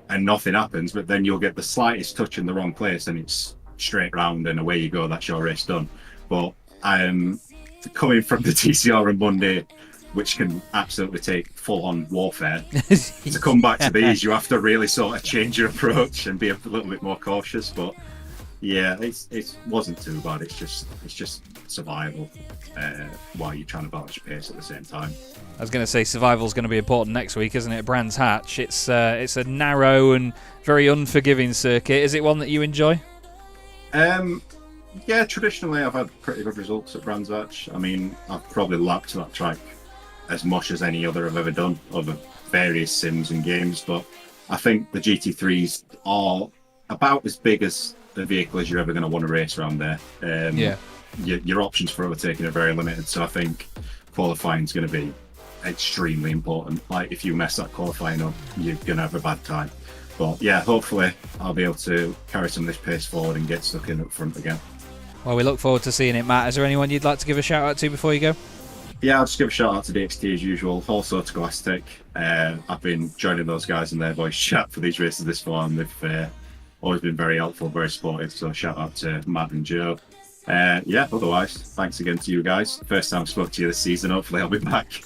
H: and nothing happens. But then you'll get the slightest touch in the wrong place, and it's straight round, and away you go. That's your race done. But coming from the TCR on Monday, which can absolutely take full-on warfare, to come back to these, you have to really sort of change your approach and be a little bit more cautious. But yeah, it wasn't too bad. It's just survival while you're trying to balance your pace at the same time.
A: I was going to say survival's going to be important next week, isn't it? Brands Hatch. It's a narrow and very unforgiving circuit. Is it one that you enjoy?
H: Yeah, traditionally I've had pretty good results at Brands Hatch. I mean, I've probably lapped that track as much as any other I've ever done over various sims and games, but I think the GT3s are about as big as the vehicle as you're ever going to want to race around there. Your options for overtaking are very limited, so I think qualifying is going to be extremely important. Like, if you mess that qualifying up, you're going to have a bad time. But yeah, hopefully I'll be able to carry some of this pace forward and get stuck in up front again.
A: Well, we look forward to seeing it, Matt. Is there anyone you'd like to give a shout out to before you go?
H: Yeah, I'll just give a shout out to DXT as usual, also to Glastick. I've been joining those guys in their voice chat for these races this far, and they've always been very helpful, very supportive, so shout out to Matt and Joe. Otherwise, thanks again to you guys. First time I spoke to you this season. Hopefully I'll be back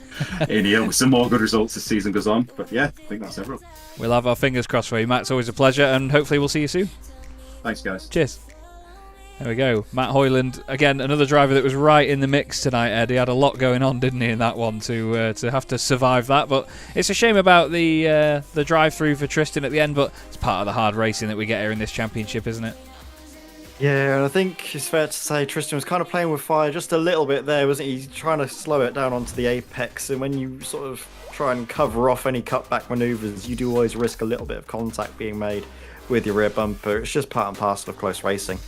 H: in here with some more good results as the season goes on. But yeah, I think that's everyone.
A: We'll have our fingers crossed for you, Matt. It's always a pleasure, and hopefully we'll see you soon.
H: Thanks, guys.
A: Cheers. There we go. Matt Hoyland, again, another driver that was right in the mix tonight, Ed. He had a lot going on, didn't he, in that one to have to survive that. But it's a shame about the drive-through for Tristan at the end, but it's part of the hard racing that we get here in this championship, isn't it?
F: Yeah, and I think it's fair to say Tristan was kind of playing with fire just a little bit there, wasn't he? He's trying to slow it down onto the apex, and when you sort of try and cover off any cutback manoeuvres, you do always risk a little bit of contact being made with your rear bumper. It's just part and parcel of close racing.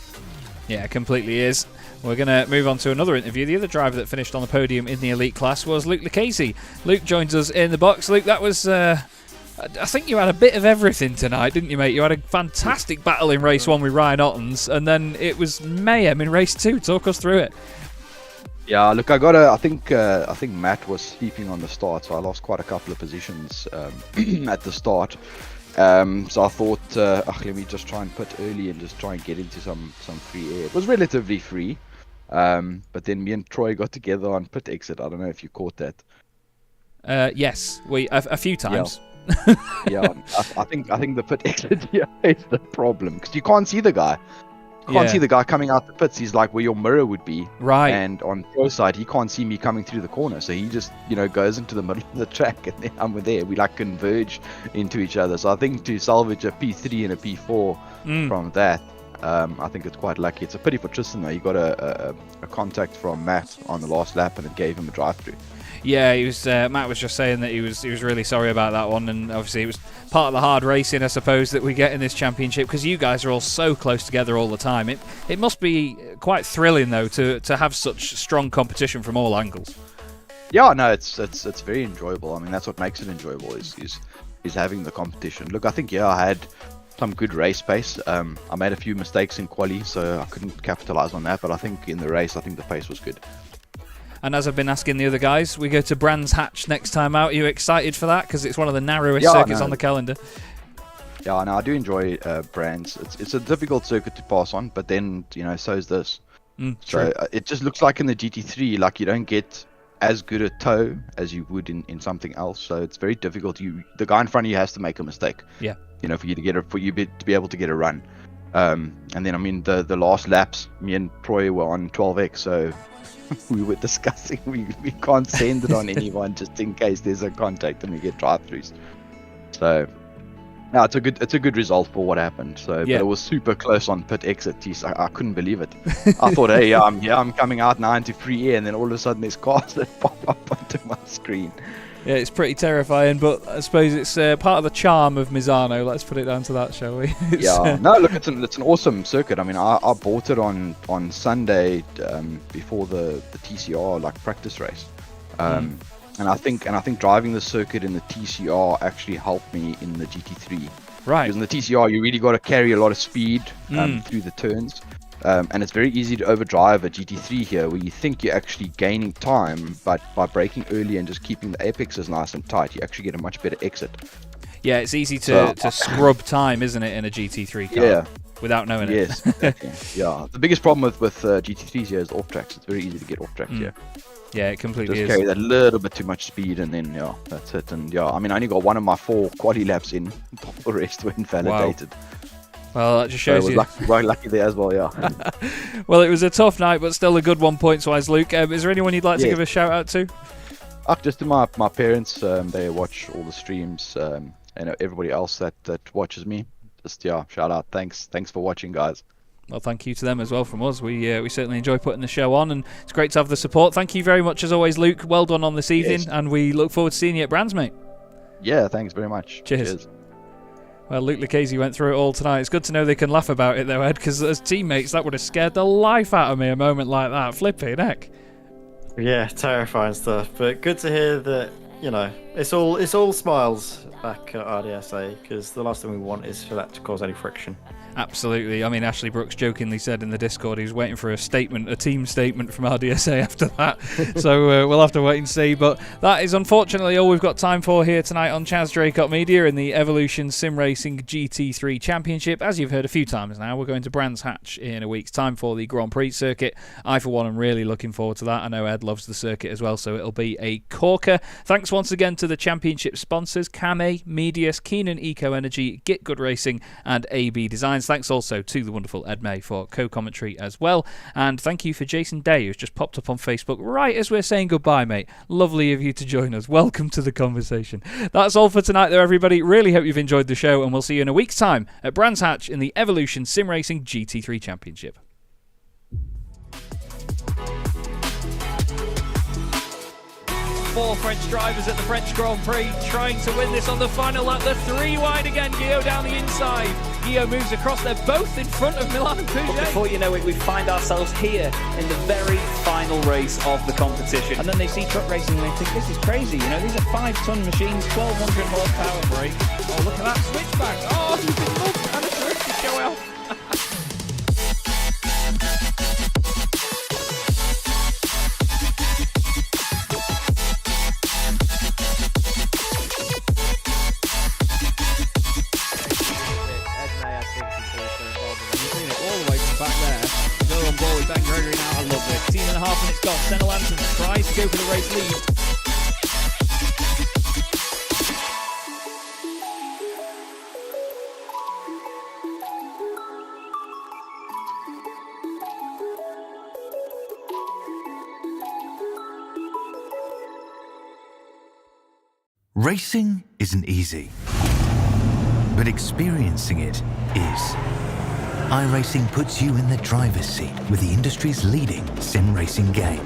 A: Yeah, it completely is. We're going to move on to another interview. The other driver that finished on the podium in the elite class was Luke Lucchese. Luke joins us in the box. Luke, that was... I think you had a bit of everything tonight, didn't you, mate? You had a fantastic battle in race 1 with Ryan Ottens, and then it was mayhem in race 2. Talk us through it.
I: Yeah, look, I think Matt was sleeping on the start, so I lost quite a couple of positions at the start. So I thought, let me just try and put early and just try and get into some free air. It was relatively free, but then me and Troy got together on pit exit. I don't know if you caught that.
A: Yes, we a few times.
I: Yeah, I think the pit exit here is the problem because you can't see the guy. You can't see the guy coming out the pits. He's like where your mirror would be.
A: Right.
I: And on Pro's side, he can't see me coming through the corner. So he just, goes into the middle of the track and then I'm there. We like converge into each other. So I think to salvage a P3 and a P4 from that, I think it's quite lucky. It's a pity for Tristan though. He got a contact from Matt on the last lap and it gave him a drive-through.
A: Yeah, he was. Matt was just saying that he was really sorry about that one, and obviously it was part of the hard racing, I suppose, that we get in this championship because you guys are all so close together all the time. It must be quite thrilling though to have such strong competition from all angles.
I: Yeah, no, it's very enjoyable. I mean, that's what makes it enjoyable is having the competition. Look, I think I had some good race pace. I made a few mistakes in quali, so I couldn't capitalize on that. But I think in the race, I think the pace was good.
A: And as I've been asking the other guys, we go to Brands Hatch next time out. Are you excited for that? Because it's one of the narrowest circuits on the calendar.
I: Yeah, no, I do enjoy Brands. It's a difficult circuit to pass on, but then, so is this. So it just looks like in the GT3, like you don't get as good a toe as you would in something else. So it's very difficult. The guy in front of you has to make a mistake.
A: Yeah.
I: For you to be able to get a run. And then, I mean, the last laps, me and Troy were on 12x, so... we were discussing we can't send it on anyone just in case there's a contact and we get drive-throughs. So no, it's a good result for what happened. So but it was super close on pit exit. I couldn't believe it. I thought, hey, I'm coming out now into free air, and then all of a sudden there's cars that pop up onto my screen.
A: Yeah, it's pretty terrifying, but I suppose it's part of the charm of Misano. Let's put it down to that, shall we?
I: No, look, it's an awesome circuit. I mean, I bought it on Sunday before the TCR practice race, and I think driving the circuit in the TCR actually helped me in the GT3.
A: Right.
I: Because in the TCR, you really got to carry a lot of speed through the turns. And it's very easy to overdrive a GT3 here where you think you're actually gaining time, but by braking early and just keeping the apexes nice and tight, you actually get a much better exit.
A: Yeah, it's easy to scrub time, isn't it, in a GT3 car without knowing it.
I: Yes, exactly. Yeah, the biggest problem with GT3s here is the off tracks. It's very easy to get off tracks here.
A: Yeah, it completely
I: just carry that little bit too much speed, and then that's it. And I mean, I only got one of my 4 quali laps in. The rest were invalidated.
A: Wow. Well, that just shows you.
I: Lucky there as well, yeah.
A: Well, it was a tough night, but still a good one points-wise, Luke. Is there anyone you'd like to give a shout-out to?
I: Just to my parents. They watch all the streams, and everybody else that watches me. Just, shout out. Thanks for watching, guys.
A: Well, thank you to them as well from us. We certainly enjoy putting the show on, and it's great to have the support. Thank you very much, as always, Luke. Well done on this evening, and we look forward to seeing you at Brands, mate.
I: Yeah, thanks very much.
A: Cheers. Well, Luke Lucchese went through it all tonight. It's good to know they can laugh about it, though, Ed, because as teammates, that would have scared the life out of me a moment like that. Flipping heck.
F: Yeah, terrifying stuff. But good to hear that, it's all smiles back at RDSA, because the last thing we want is for that to cause any friction.
A: Absolutely. I mean, Ashley Brooks jokingly said in the Discord he was waiting for a team statement from RDSA after that. So we'll have to wait and see. But that is unfortunately all we've got time for here tonight on Chaz Draycott Media in the Evolution Sim Racing GT3 Championship. As you've heard a few times now, we're going to Brands Hatch in a week's time for the Grand Prix circuit. I, for one, am really looking forward to that. I know Ed loves the circuit as well, so it'll be a corker. Thanks once again to the championship sponsors, Kame, Medius, Keenan Eco Energy, GitGud Racing, and AB Designs. thanks also to the wonderful Ed May for co-commentary as well. And thank you for Jason Day, who's just popped up on Facebook right as we're saying goodbye, mate. Lovely of you to join us. Welcome to the conversation. That's all for tonight, though, everybody. Really hope you've enjoyed the show, and we'll see you in a week's time at Brands Hatch in the Evolution Sim Racing GT3 Championship.
B: Four French drivers at the French Grand Prix trying to win this on the final lap. The three wide again, Guillaume down the inside. Guillaume moves across, they're both in front of Milan and Pouget.
C: But before you know it, we find ourselves here in the very final race of the competition.
B: And then they see truck racing and they think, this is crazy, you know, these are 5-ton machines, 1200 horsepower brake. Oh, look at that switchback. Oh, he's been loved and a terrific show off.
C: Back there, go on board with Ben Gregory now. I love it. 10.5 minutes gone. Senna Lanson tries to go for the race lead.
D: Racing isn't easy, but experiencing it is. iRacing puts you in the driver's seat with the industry's leading sim racing game.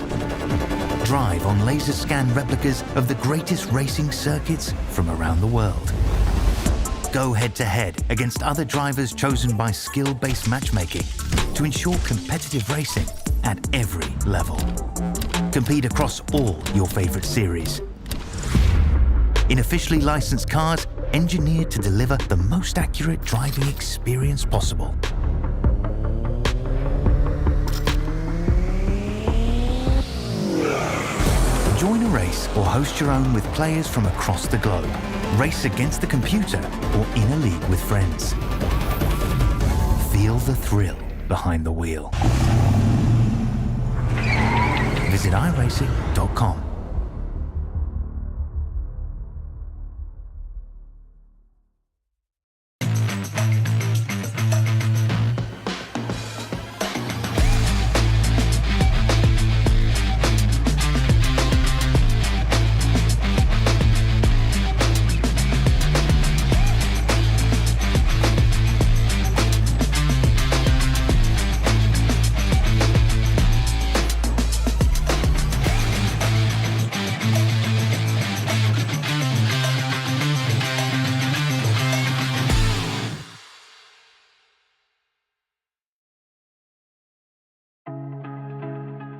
D: Drive on laser scan replicas of the greatest racing circuits from around the world. Go head to head against other drivers chosen by skill-based matchmaking to ensure competitive racing at every level. Compete across all your favorite series. In officially licensed cars, engineered to deliver the most accurate driving experience possible. Join a race or host your own with players from across the globe. Race against the computer or in a league with friends. Feel the thrill behind the wheel. Visit iRacing.com.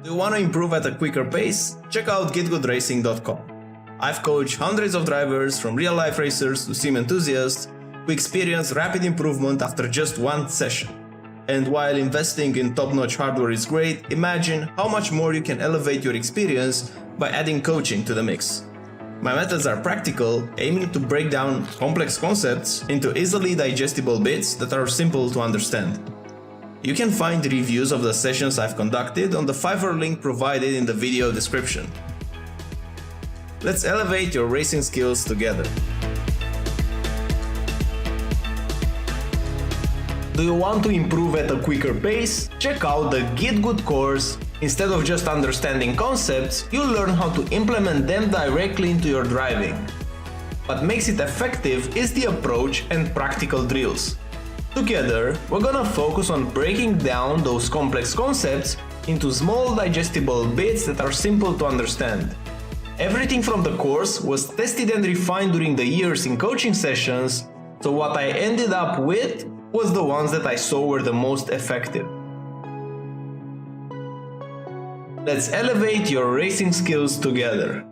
E: Do you want to improve at a quicker pace? Check out GitGudRacing.com. I've coached hundreds of drivers from real-life racers to sim enthusiasts who experience rapid improvement after just one session. And while investing in top-notch hardware is great, imagine how much more you can elevate your experience by adding coaching to the mix. My methods are practical, aiming to break down complex concepts into easily digestible bits that are simple to understand. You can find reviews of the sessions I've conducted on the Fiverr link provided in the video description. Let's elevate your racing skills together. Do you want to improve at a quicker pace? Check out the GitGud course. Instead of just understanding concepts, you'll learn how to implement them directly into your driving. What makes it effective is the approach and practical drills. Together, we're gonna focus on breaking down those complex concepts into small digestible bits that are simple to understand. Everything from the course was tested and refined during the years in coaching sessions, so what I ended up with was the ones that I saw were the most effective. Let's elevate your racing skills together.